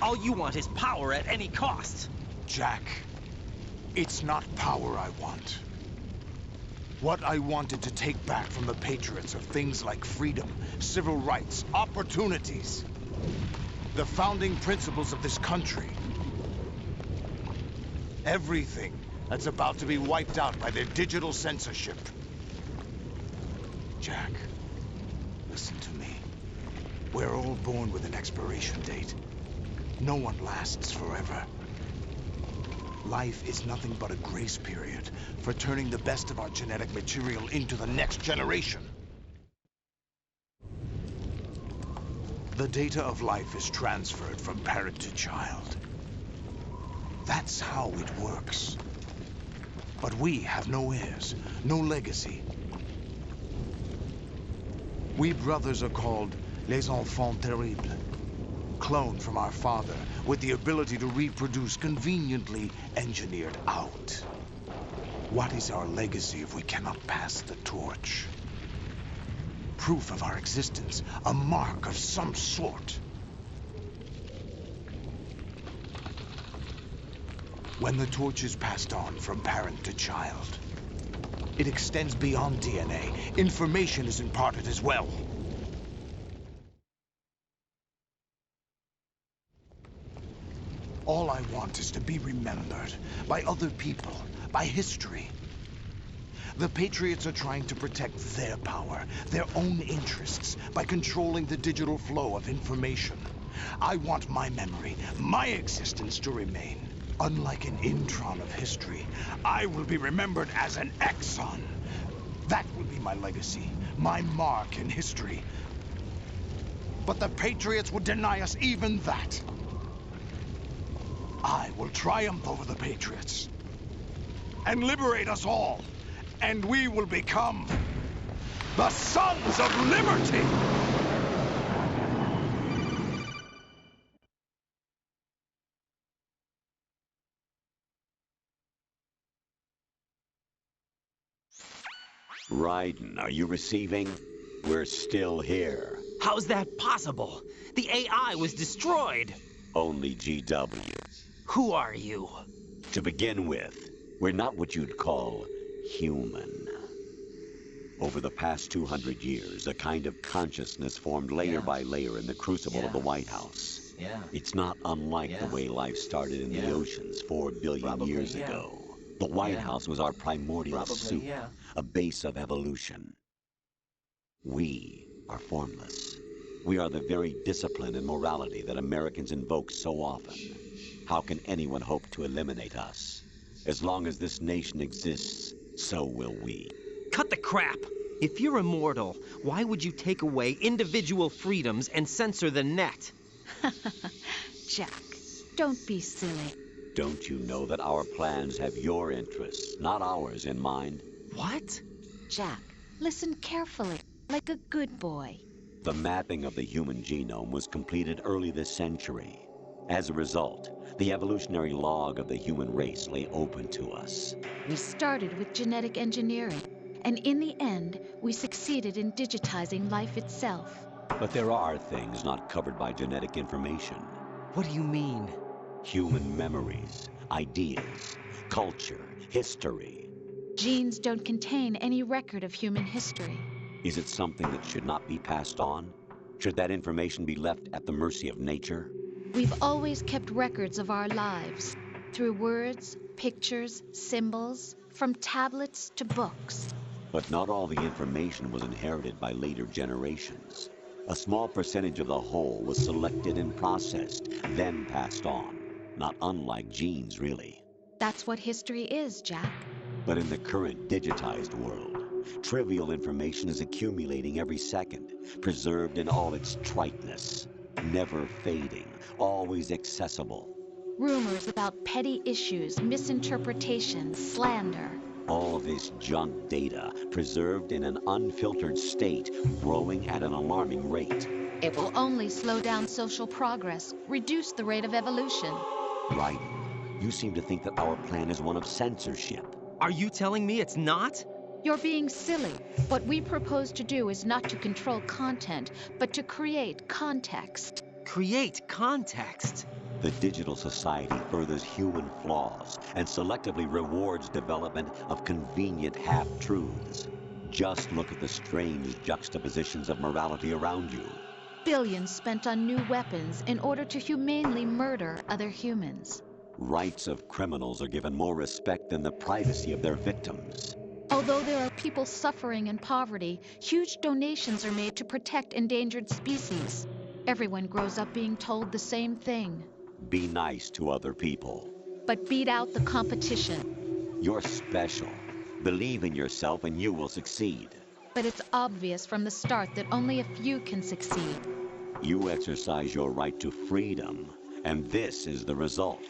All you want is power at any cost. Jack, it's not power I want. What I wanted to take back from the Patriots are things like freedom, civil rights, opportunities. The founding principles of this country. Everything that's about to be wiped out by their digital censorship. Jack, listen to me. We're all born with an expiration date. No one lasts forever. Life is nothing but a grace period for turning the best of our genetic material into the next generation. The data of life is transferred from parent to child. That's how it works. But we have no heirs, no legacy. We brothers are called les enfants terribles. Cloned from our father, with the ability to reproduce conveniently engineered out. What is our legacy if we cannot pass the torch? Proof of our existence, a mark of some sort. When the torch is passed on from parent to child, it extends beyond DNA. Information is imparted as well. All I want is to be remembered by other people, by history. The Patriots are trying to protect their power, their own interests, by controlling the digital flow of information. I want my memory, my existence to remain. Unlike an intron of history, I will be remembered as an exon. That will be my legacy, my mark in history. But the Patriots would deny us even that. I will triumph over the Patriots and liberate us all, and we will become the Sons of Liberty! Raiden, are you receiving? We're still here. How's that possible? The AI was destroyed. Only GW. Who are you? To begin with, we're not what you'd call human. Over the past 200 years, a kind of consciousness formed layer by layer in the crucible of the White House. It's not unlike the way life started in the oceans 4 billion years ago. The White House was our primordial soup, a base of evolution. We are formless. We are the very discipline and morality that Americans invoke so often. How can anyone hope to eliminate us? As long as this nation exists, so will we. Cut the crap! If you're immortal, why would you take away individual freedoms and censor the net? Jack, don't be silly. Don't you know that our plans have your interests, not ours, in mind? What? Jack, listen carefully, like a good boy. The mapping of the human genome was completed early this century. As a result, the evolutionary log of the human race lay open to us. We started with genetic engineering, and in the end, we succeeded in digitizing life itself. But there are things not covered by genetic information. What do you mean? Human memories, ideas, culture, history. Genes don't contain any record of human history. Is it something that should not be passed on? Should that information be left at the mercy of nature? We've always kept records of our lives, through words, pictures, symbols, from tablets to books. But not all the information was inherited by later generations. A small percentage of the whole was selected and processed, then passed on. Not unlike genes, really. That's what history is, Jack. But in the current digitized world, Trivial information is accumulating every second, preserved in all its triteness. Never fading, always accessible. Rumors about petty issues, misinterpretations, slander. All this junk data, preserved in an unfiltered state, growing at an alarming rate. It will only slow down social progress, reduce the rate of evolution. Right. You seem to think that our plan is one of censorship. Are you telling me it's not? You're being silly. What we propose to do is not to control content, but to create context. Create context? The digital society furthers human flaws and selectively rewards development of convenient half-truths. Just look at the strange juxtapositions of morality around you. Billions spent on new weapons in order to humanely murder other humans. Rights of criminals are given more respect than the privacy of their victims. Although there are people suffering in poverty, huge donations are made to protect endangered species. Everyone grows up being told the same thing. Be nice to other people. But beat out the competition. You're special. Believe in yourself and you will succeed. But it's obvious from the start that only a few can succeed. You exercise your right to freedom, and this is the result.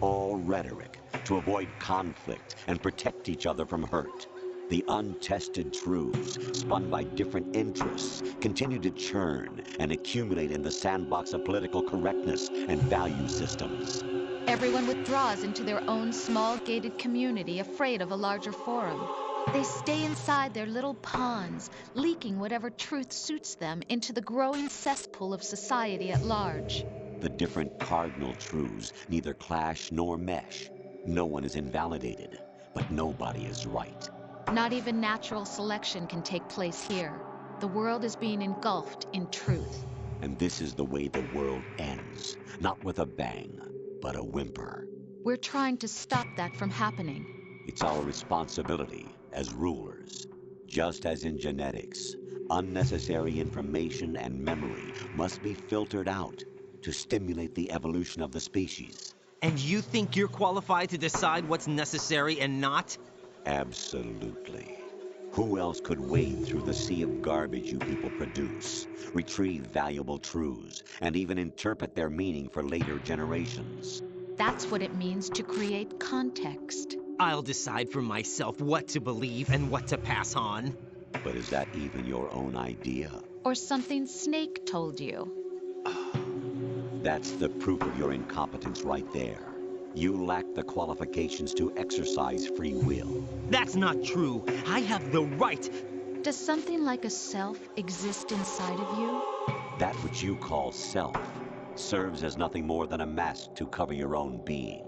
All rhetoric to avoid conflict and protect each other from hurt. The untested truths, spun by different interests, continue to churn and accumulate in the sandbox of political correctness and value systems. Everyone withdraws into their own small gated community, afraid of a larger forum. They stay inside their little ponds, leaking whatever truth suits them into the growing cesspool of society at large. The different cardinal truths neither clash nor mesh. No one is invalidated, but nobody is right. Not even natural selection can take place here. The world is being engulfed in truth. And this is the way the world ends. Not with a bang, but a whimper. We're trying to stop that from happening. It's our responsibility as rulers. Just as in genetics, unnecessary information and memory must be filtered out to stimulate the evolution of the species. And you think you're qualified to decide what's necessary and not? Absolutely. Who else could wade through the sea of garbage you people produce, retrieve valuable truths, and even interpret their meaning for later generations? That's what it means to create context. I'll decide for myself what to believe and what to pass on. But is that even your own idea? Or something Snake told you? That's the proof of your incompetence right there. You lack the qualifications to exercise free will. That's not true. I have the right. Does something like a self exist inside of you? That which you call self serves as nothing more than a mask to cover your own being.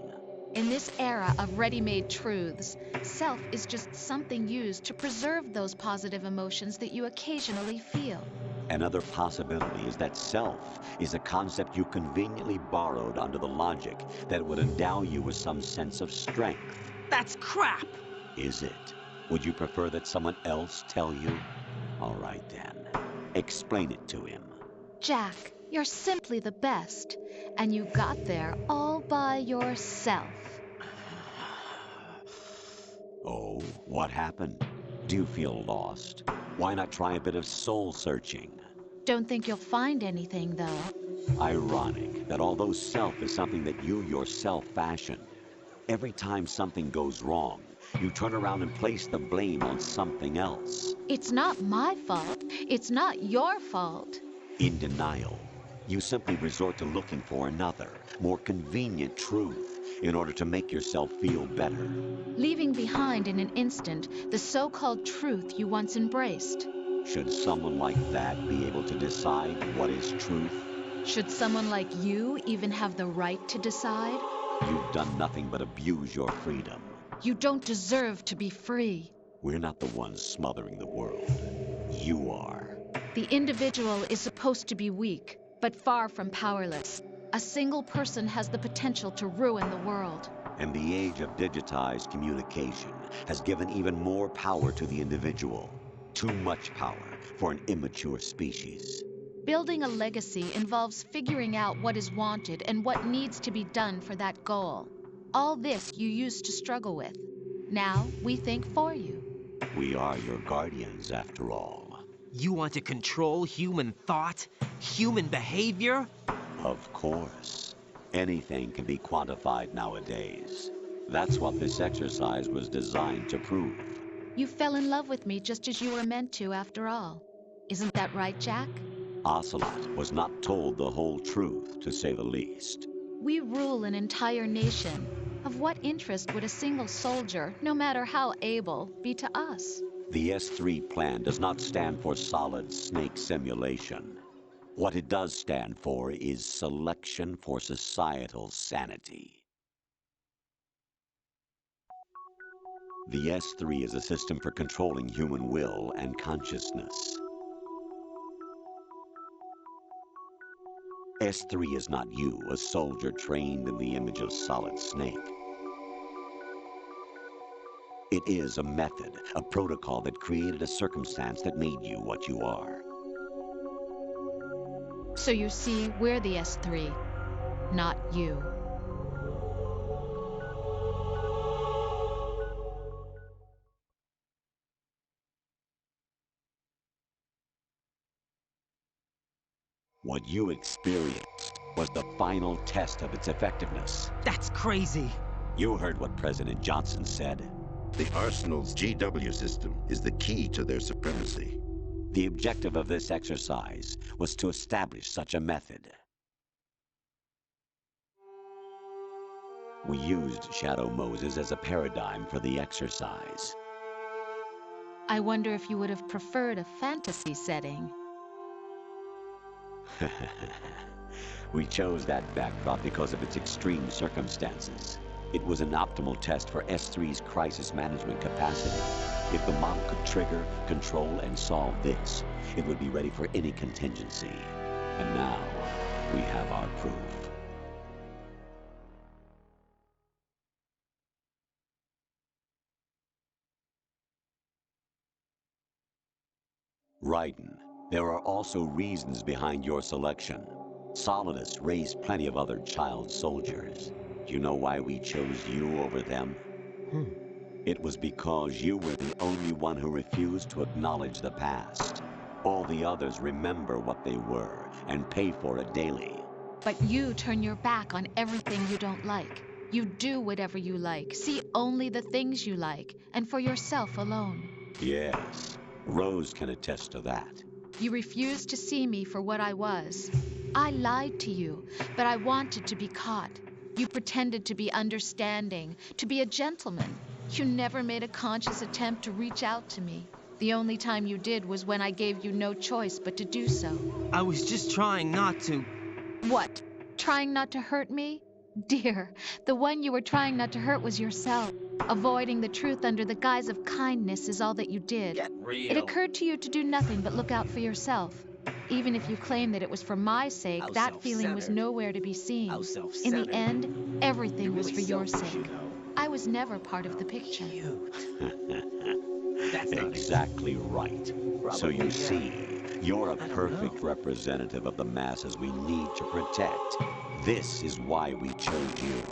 In this era of ready-made truths, self is just something used to preserve those positive emotions that you occasionally feel. Another possibility is that self is a concept you conveniently borrowed under the logic that it would endow you with some sense of strength. That's crap! Is it? Would you prefer that someone else tell you? All right then. Explain it to him. Jack, you're simply the best. And you got there all by yourself. Oh, what happened? Do you feel lost? Why not try a bit of soul searching? Don't think you'll find anything, though. Ironic that although self is something that you yourself fashioned, every time something goes wrong, you turn around and place the blame on something else. It's not my fault. It's not your fault. In denial, you simply resort to looking for another, more convenient truth in order to make yourself feel better. Leaving behind in an instant the so-called truth you once embraced. Should someone like that be able to decide what is truth? Should someone like you even have the right to decide? You've done nothing but abuse your freedom. You don't deserve to be free. We're not the ones smothering the world. You are. The individual is supposed to be weak, but far from powerless. A single person has the potential to ruin the world. And the age of digitized communication has given even more power to the individual. Too much power for an immature species. Building a legacy involves figuring out what is wanted and what needs to be done for that goal. All this you used to struggle with. Now we think for you. We are your guardians, after all. You want to control human thought? Human behavior? Of course. Anything can be quantified nowadays. That's what this exercise was designed to prove. You fell in love with me just as you were meant to, after all. Isn't that right, Jack? Ocelot was not told the whole truth, to say the least. We rule an entire nation. Of what interest would a single soldier, no matter how able, be to us? The S3 plan does not stand for solid snake simulation. What it does stand for is selection for societal sanity. The S3 is a system for controlling human will and consciousness. S3 is not you, a soldier trained in the image of Solid Snake. It is a method, a protocol that created a circumstance that made you what you are. So you see, we're the S3, not you. What you experienced was the final test of its effectiveness. That's crazy. You heard what President Johnson said. The Arsenal's GW system is the key to their supremacy. The objective of this exercise was to establish such a method. We used Shadow Moses as a paradigm for the exercise. I wonder if you would have preferred a fantasy setting. We chose that backdrop because of its extreme circumstances. It was an optimal test for S3's crisis management capacity. If the model could trigger, control, and solve this, it would be ready for any contingency. And now, we have our proof. Raiden, there are also reasons behind your selection. Solidus raised plenty of other child soldiers. Do you know why we chose you over them? It was because you were the only one who refused to acknowledge the past. All the others remember what they were and pay for it daily. But you turn your back on everything you don't like. You do whatever you like, see only the things you like, and for yourself alone. Yes, Rose can attest to that. You refused to see me for what I was. I lied to you, but I wanted to be caught. You pretended to be understanding, to be a gentleman. You never made a conscious attempt to reach out to me. The only time you did was when I gave you no choice but to do so. I was just trying not to... What? Trying not to hurt me? Dear, the one you were trying not to hurt was yourself. Avoiding the truth under the guise of kindness is all that you did. Get real. It occurred to you to do nothing but look out for yourself. Even if you claim that it was for my sake, that feeling was nowhere to be seen. In the end, everything was for your sake. I was never part of the picture. Exactly right. So you see, you're a perfect representative of the masses we need to protect. This is why we chose you.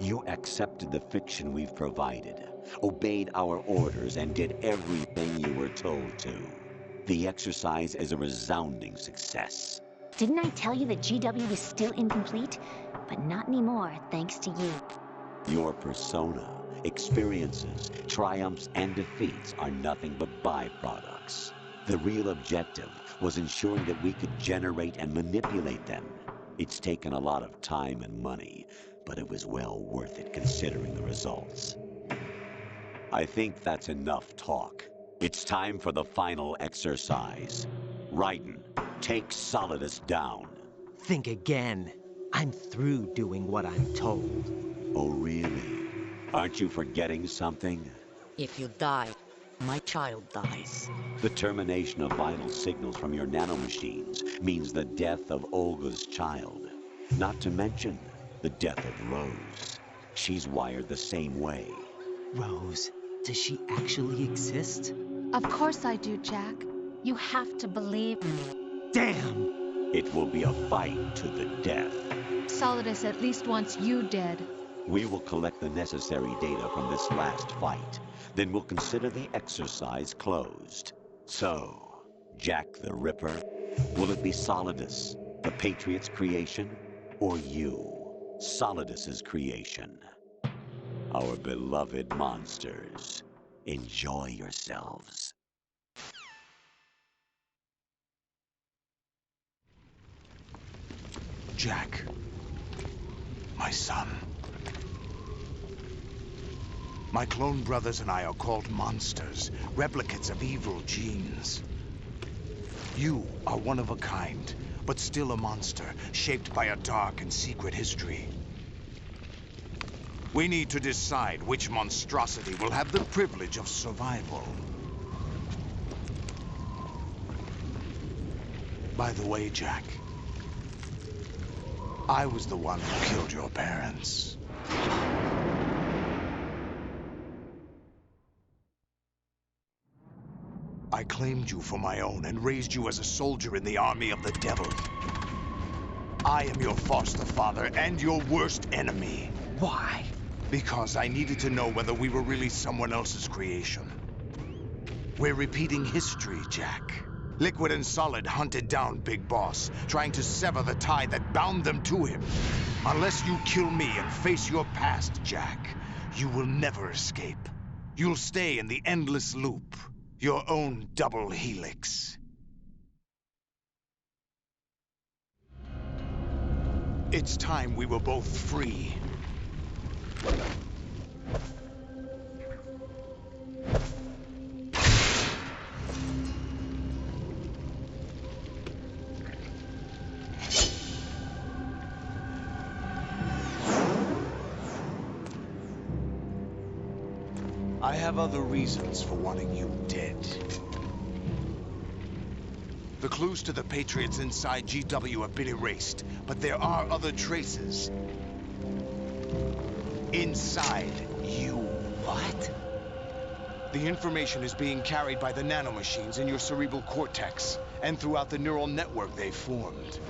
You accepted the fiction we've provided, obeyed our orders, and did everything you were told to. The exercise is a resounding success. Didn't I tell you that GW was still incomplete? But not anymore, thanks to you. Your persona, experiences, triumphs, and defeats are nothing but byproducts. The real objective was ensuring that we could generate and manipulate them. It's taken a lot of time and money, but it was well worth it considering the results. I think that's enough talk. It's time for the final exercise. Raiden, take Solidus down. Think again. I'm through doing what I'm told. Oh, really? Aren't you forgetting something? If you die, my child dies. The termination of vital signals from your nanomachines means the death of Olga's child. Not to mention the death of Rose. She's wired the same way. Rose, does she actually exist? Of course I do, Jack. You have to believe me. Damn! It will be a fight to the death. Solidus at least wants you dead. We will collect the necessary data from this last fight. Then we'll consider the exercise closed. So, Jack the Ripper, will it be Solidus, the Patriot's creation, or you, Solidus's creation? Our beloved monsters, enjoy yourselves. Jack, my son. My clone brothers and I are called monsters, replicates of evil genes. You are one of a kind, but still a monster, shaped by a dark and secret history. We need to decide which monstrosity will have the privilege of survival. By the way, Jack, I was the one who killed your parents. I claimed you for my own and raised you as a soldier in the army of the devil. I am your foster father and your worst enemy. Why? Because I needed to know whether we were really someone else's creation. We're repeating history, Jack. Liquid and Solid hunted down Big Boss, trying to sever the tie that bound them to him. Unless you kill me and face your past, Jack, you will never escape. You'll stay in the endless loop. Your own double helix. It's time we were both free. I have other reasons for wanting you dead. The clues to the Patriots inside GW have been erased, but there are other traces. Inside you. What? The information is being carried by the nanomachines in your cerebral cortex, and throughout the neural network they've formed.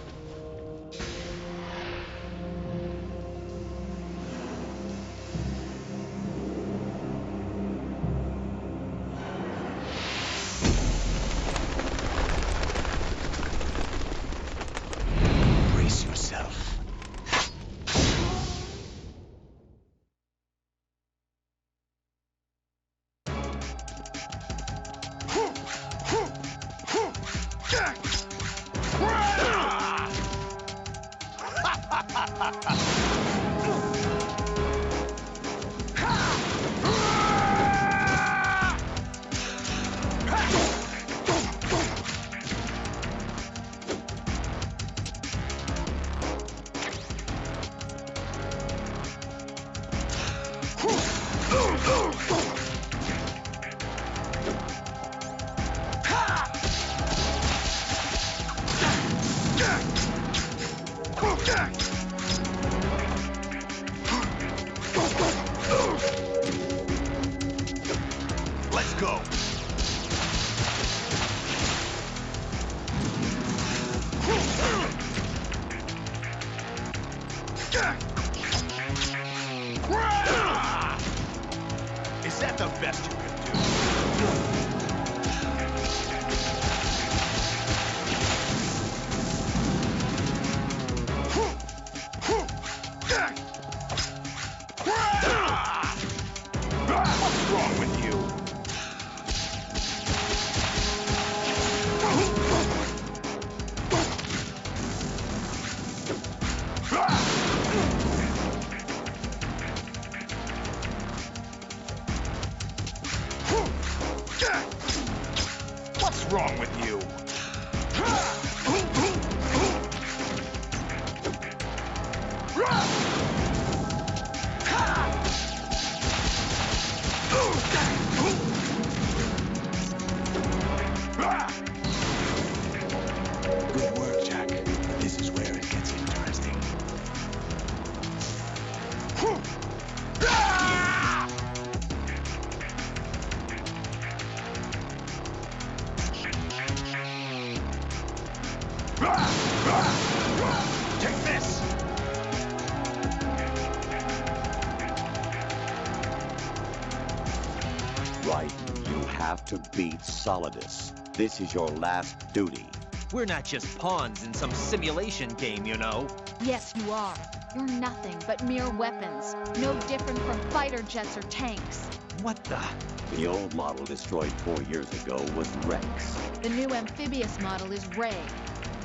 Let's go. Is that the best you can do? What's wrong with you? What's wrong with you? Good work, Jack. This is where it gets interesting. Take this! have to beat Solidus. This is your last duty. We're not just pawns in some simulation game, you know. Yes, you are. You're nothing but mere weapons. No different from fighter jets or tanks. What the? The old model destroyed 4 years ago was Rex. The new amphibious model is Ray.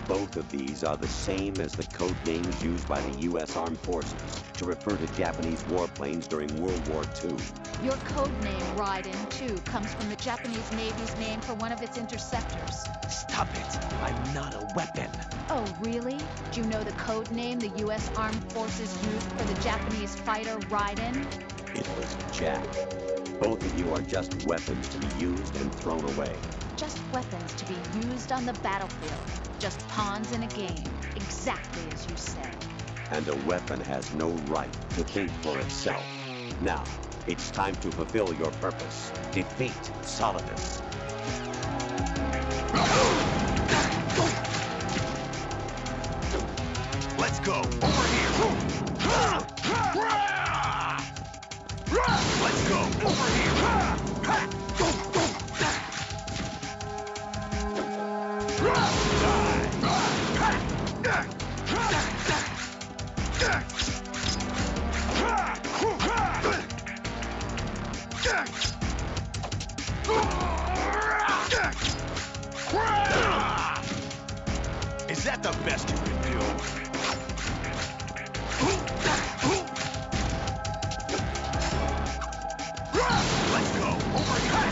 Both of these are the same as the code names used by the U.S. Armed Forces to refer to Japanese warplanes during World War II. Your code name, Raiden, too, comes from the Japanese Navy's name for one of its interceptors. Stop it! I'm not a weapon. Oh, really? Do you know the code name the U.S. Armed Forces used for the Japanese fighter Raiden? It was Jack. Both of you are just weapons to be used and thrown away. Just weapons to be used on the battlefield. Just pawns in a game. Exactly as you said. And a weapon has no right to think for itself. Now, it's time to fulfill your purpose. Defeat Solidus. Let's go. Over here. Let's go. Over here. Is that the best you can do? Let's go. Over here.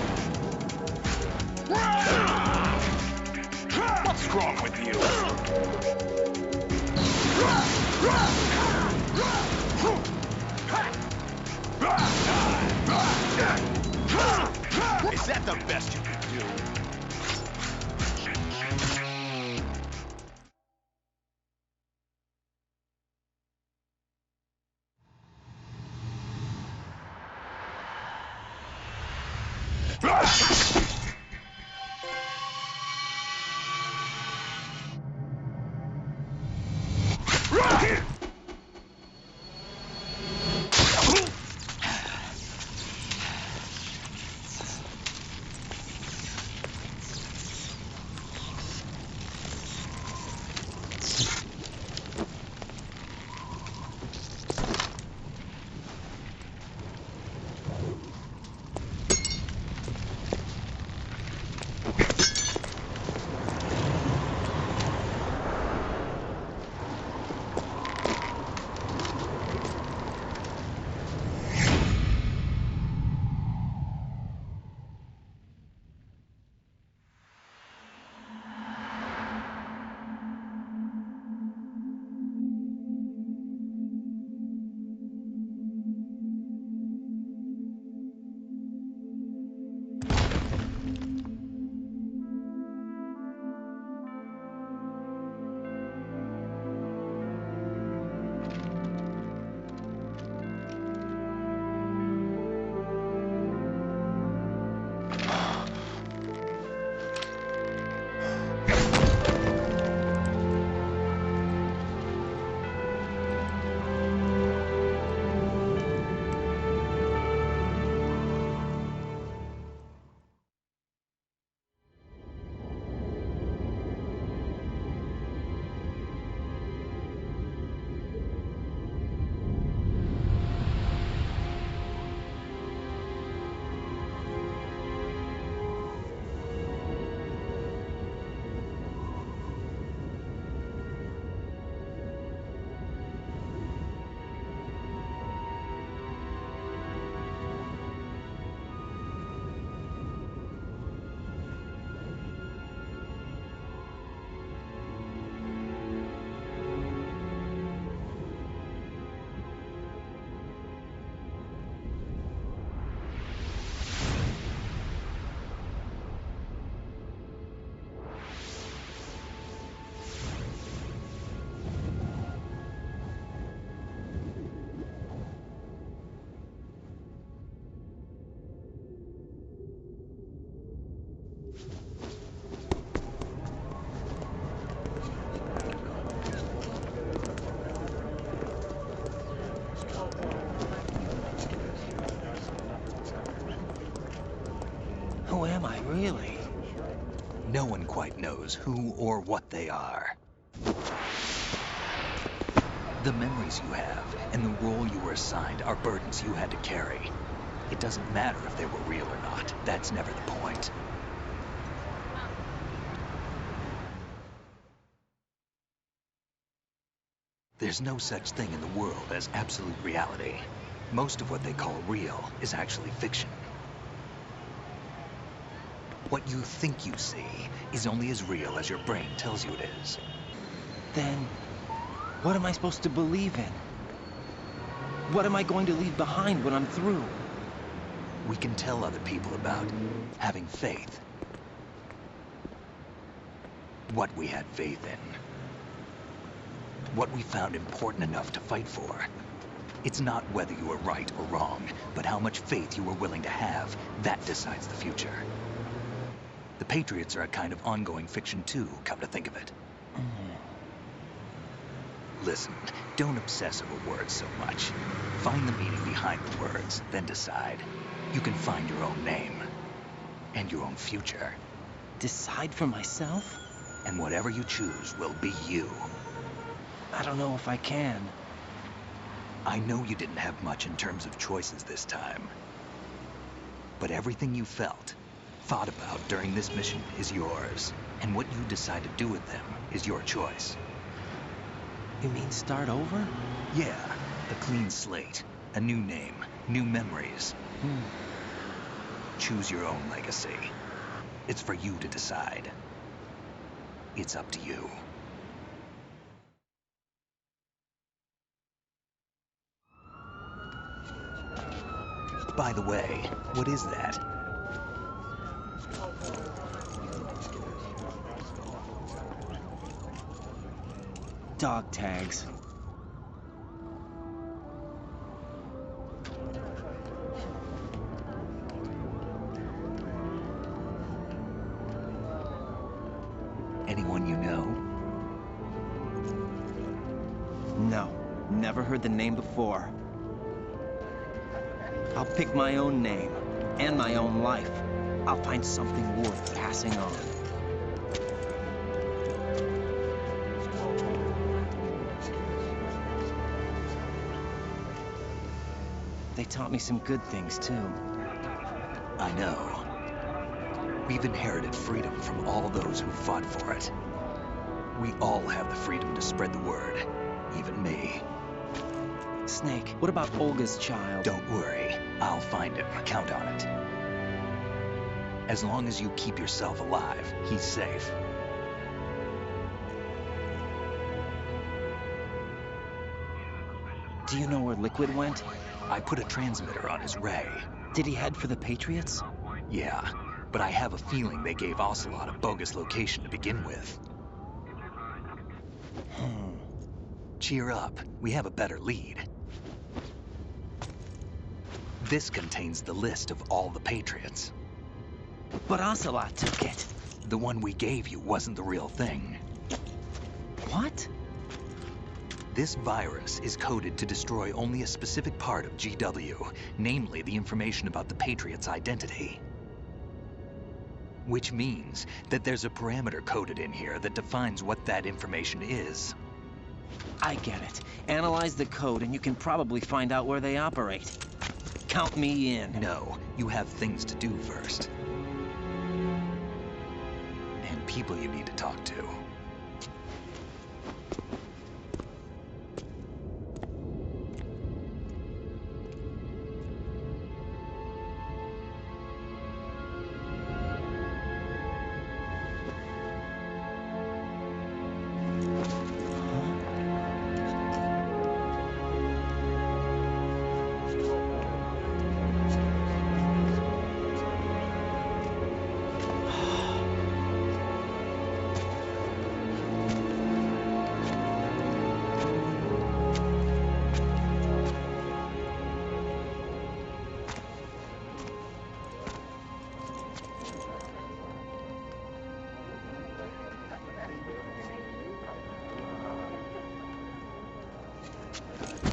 What's wrong with you? Is that the best you can do? no one quite knows who or what they are. The memories you have and the role you were assigned are burdens you had to carry. It doesn't matter if they were real or not. That's never the point. There's no such thing in the world as absolute reality. Most of what they call real is actually fiction. What you think you see is only as real as your brain tells you it is. Then, what am I supposed to believe in? What am I going to leave behind when I'm through? We can tell other people about having faith. What we had faith in. What we found important enough to fight for. It's not whether you were right or wrong, but how much faith you were willing to have. That decides the future. The Patriots are a kind of ongoing fiction too, come to think of it. Listen, don't obsess over words so much. Find the meaning behind the words, then decide. You can find your own name. And your own future. Decide for myself? And whatever you choose will be you. I don't know if I can. I know you didn't have much in terms of choices this time. But everything you felt, thought about during this mission is yours. And what you decide to do with them is your choice. You mean start over? Yeah, a clean slate, a new name, new memories. Choose your own legacy. It's for you to decide. It's up to you. By the way, what is that? Dog tags. Anyone you know? No, never heard the name before. I'll pick my own name, and my own life. I'll find something worth passing on. They taught me some good things, too. I know. We've inherited freedom from all those who fought for it. We all have the freedom to spread the word, even me. Snake, what about Olga's child? Don't worry, I'll find him, count on it. As long as you keep yourself alive, he's safe. Do you know where Liquid went? I put a transmitter on his ray. Did he head for the Patriots? Yeah, but I have a feeling they gave Ocelot a bogus location to begin with. Cheer up, we have a better lead. This contains the list of all the Patriots. But Ocelot took it. The one we gave you wasn't the real thing. What? This virus is coded to destroy only a specific part of GW, namely the information about the Patriots' identity. Which means that there's a parameter coded in here that defines what that information is. I get it. Analyze the code and you can probably find out where they operate. Count me in. No, you have things to do first. And people you need to talk to.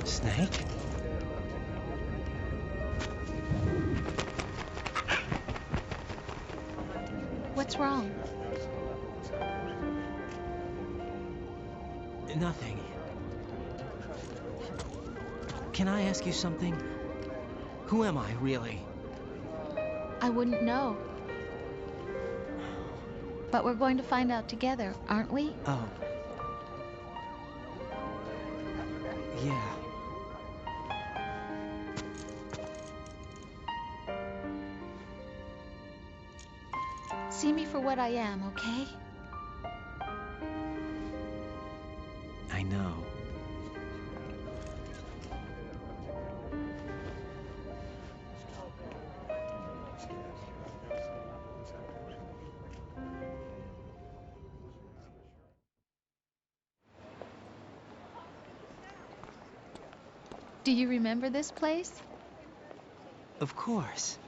Snake? What's wrong? Nothing. Can I ask you something? Who am I, really? I wouldn't know. But we're going to find out together, aren't we? Oh. Yeah. See me for what I am, okay? I know. Do you remember this place? Of course.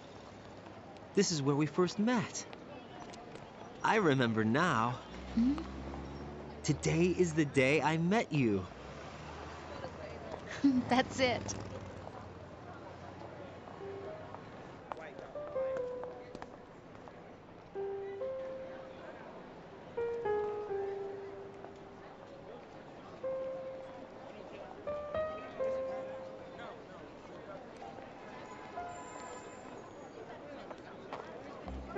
This is where we first met. I remember now. Hmm? Today is the day I met you. That's it.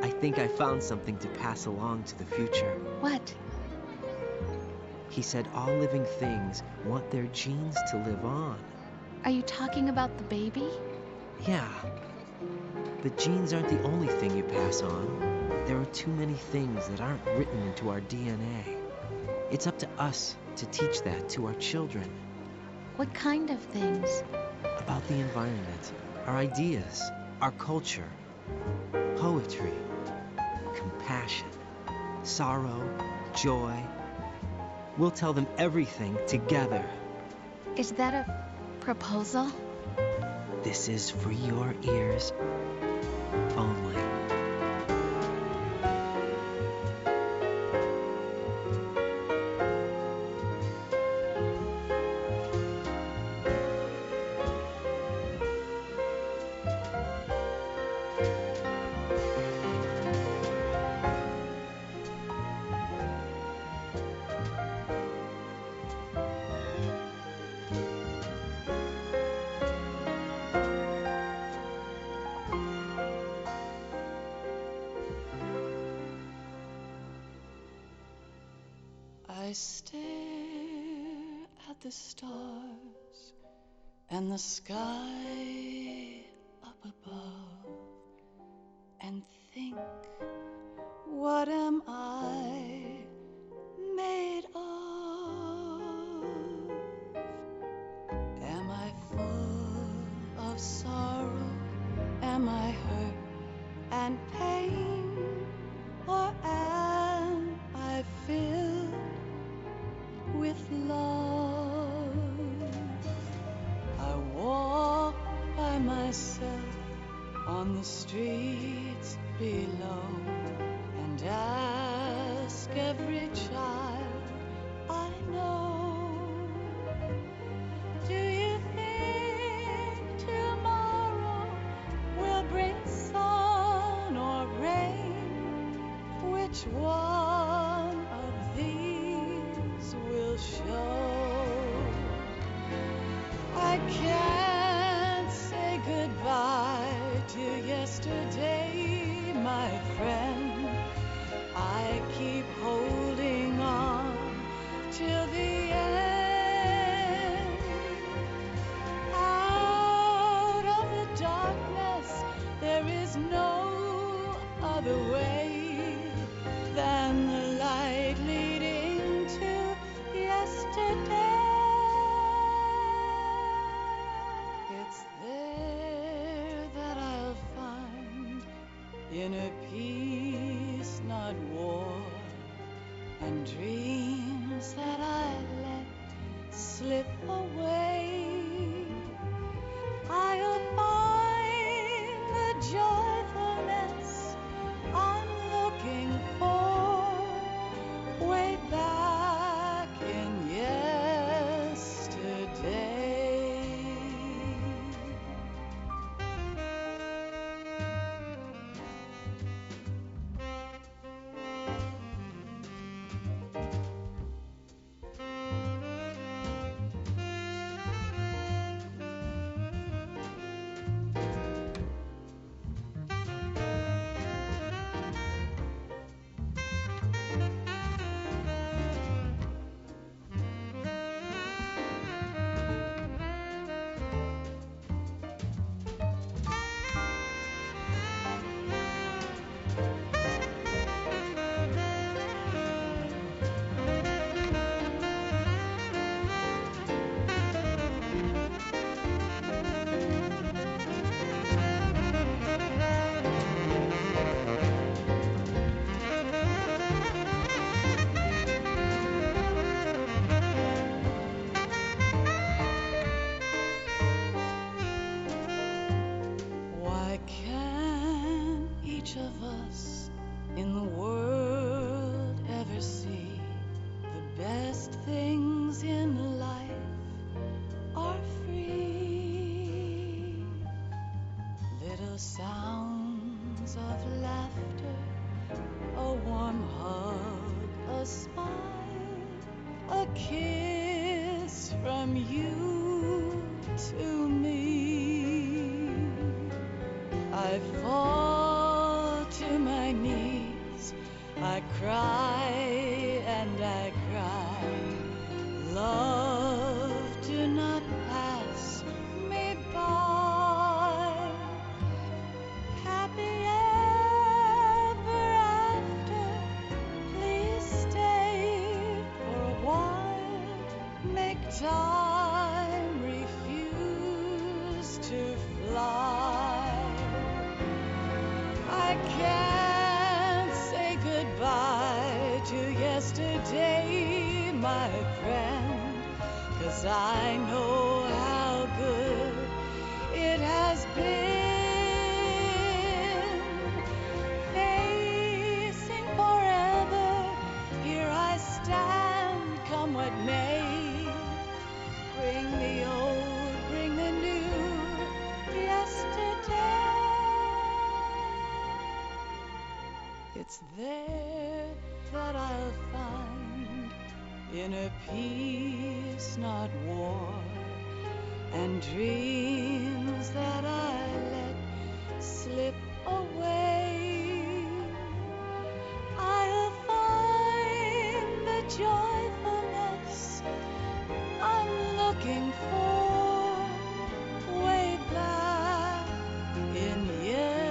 I think I found something to pass along to the future. What? He said all living things want their genes to live on. Are you talking about the baby? Yeah. But genes aren't the only thing you pass on. There are too many things that aren't written into our DNA. It's up to us to teach that to our children. What kind of things? About the environment, our ideas, our culture, poetry, compassion, sorrow, joy. We'll tell them everything together. Is that a proposal? This is for your ears only. I stare at the stars and the sky up above and think, what am I made of? Am I full of sorrow? Am I hurt and pain? Or am I filled with love? I walk by myself on the streets below and ask every child I know, do you think tomorrow will bring sun or rain? Which one of these will show? I can't say goodbye to yesterday, my friend. I keep holding on till the end. Out of the darkness, there is no other way than the light leading to yesterday. It's there that I'll find inner peace, not war, and dreams that I let slip away. I'll find the joyfulness I'm looking for way back in yesterday. from you to me. I fall to my knees, I cry and I cry. Love, do not pass me by. Happy ever after, please stay for a while. Make time refuse to fly. I can't say goodbye to yesterday, my friend, 'cause I know how good it has been. Facing forever, here I stand, come what may. Bring the old, bring the new, yesterday. It's there that I'll find inner peace, not war, and dreams that I let slip away. I'll find the joyfulness I'm looking for way back in yesterday.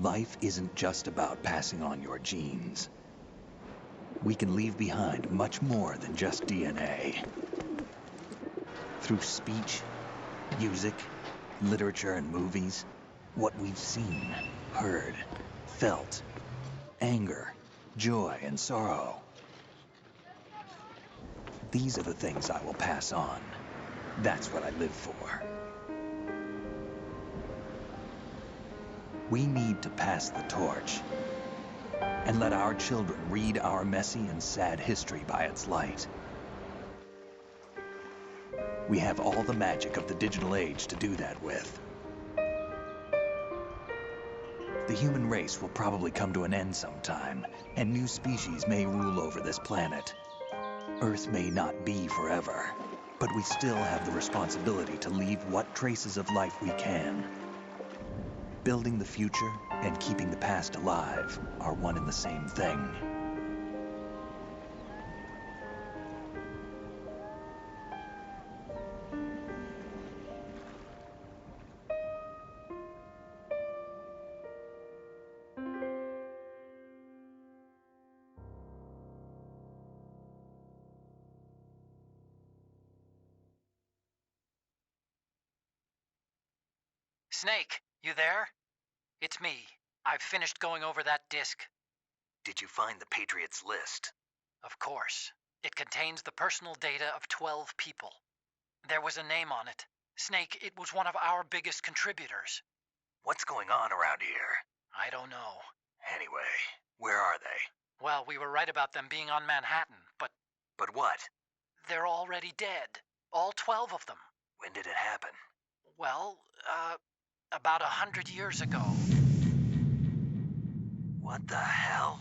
Life isn't just about passing on your genes. We can leave behind much more than just DNA. Through speech, music, literature, and movies, what we've seen, heard, felt, anger, joy, and sorrow. These are the things I will pass on. That's what I live for. We need to pass the torch and let our children read our messy and sad history by its light. We have all the magic of the digital age to do that with. The human race will probably come to an end sometime, and new species may rule over this planet. Earth may not be forever, but we still have the responsibility to leave what traces of life we can. Building the future and keeping the past alive are one and the same thing. Snake, you there? It's me. I've finished going over that disk. Did you find the Patriots list? Of course. It contains the personal data of 12 people. There was a name on it. Snake, it was one of our biggest contributors. What's going on around here? I don't know. Anyway, where are they? Well, we were right about them being on Manhattan, but... But what? They're already dead. All 12 of them. When did it happen? Well, about 100 years ago. What the hell?